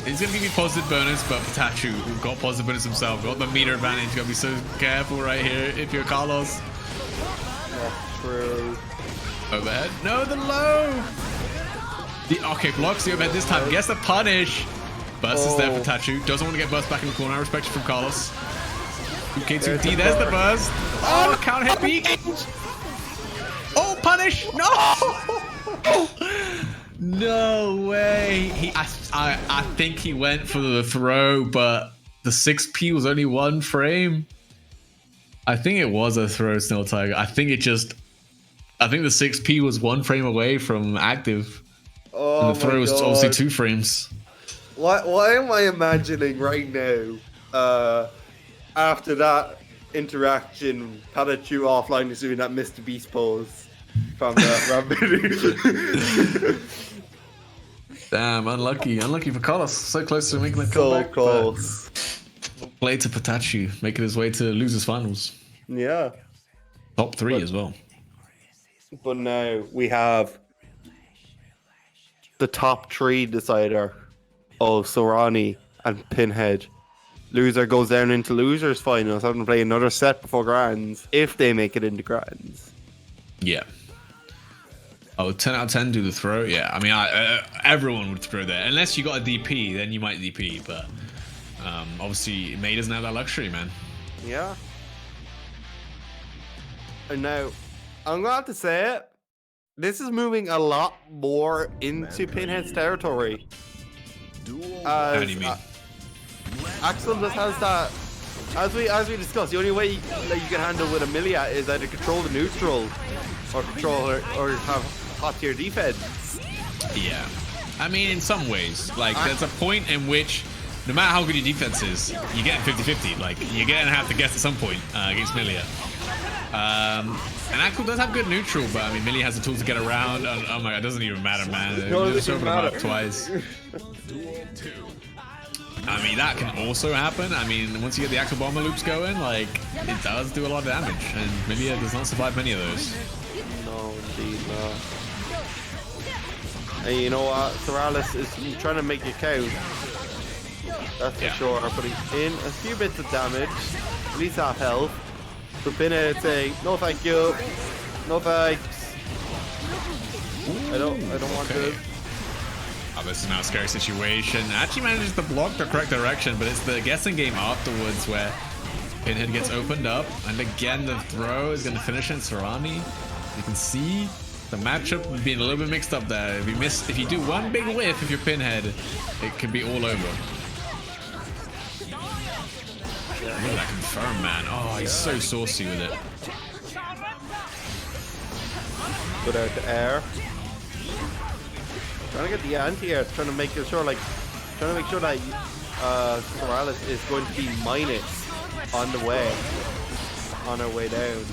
It's gonna give you positive bonus, but Patachu, who got positive bonus himself, got the meter advantage. Gotta be so careful right here if you're Carlos. That's true. Overhead. No, the low. Okay, blocks the overhead this time. Gets the punish. Burst is there for Tachu. Doesn't want to get burst back in the corner. I respect it from Carlos. UK2D. There's the burst. Oh, counter hit beat. Oh, punish. No. No way. I think he went for the throw, but the 6P was only one frame. I think it was a throw, Snail Tiger. I think the 6P was one frame away from active. Oh, and the throw was obviously 2 frames. Why am I imagining right now after that interaction, Pikachu offline is doing that Mr. Beast pose from the rabbit. Damn, unlucky for Carlos. So close to making a So comeback. close. Play to Pikachu, making his way to losers finals. Yeah. Top 3 as well. But now we have the top 3 decider of Sorani and Pinhead. Loser goes down into losers finals, having to play another set before grands if they make it into grands. Yeah. Oh, 10 out of 10 do the throw. Yeah, I mean, everyone would throw there. Unless you got a DP, then you might DP. But obviously, May doesn't have that luxury, man. Yeah. And now, I'm going to have to say it. This is moving a lot more into Pinhead's territory. How do you mean? Axel just has that. As we discussed, the only way that you can handle with Amelia is either control the neutral, or control or have top tier defense. Yeah. I mean, in some ways, like there's a point in which, no matter how good your defense is, you get 50-50. Like you're gonna have to guess at some point against Milia. And Axel does have good neutral, but I mean, Millie has the tools to get around. Oh my god, it doesn't even matter, man. Just open him up twice. I mean, that can also happen. I mean, once you get the Axel bomber loops going, like, it does do a lot of damage. And Milia does not survive many of those. No, indeed not. And you know what? Soralis is trying to make you count. That's for sure. Putting in a few bits of damage. At least half health. So Pinhead saying, no thank you. No thanks. I don't want to. Oh, this is now a scary situation. Actually manages to block the correct direction, but it's the guessing game afterwards where Pinhead gets opened up, and again the throw is going to finish in Sarani. You can see the matchup being a little bit mixed up there. If you do one big whiff of your Pinhead, it could be all over. Look at that confirm, man. Oh, he's so saucy with it. Put out the air. Trying to get the anti-air, trying to make sure that Soralis is going to be minus on our way down.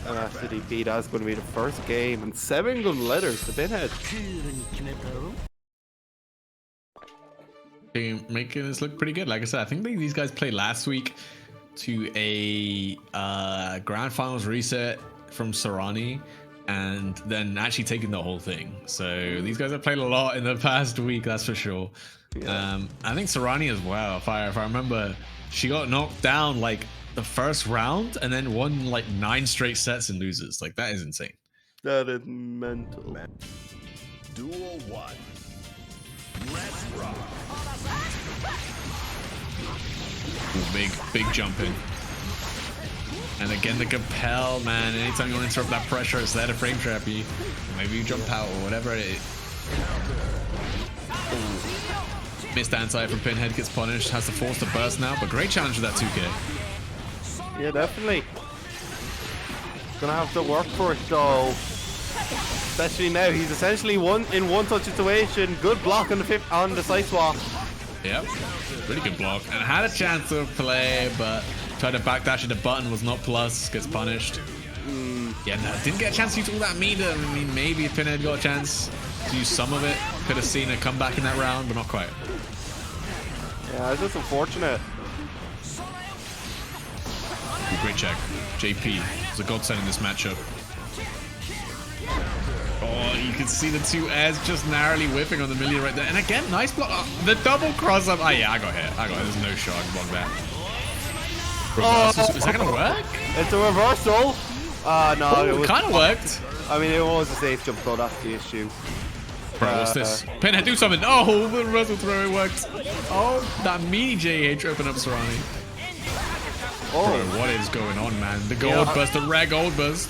And after DP, that's going to be the first game, and 7 good letters to Pinhead. Making this look pretty good. Like I said, I think these guys played last week to a grand finals reset from Sarani, and then actually taking the whole thing. So these guys have played a lot in the past week, that's for sure. Yeah. I think Sarani as well, if I remember, she got knocked down like the first round and then won like 9 straight sets and loses. Like, that is insane. That is mental. Duel 1. Let's rock. Ooh, big jump in. And again, the compel, man. Anytime you want to interrupt that pressure, it's there to frame trap you. Maybe you jump out or whatever it is. Ooh. Missed anti from Pinhead, gets punished, has to force the burst now, but great challenge with that 2K. Yeah, definitely. Gonna have to work for it though. Especially now, he's essentially in one touch situation. Good block on the side swap. Yep, really good block. And had a chance to play, but tried to backdash into button, was not plus, gets punished. Yeah, no, didn't get a chance to use all that meter. I mean, maybe if Pinhead got a chance to use some of it, could have seen a comeback in that round, but not quite. Yeah, it's just unfortunate. Ooh, great check. JP was a godsend in this matchup. Oh, you can see the 2 airs just narrowly whipping on the Millia right there. And again, nice block. Oh, the double cross up. Oh, yeah, I got hit. There's no shot. I can block that. Reverse. Is that going to work? It's a reversal. No. It kind of worked. I mean, it was a safe jump, though. That's the issue. Bro, what's this? Pinhead, do something. Oh, the reversal throw, it worked. Oh, that mini JH opened up Sarani. Oh, bro, what is going on, man? The gold burst, the rare gold burst.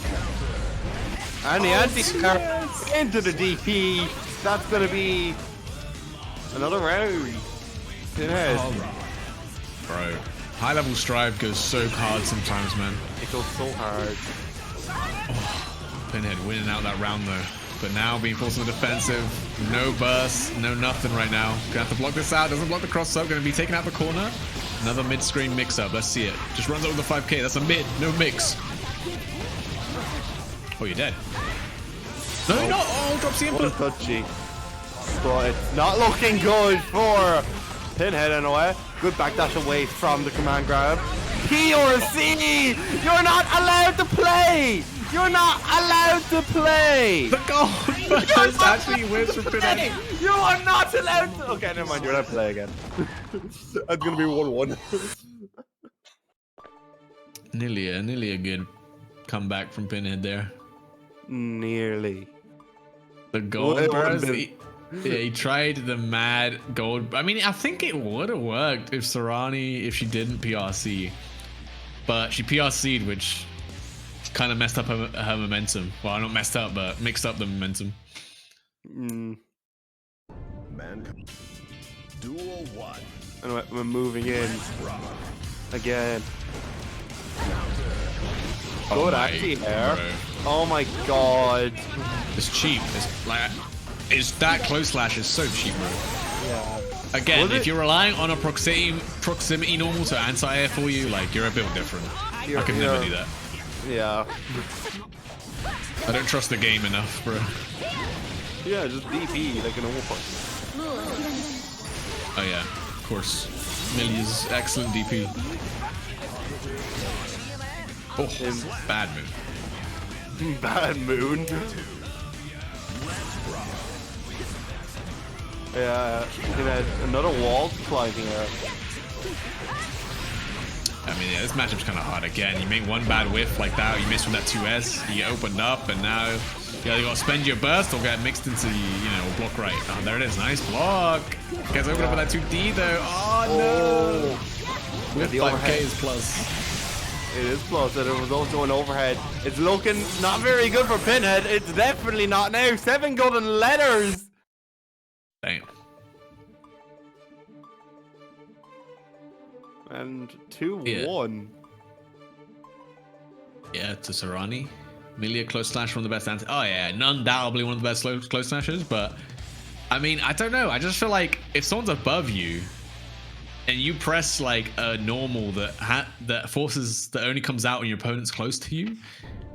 And the anti-air into the DP. That's going to be another round. Pinhead. Bro, high level strive goes so hard sometimes, man. It goes so hard. Oh, Pinhead winning out that round though. but now being forced to the defensive. No burst, no nothing right now. Gonna have to block this out. Doesn't block the cross up. Gonna be taken out the corner. Another mid-screen mix-up. Let's see it. Just runs over the 5k. That's a mid. No mix. Oh, you're dead. No, you're not. Oh, drops the input. Touchy. But it's not looking good for Pinhead in a way. Good backdash away from the command grab. PRC! You're not allowed to play! You're not allowed to play! The goal first actually wins for Pinhead. You are not allowed to. Okay, never mind. You're allowed to play again. That's gonna be 1-1. Nearly a good comeback from Pinhead there. Nearly. The gold Well, burst. He tried the mad gold. I mean, I think it would have worked if if she didn't PRC, but she PRC'd, which kind of messed up her momentum. Well, not messed up, but mixed up the momentum. Man. Duel 1. And we're moving in again. Good anti-air. Oh my god. It's cheap. It's like that close slash is so cheap, bro. Yeah. Again, if you're relying on a proximity normal to anti-air for you, like you're a bit different. I could never do that. Yeah. I don't trust the game enough, bro. Yeah, just DP like a normal person. Oh yeah, of course. Millie's excellent DP. Oh, bad move. Bad moon. Yeah, another wall climbing here. I mean, yeah, this matchup's kind of hard. Again, you make one bad whiff like that, you miss with that 2S, you get opened up, and now you either got to spend your burst or get mixed into, block right. Oh, there it is. Nice block. Gets opened up with that 2D, though. Oh, no. Yeah, the 5K overhead is plus. It is plus, and it was also an overhead. It's looking not very good for Pinhead. It's definitely not now. 7 golden letters. Damn. And 2-1. Yeah, to Sarani. Millia close slash, one of the best answers. Oh yeah, undoubtedly one of the best close slashes, but I mean, I don't know. I just feel like if someone's above you and you press like a normal that forces that only comes out when your opponent's close to you,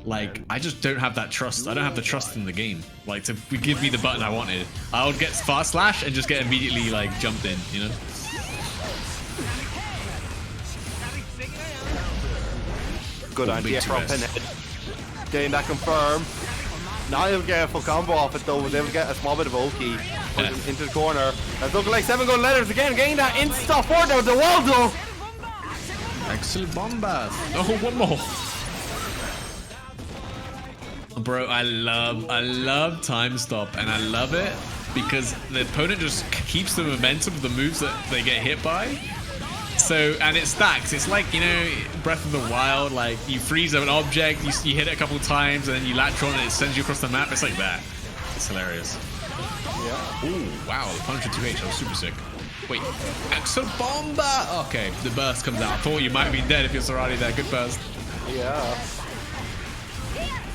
like I just don't have that trust. I don't have the trust in the game. Like to give me the button I wanted, I would get fast slash and just get immediately like jumped in, you know? Good idea from Pinhead. Getting that confirmed. Not able to get a full combo off it though, was able to get a small bit of Oki into the corner. That's looking like 7 golden letters again, getting that insta forward down the wall though. Excellent bombas. Oh, one more. Bro, I love time stop, and I love it because the opponent just keeps the momentum of the moves that they get hit by. So, and it stacks. It's like, Breath of the Wild, like you freeze an object, you hit it a couple times, and then you latch on and it sends you across the map. It's like that. It's hilarious. Yeah. Ooh, wow, the punch at 2H, that was super sick. Wait, Exo Bomba! Okay, the burst comes out. I thought you might be dead if you're Sarani there. Good burst. Yeah.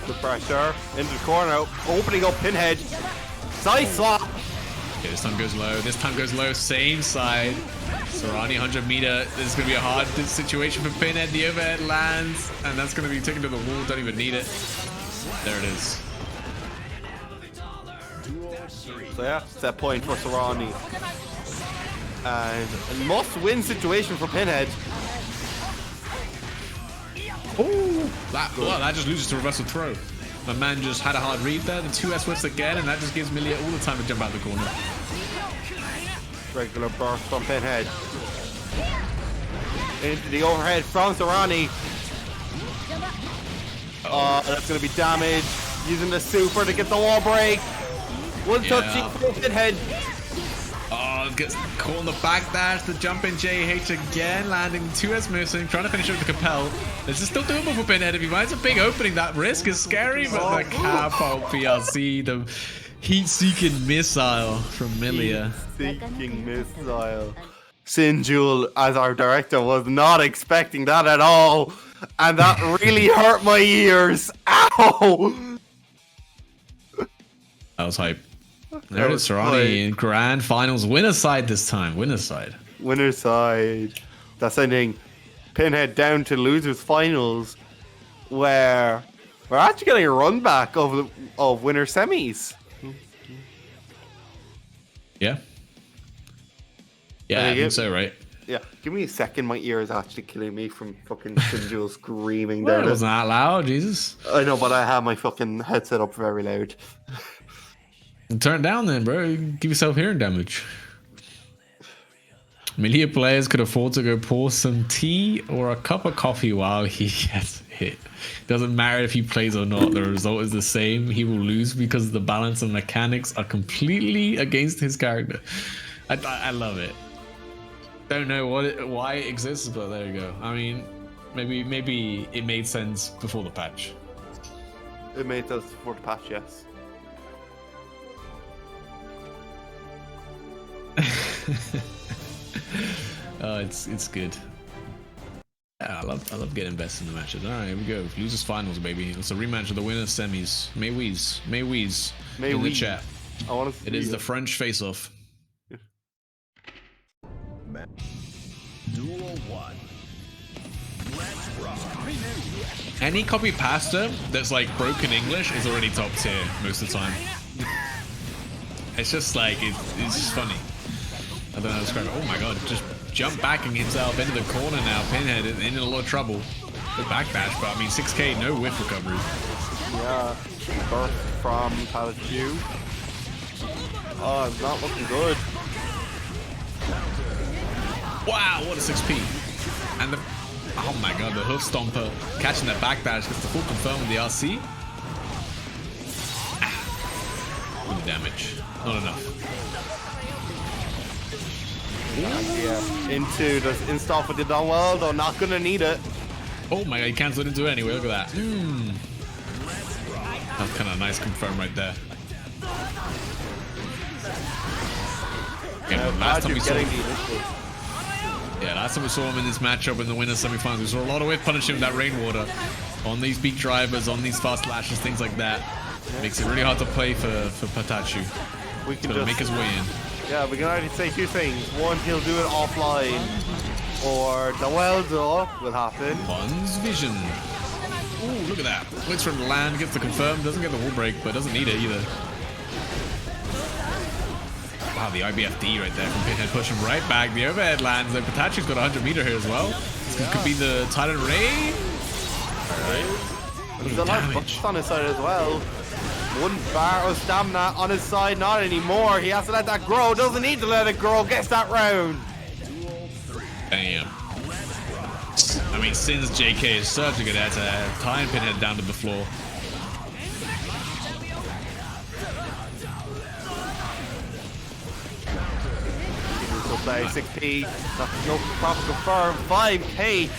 The pressure into the corner, opening up Pinhead. Side swap. Okay, this time goes low. This time goes low. Same side. Sarani 100 meter. This is going to be a hard situation for Pinhead. The overhead lands, and that's going to be taken to the wall. Don't even need it. There it is. So yeah, set point for Sarani. And a must-win situation for Pinhead. Oh, that just loses to reversal throw. My man just had a hard read there. The 2S whiffs again, and that just gives Millia all the time to jump out the corner. Regular burst from Pinhead. Into the overhead from Sarani. Oh, that's going to be damage. Using the super to get the wall break. One touchy from Pinhead. Oh, gets caught on the back dash, the jump in JH again, landing 2S missing, trying to finish it with the Capel. This is still doable for Pinhead if he finds a big opening. That risk is scary, but the catapult PRC, the heat-seeking missile from Millia. Heat-seeking missile. Sinjul, as our director, was not expecting that at all. And that really hurt my ears. Ow! That was hype. There it is, Serrani in grand finals. Winner side this time. Winner side. Winner side. That's sending Pinhead down to losers finals, where we're actually getting a run back of winner semis. Yeah. Yeah, I think so, right? Yeah, give me a second. My ear is actually killing me from fucking Shinjo screaming Well, down. it wasn't that loud, Jesus. I know, but I have my fucking headset up very loud. Turn it down then, bro. Give yourself hearing damage. Melee players could afford to go pour some tea or a cup of coffee while he gets hit. Doesn't matter if he plays or not, the result is the same. He will lose because the balance and mechanics are completely against his character. I love it. Don't know why it exists, but there you go. I mean, maybe it made sense before the patch. It made sense before the patch, yes. Oh, it's good. Yeah, I love getting invested in the matches. All right, here we go. Losers finals, baby. It's a rematch of the winners semis. May in the chat. I want to see It is the French face-off. Duel 1. Let's rock. Any copy pasta that's like broken English is already top tier most of the time. It's just like it's just funny. I don't know how to describe it. Oh my god, just jump backing himself into the corner now. Pinhead in a lot of trouble. Good backdash, but I mean 6k, no whiff recovery. Yeah, burst from Palace. Oh, it's not looking good. Wow, what a 6p. And the oh my god, the hoof stomper catching that backdash gets the full confirm with the RC. Good damage. Not enough. Yeah, into the install for the done well, though not gonna need it. Oh my god, he cancelled into it anyway, look at that. That's kind of a nice confirm right there. Yeah, last time we saw last time we saw him in this matchup in the winners semifinals, we saw a lot of whiff punishing with that rainwater on these beat drivers, on these fast lashes, things like that. Makes it really hard to play for Patachu. We can to just make his way in. Yeah, we can already say two things. One, he'll do it offline, or the welder will happen. One's vision. Ooh, look at that. Waits for him to land, gets the confirm, doesn't get the wall break, but doesn't need it either. Wow, the IBFD right there from Pinhead pushing right back. The overhead lands, though Patachu's got 100 meter here as well. This could be the Titan Ray. Alright. He's got bucks on his side as well. One bar of stamina on his side, not anymore. He has to let that grow. Doesn't need to let it grow. Gets that round. Damn. I mean, Sin's JK is such a good attack. Tying Pinhead down to the floor. Still play 6p. No proper confirm. 5k.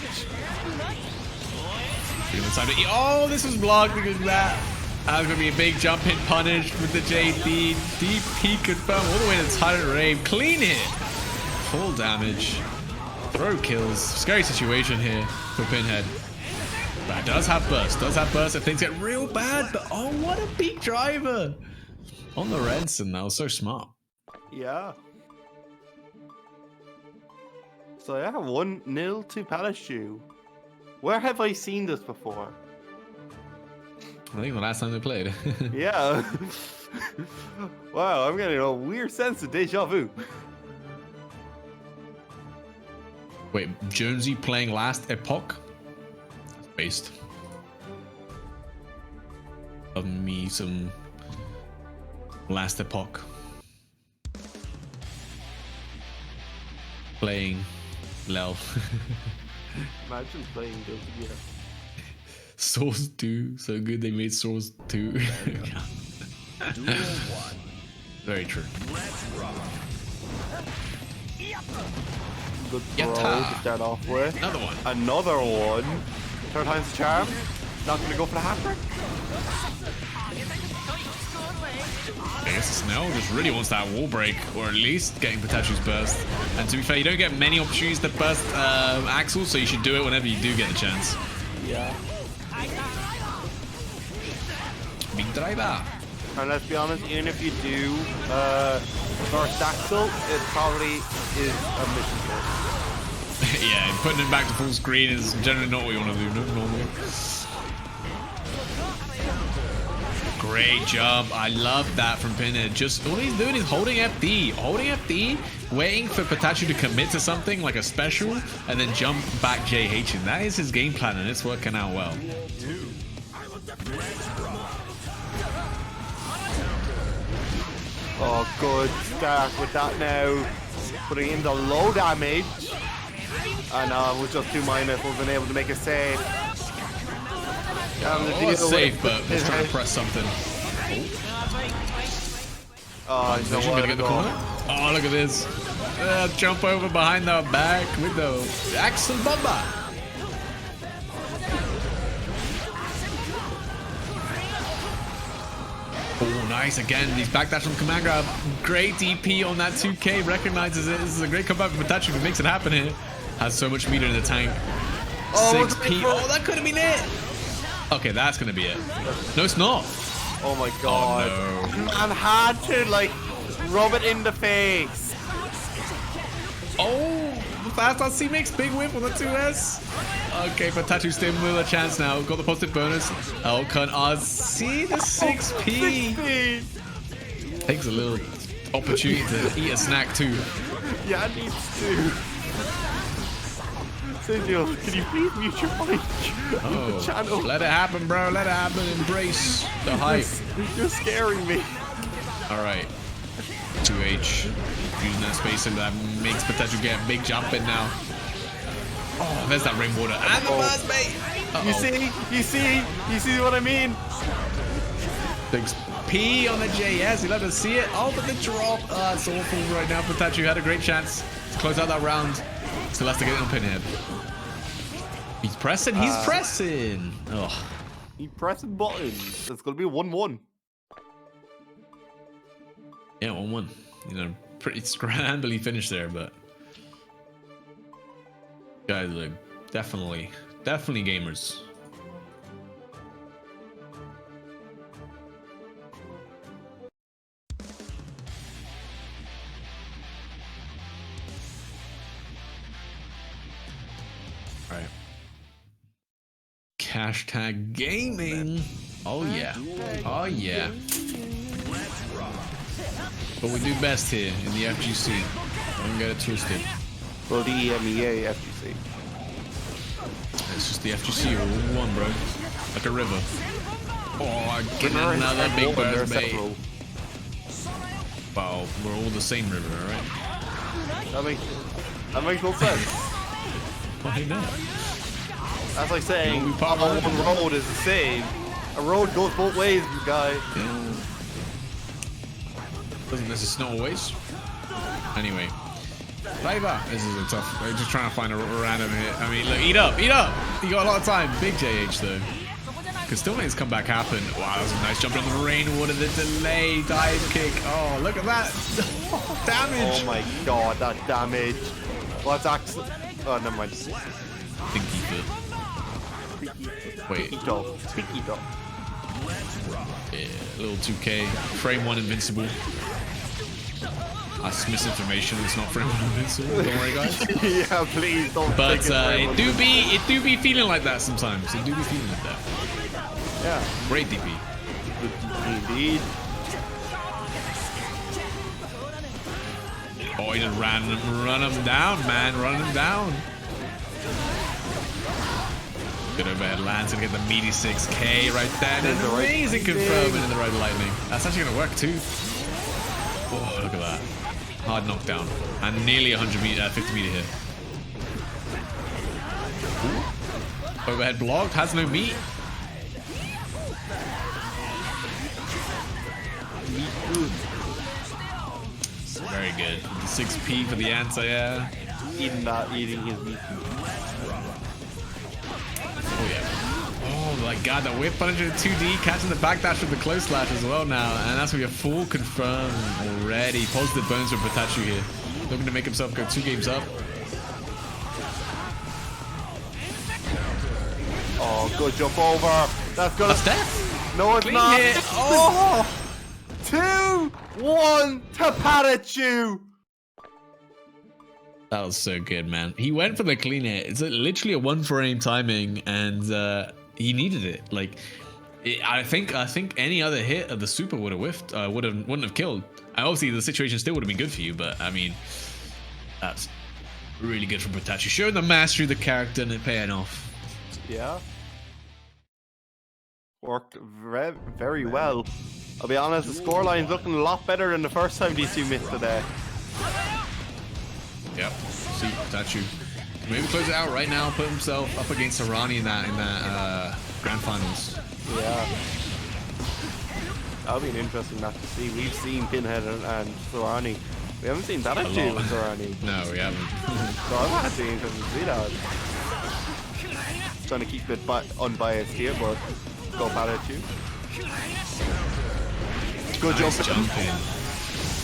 Oh, this was blocked because of that. That was going to be a big jump hit punish with the JD. DP confirmed all the way to Titan Rave. Clean hit. Full damage. Throw kills. Scary situation here for Pinhead. But does have burst. Does have burst if things get real bad. But oh, what a big driver. On the Renson. That was so smart. Yeah. So yeah, 1-0 to Palace. Where have I seen this before? I think the last time they played. Yeah. Wow, I'm getting a weird sense of deja vu. Wait, Jonesy playing last Epoch? That's based. Love me some last Epoch. Playing Lel. Imagine playing Guilty Gear. Source 2, so good they made Source 2. Duel 1. Very true. Let's rock. Good throw Yatta. to start off with. Another one. Another one. Third time's the charm. Not going to go for the hat trick. I guess Snell just really wants that wall break, or at least getting Patachu's burst. And to be fair, you don't get many opportunities to burst Axel, so you should do it whenever you do get the chance. Yeah. Big driver. And let's be honest, even if you do first Axel, it probably is a mission for Yeah, putting it back to full screen is generally not what you want to do normally. Great job. I love that from Pinhead. Just all he's doing is holding FD, waiting for Pikachu to commit to something like a special and then jump back JH. And that is his game plan, and it's working out well. Oh, good start with that now. Putting in the low damage. And it was just too minus. Wasn't able to make a save. Oh, it's safe, but he's trying to press something. Oh, Is she gonna get the corner? Oh, look at this. Jump over behind the back with the Axel Bomba. Oh, nice. Again, these backdash from command grab. Great DP on that 2K. Recognizes it. This is a great comeback from Pikachu who makes it happen here. Has so much meter in the tank. 6P. Oh, that could have been it. Okay, that's going to be it. No, it's not. Oh my god. Oh, no. Man had to, like, rub it in the face. Oh, the fast RC makes big whip on the 2S. Okay, Pikachu still with a chance now. Got the positive bonus. Elcon RC, the 6P. Takes a little opportunity to eat a snack too. Yeah, it needs to. Sergio, can you please mute your mic? Oh, Channel. let it happen, bro. Let it happen. Embrace the hype. You're scaring me. All right. 2H. Using that space and that makes Pikachu get a big jump in now. Oh, there's that rainwater. And the burst, mate. You see what I mean? 6P on the JS. You'll have to see it. Oh, but the drop. Oh, it's awful right now. Pikachu had a great chance to close out that round. Still has to get it on Pinhead. He's pressing. He's pressing. Oh. He's pressing buttons. It's going to be 1-1. Yeah, 1-1. You know, pretty scrambly finish there, but guys are definitely gamers. All right. Hashtag gaming. Oh yeah. Oh yeah. But we do best here in the FGC. Don't get it twisted. Well, the EMEA FGC. It's just the FGC or one, bro. Like a river. Oh, getting another big burst bait. Wow, we're all the same river, alright? That makes no sense. Why not? That's like saying one road is the same. A road goes both ways, you guy. Yeah. Doesn't necessarily always. Anyway. Flavor. This is a tough. They're just trying to find a random hit. I mean, look, eat up. You got a lot of time. Big JH though. Could still make this comeback happen. Wow, that was a nice jump on the rainwater. The delay dive kick. Oh, look at that. Damage. Oh my god, that damage. What's Axel? Oh, never mind. Pinky foot. Wait. Pinky dog. Yeah, a little 2K. Frame 1 invincible. That's misinformation. It's not frame 1 invincible. Don't worry, guys. Yeah, please don't. But it do be feeling like that sometimes. It do be feeling like that. Yeah. Great DP. Indeed. Oh, he just run him down, man. Run him down. Good overhead lands and get the meaty 6K right there. There's an amazing confirming in the right lightning. That's actually gonna work too. Oh, look at that. Hard knockdown. And nearly 50 meter hit. Ooh. Overhead blocked, has no meat. Very good. The 6P for the answer, yeah. Eating his meat. Oh yeah. Oh my god, the whip punish in 2D, catching the backdash with the close slash as well now. And that's gonna be a full confirm already. Positive bonus for Pikachu here. Looking to make himself go 2 games up. Oh, good jump over. That's good. That's death. No, it's Clean not. hit. Oh! 2-1 to Pikachu. That was so good, man. He went for the clean hit. It's literally a 1-frame timing, and he needed it. Like, I think any other hit of the super would have whiffed, wouldn't have killed. Obviously, the situation still would have been good for you, but I mean, that's really good from Pikachu. Showing the mastery of the character and it paying off. Yeah. Worked very well. I'll be honest, the scoreline's looking a lot better than the first time these two met today. Yep. See, Pikachu. Maybe close it out right now. Put himself up against Arani in that grand finals. Yeah. That'll be an interesting match to see. We've seen Pinhead and Sorani. We haven't seen that actually with Sorani. No, we haven't. So I'm actually interested to see that. Trying to keep it unbiased here, but go Pikachu. Good Nice jump. jump in.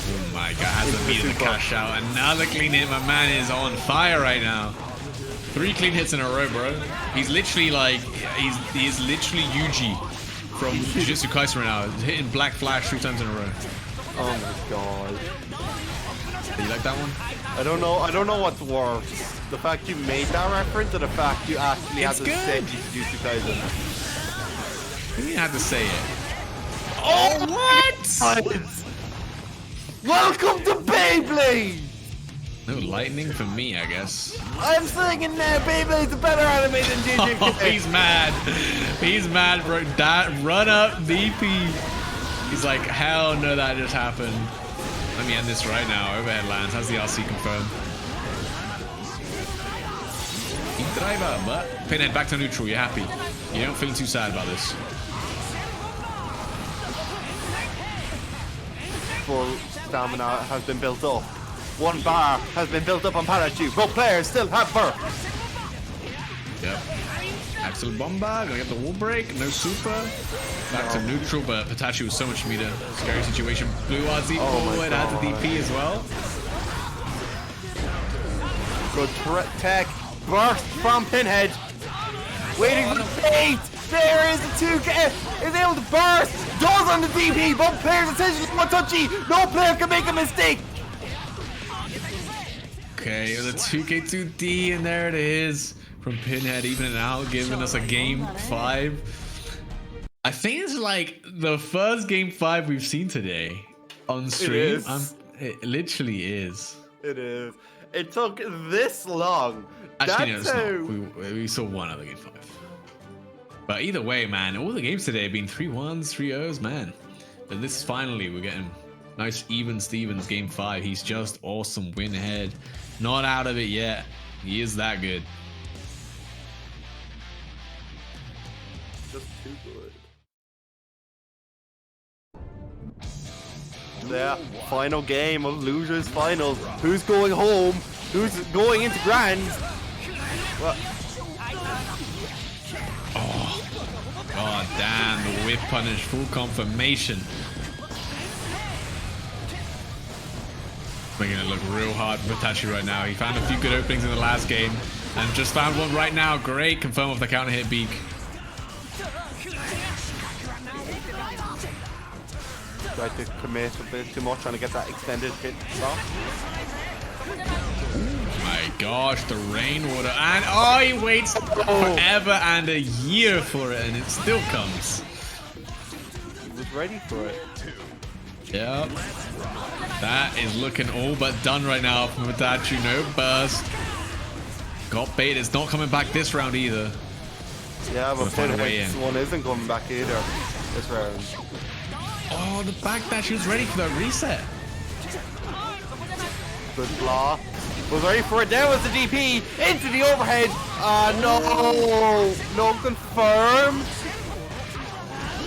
Oh my god, has a beat of the cash out. Another clean hit. My man is on fire right now. 3 clean hits in a row, bro. He's literally like, he's literally Yuji from Jujutsu Kaisen right now. He's hitting Black Flash 3 times in a row. Oh my god. Do you like that one? I don't know what's worse. The fact you made that reference or the fact you actually had to say Jujutsu Kaisen. You didn't have to say it. Oh, what? Welcome to Beyblade! No lightning for me, I guess. I'm saying in there, Beyblade's a better anime than JJ. Oh, he's mad. He's mad, bro. That run up DP. He's like, hell no, that just happened. Let me end this right now. Overhead lands. Has the RC confirmed? Driver, but Pinhead back to neutral. You're happy. You don't feel too sad about this. Full stamina has been built up. 1 bar has been built up on Pikachu. Both players still have burst. Yep. Axel Bomba, gonna get the wall break, no super. Back to neutral, but Pikachu was so much meter. Scary situation. Blue RZ forward, adds a DP as well. Good tech. Burst from Pinhead. Waiting for the bait. There is the 2K. Is able to burst. Does on the DP. Both players essentially one touchy. No player can make a mistake. Okay, the 2K2D, and there it is from Pinhead, evening out, giving us a game 5. I think it's like the first game 5 we've seen today on stream. It is. It literally is. It is. It took this long. Actually, That's no, how... it's not. We saw one other game 5. But either way, man, all the games today have been 3-1s, 3-0s, man. But this finally, we're getting nice even Stevens game 5. He's just awesome. Win ahead. Not out of it yet. He is that good. Just too good. Yeah, final game of Losers Finals. Who's going home? Who's going into Grands? Well, God damn, the whip punish, full confirmation. Making it look real hard for Tachi right now. He found a few good openings in the last game and just found one right now. Great confirm off the counter hit beak. tried to commit a bit too much, trying to get that extended hit stop. My gosh, the rainwater, and oh, he waits forever and a year for it, and it still comes. He was ready for it. Yep. That is looking all but done right now from Itachi. No burst. Got bait. It's not coming back this round either. Yeah, but find a way this in. one isn't coming back either this round. Oh, the back dash. He was ready for that reset. Good block. Was ready for it. There was the DP into the overhead. No. No confirm.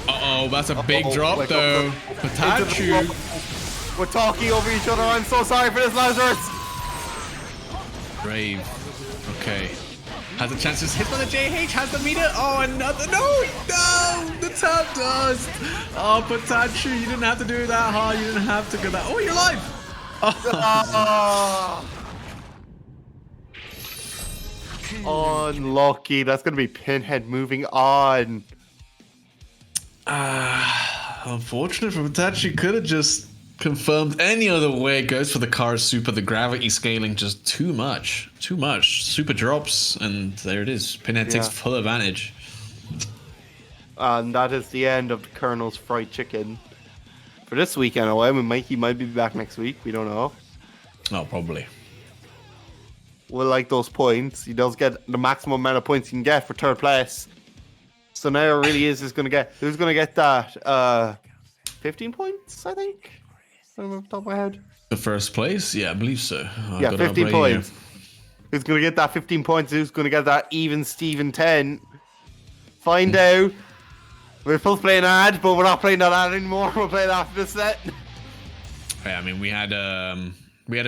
Uh-oh, that's a big drop wake though. up. Pikachu. We're talking over each other. I'm so sorry for this, Lazarus. Brave. Okay. Has a chance to hit by the JH. Has the meter. Oh, another. No, no. The top dust. Oh, Pikachu, you didn't have to do it that hard. You didn't have to go that. Oh, you're alive. Oh. Unlucky. That's going to be Pinhead moving on. Unfortunate for Patachi, could have just confirmed any other way. Goes for the car super. The gravity scaling just too much. Too much. Super drops, and there it is. Pinhead takes full advantage. And that is the end of the Colonel's Fried Chicken. For this week, anyway. I mean, Mikey might be back next week. We don't know. Oh, probably. We'll like those points. He does get the maximum amount of points he can get for third place. So now it really is who's going to get that 15 points, I think. Off the top of my head. The first place? Yeah, I believe so. Yeah, 15 points. Who's going to get that 15 points? Who's going to get that even Steven 10? Find out. We're supposed to play an ad, but we're not playing that ad anymore. We'll play it after this set. Yeah, I mean, we had a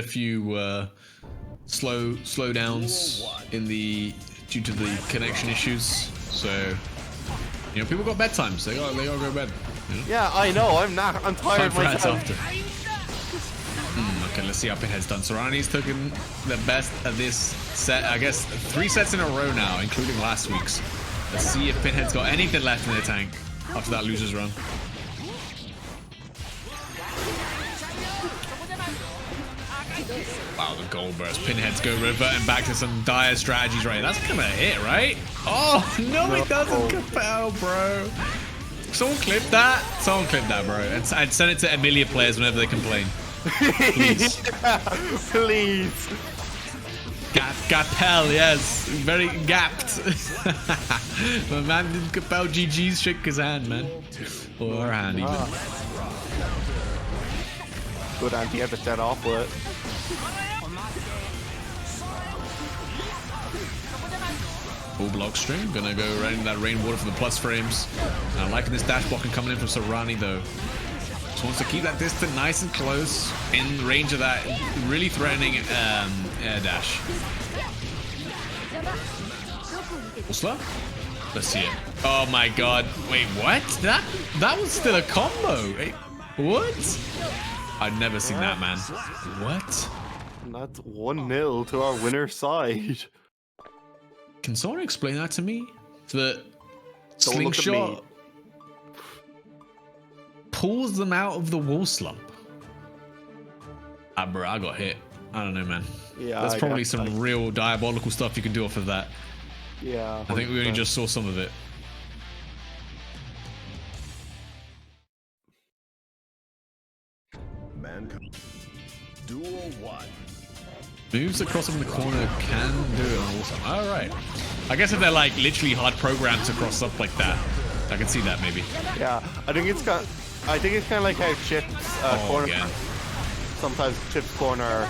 few slowdowns due to the connection issues. So, you know, people got bedtimes. They gotta go to bed. You know? Yeah, I know. I'm tired myself. Okay, let's see how Pinhead's done. Serrani's taken the best of this set. I guess 3 sets in a row now, including last week's. Let's see if Pinhead's got anything left in the tank after that loser's run. Wow, the gold burst. Pinheads go reverting back to some dire strategies right. That's kind of a hit, right? Oh, no, it doesn't compel, bro. Someone clip that. Someone clip that, bro. And send it to Emilia players whenever they complain. Please. Yeah, please. Gapel, yes. Very gapped. My man didn't compel GG's shake his hand, man. Or her hand, even. Good anti ever set off with it. Full block string. Gonna go right into that rainwater for the plus frames. And I'm liking this dash blocking coming in from Serrani, though. Just wants to keep that distance nice and close in range of that really threatening air dash. Slow? Let's see it. Oh my god. Wait, what? That was still a combo. Wait, what? I've never seen that, man. What? And that's 1-0 to our winner's side. Can someone explain that to me? The Don't look at slingshot pulls them out of the wall slump. Ah, bro, I got hit. I don't know, man. Yeah, There's probably some real diabolical stuff you can do off of that. Yeah. I think we only just saw some of it. Mankind. Duel 1. Moves across them in the corner can do it also. Alright. I guess if they're like literally hard programmed to cross up like that, I can see that maybe. Yeah, I think it's kind of like how Chip's corner. Again. Sometimes Chip's corner.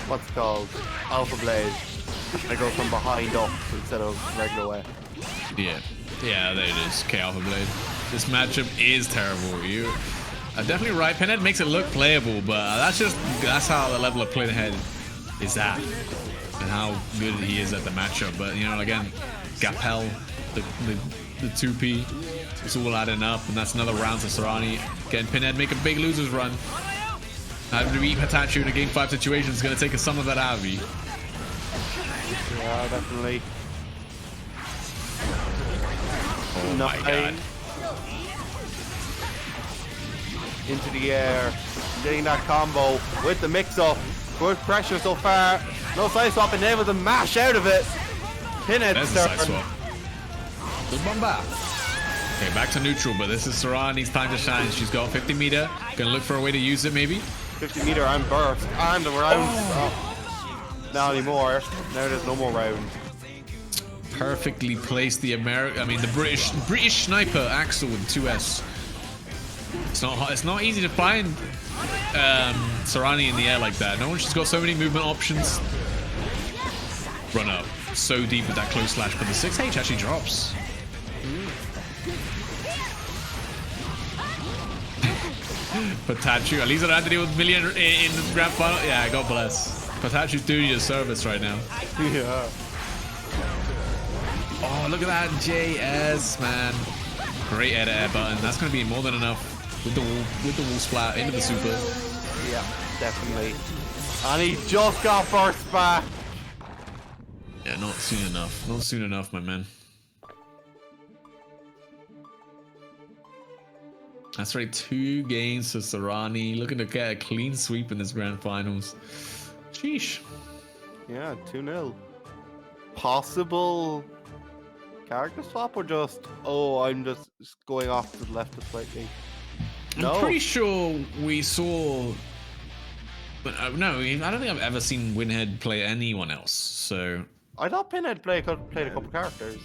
What's it called? Alpha Blade. I go from behind up instead of regular way. Yeah. Yeah, there it is. K Alpha Blade. This matchup is terrible. You are definitely right. Pinhead makes it look playable, but that's how the level of Pinhead is at. And how good he is at the matchup. But you know, again, Gapel, the 2P, it's all adding up, and that's another round to Serrani. Getting Pinhead make a big losers run. Having to beat Patachu in a game 5 situation is going to take some of that out of you. Yeah, definitely. Oh my god. Into the air, getting that combo with the mix-up. Good pressure so far. No side swap, and able to mash out of it. Pinhead There's the side swap. Good bomba. Okay, back to neutral, but this is Serrani's time to shine. She's got 50 meter. Gonna look for a way to use it, maybe. 50 meter and burst, and the round. Oh. Not anymore. Now there's no more round. Perfectly placed the British sniper Axel with 2S. It's not easy to find Serrani in the air like that. No one just got so many movement options. Run up so deep with that close slash, but the 6H actually drops. Patachu, at least I don't have to deal with Million in the grand final. Yeah, God bless. Patachu's doing you a service right now. Yeah. Oh, look at that JS, man. Great air button. That's going to be more than enough with the wall splat into the super. Yeah, definitely. And he just got burst back. Yeah, not soon enough. Not soon enough, my man. That's right, 2 games for Sarani. Looking to get a clean sweep in this grand finals. Sheesh. Yeah, 2-0. Possible character swap or just, oh, I'm just going off to the left slightly? No. I'm pretty sure we saw... But no, I don't think I've ever seen Winhead play anyone else, so... I thought Pinhead played a couple characters.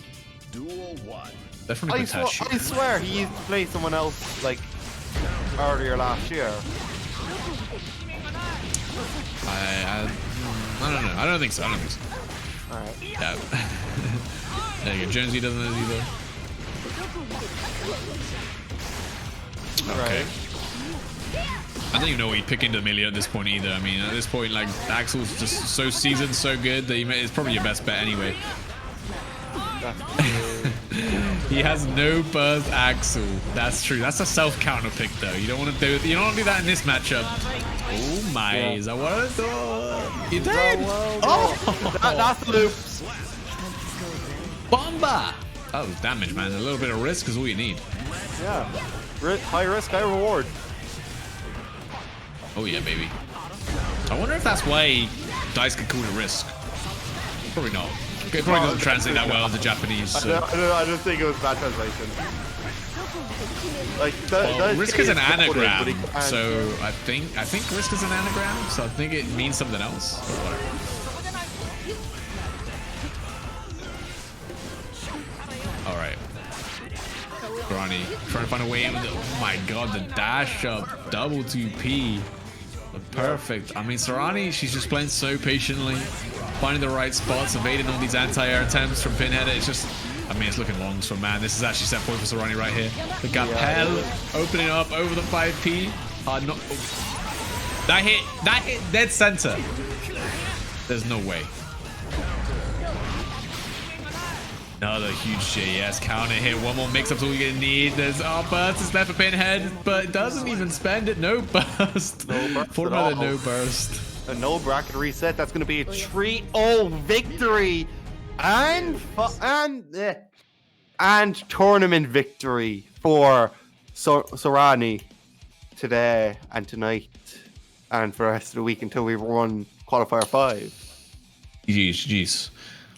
Duel 1. Definitely I Pikachu. swear he used to play someone else, like, earlier last year. I don't know. I don't think so. Alright. Yeah. There you go. Jonesy doesn't know either. Okay. Right. I don't even know what he'd pick into melee at this point either. I mean, at this point, like, Axel's just so seasoned, so good that it's probably your best bet anyway. He has no burst Axel. That's true. That's a self counter pick though. You don't want to do it. You don't want to do that in this matchup. Oh my! Yeah. Is that what I thought? You did. Oh, that's the loop. Bomba! That was damage, man. A little bit of risk is all you need. Yeah. High risk, high reward. Oh yeah, baby. I wonder if that's why dice can call it risk. Probably not. It probably doesn't translate that well into Japanese. So. I don't think it was bad translation. Like, Well, risk is an anagram, but he- so I think risk is an anagram, so I think it means something else. Or whatever. All right, Ronnie trying to find a way in with it. Oh my god, the dash up, double 2P, perfect. I mean, Sarani, she's just playing so patiently, finding the right spots, evading all these anti-air attempts from Pinhead. It's just, I mean, it's looking long, so man, this is actually set point for Sarani right here. The Gapel opening up over the 5P. Not, oh. That hit dead center. There's no way. Another huge JS counter hit. One more mix-up's all you're gonna need. There's burst is left for Pinhead, but it doesn't even spend it. No burst. No burst For at another all. no burst. A no bracket reset. That's going to be a 3-0 victory and tournament victory for Sarani today and tonight and for the rest of the week until we run qualifier 5. Jeez.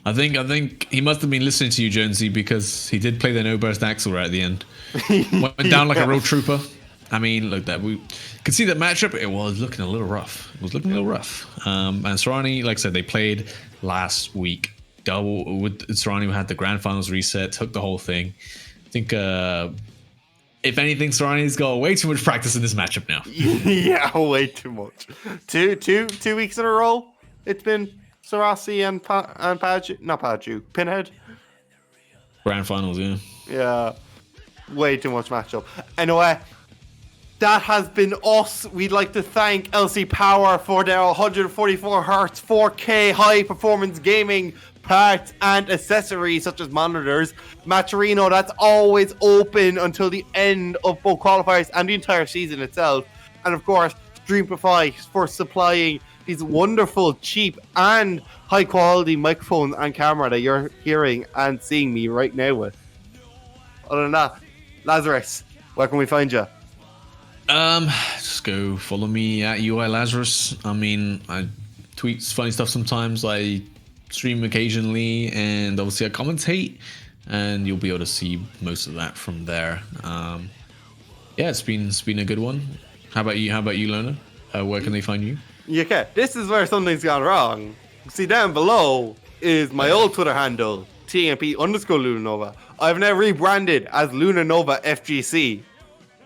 I think he must have been listening to you, Jonesy, because he did play the no burst Axel right at the end. Went down like a road trooper. I mean, look, that we could see that matchup. It was looking a little rough. And Sarani, like I said, they played last week. Double with Sarani, had the grand finals reset, took the whole thing. I think, if anything, Sarani's got way too much practice in this matchup now. Yeah, way too much. Two weeks in a row. It's been Sarasi and Pinhead. Grand finals, yeah. Yeah, way too much matchup. Anyway, that has been us. We'd like to thank LC Power for their 144 Hz 4K high performance gaming parts and accessories such as monitors. Matcherino, that's always open until the end of both qualifiers and the entire season itself. And of course, Streamify for supplying these wonderful, cheap, and high quality microphones and camera that you're hearing and seeing me right now with. Other than that, Lazarus, where can we find you? Just go follow me at UI Lazarus. I mean, I tweet funny stuff sometimes. I stream occasionally, and obviously I commentate, and you'll be able to see most of that from there. Yeah, it's been a good one. How about you, Lona? Where can they find you? Okay, this is where something's gone wrong. See, down below is my old Twitter handle, TMP_Lunanova. I've now rebranded as Lunanova FGC,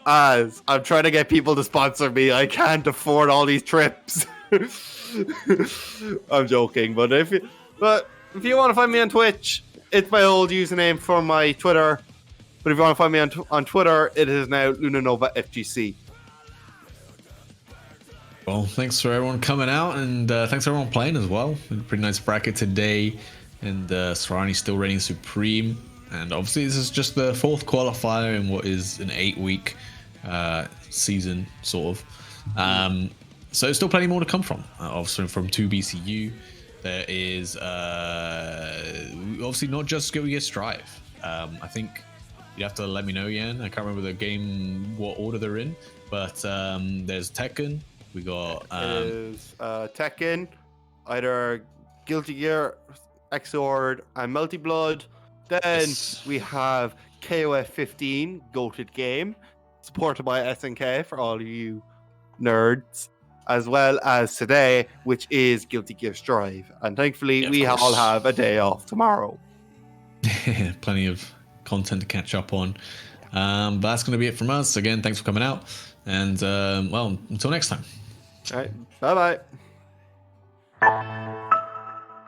as I'm trying to get people to sponsor me. I can't afford all these trips. I'm joking, but if you want to find me on Twitch, it's my old username for my Twitter. But if you want to find me on Twitter, it is now Lunanova FGC. Well, thanks for everyone coming out, and thanks for everyone playing as well. Pretty nice bracket today, and Sarani still reigning supreme. And obviously, this is just the 4th qualifier in what is an 8-week season, sort of. So still plenty more to come from. Obviously, from 2BCU, there is obviously not just GGST Strive. I think You have to let me know, Yan. I can't remember the game, what order they're in. But there's Tekken. We got is Tekken, either Guilty Gear, Xrd, and Multi Blood. Then Yes. we have KOF 15, Goated Game, supported by SNK for all you nerds, as well as today, which is Guilty Gear Strive. And thankfully, Yeah, of we all course. have a day off tomorrow. plenty of content to catch up on. But that's going to be it from us. Again, thanks for coming out. And, well, until next time. All right, bye bye.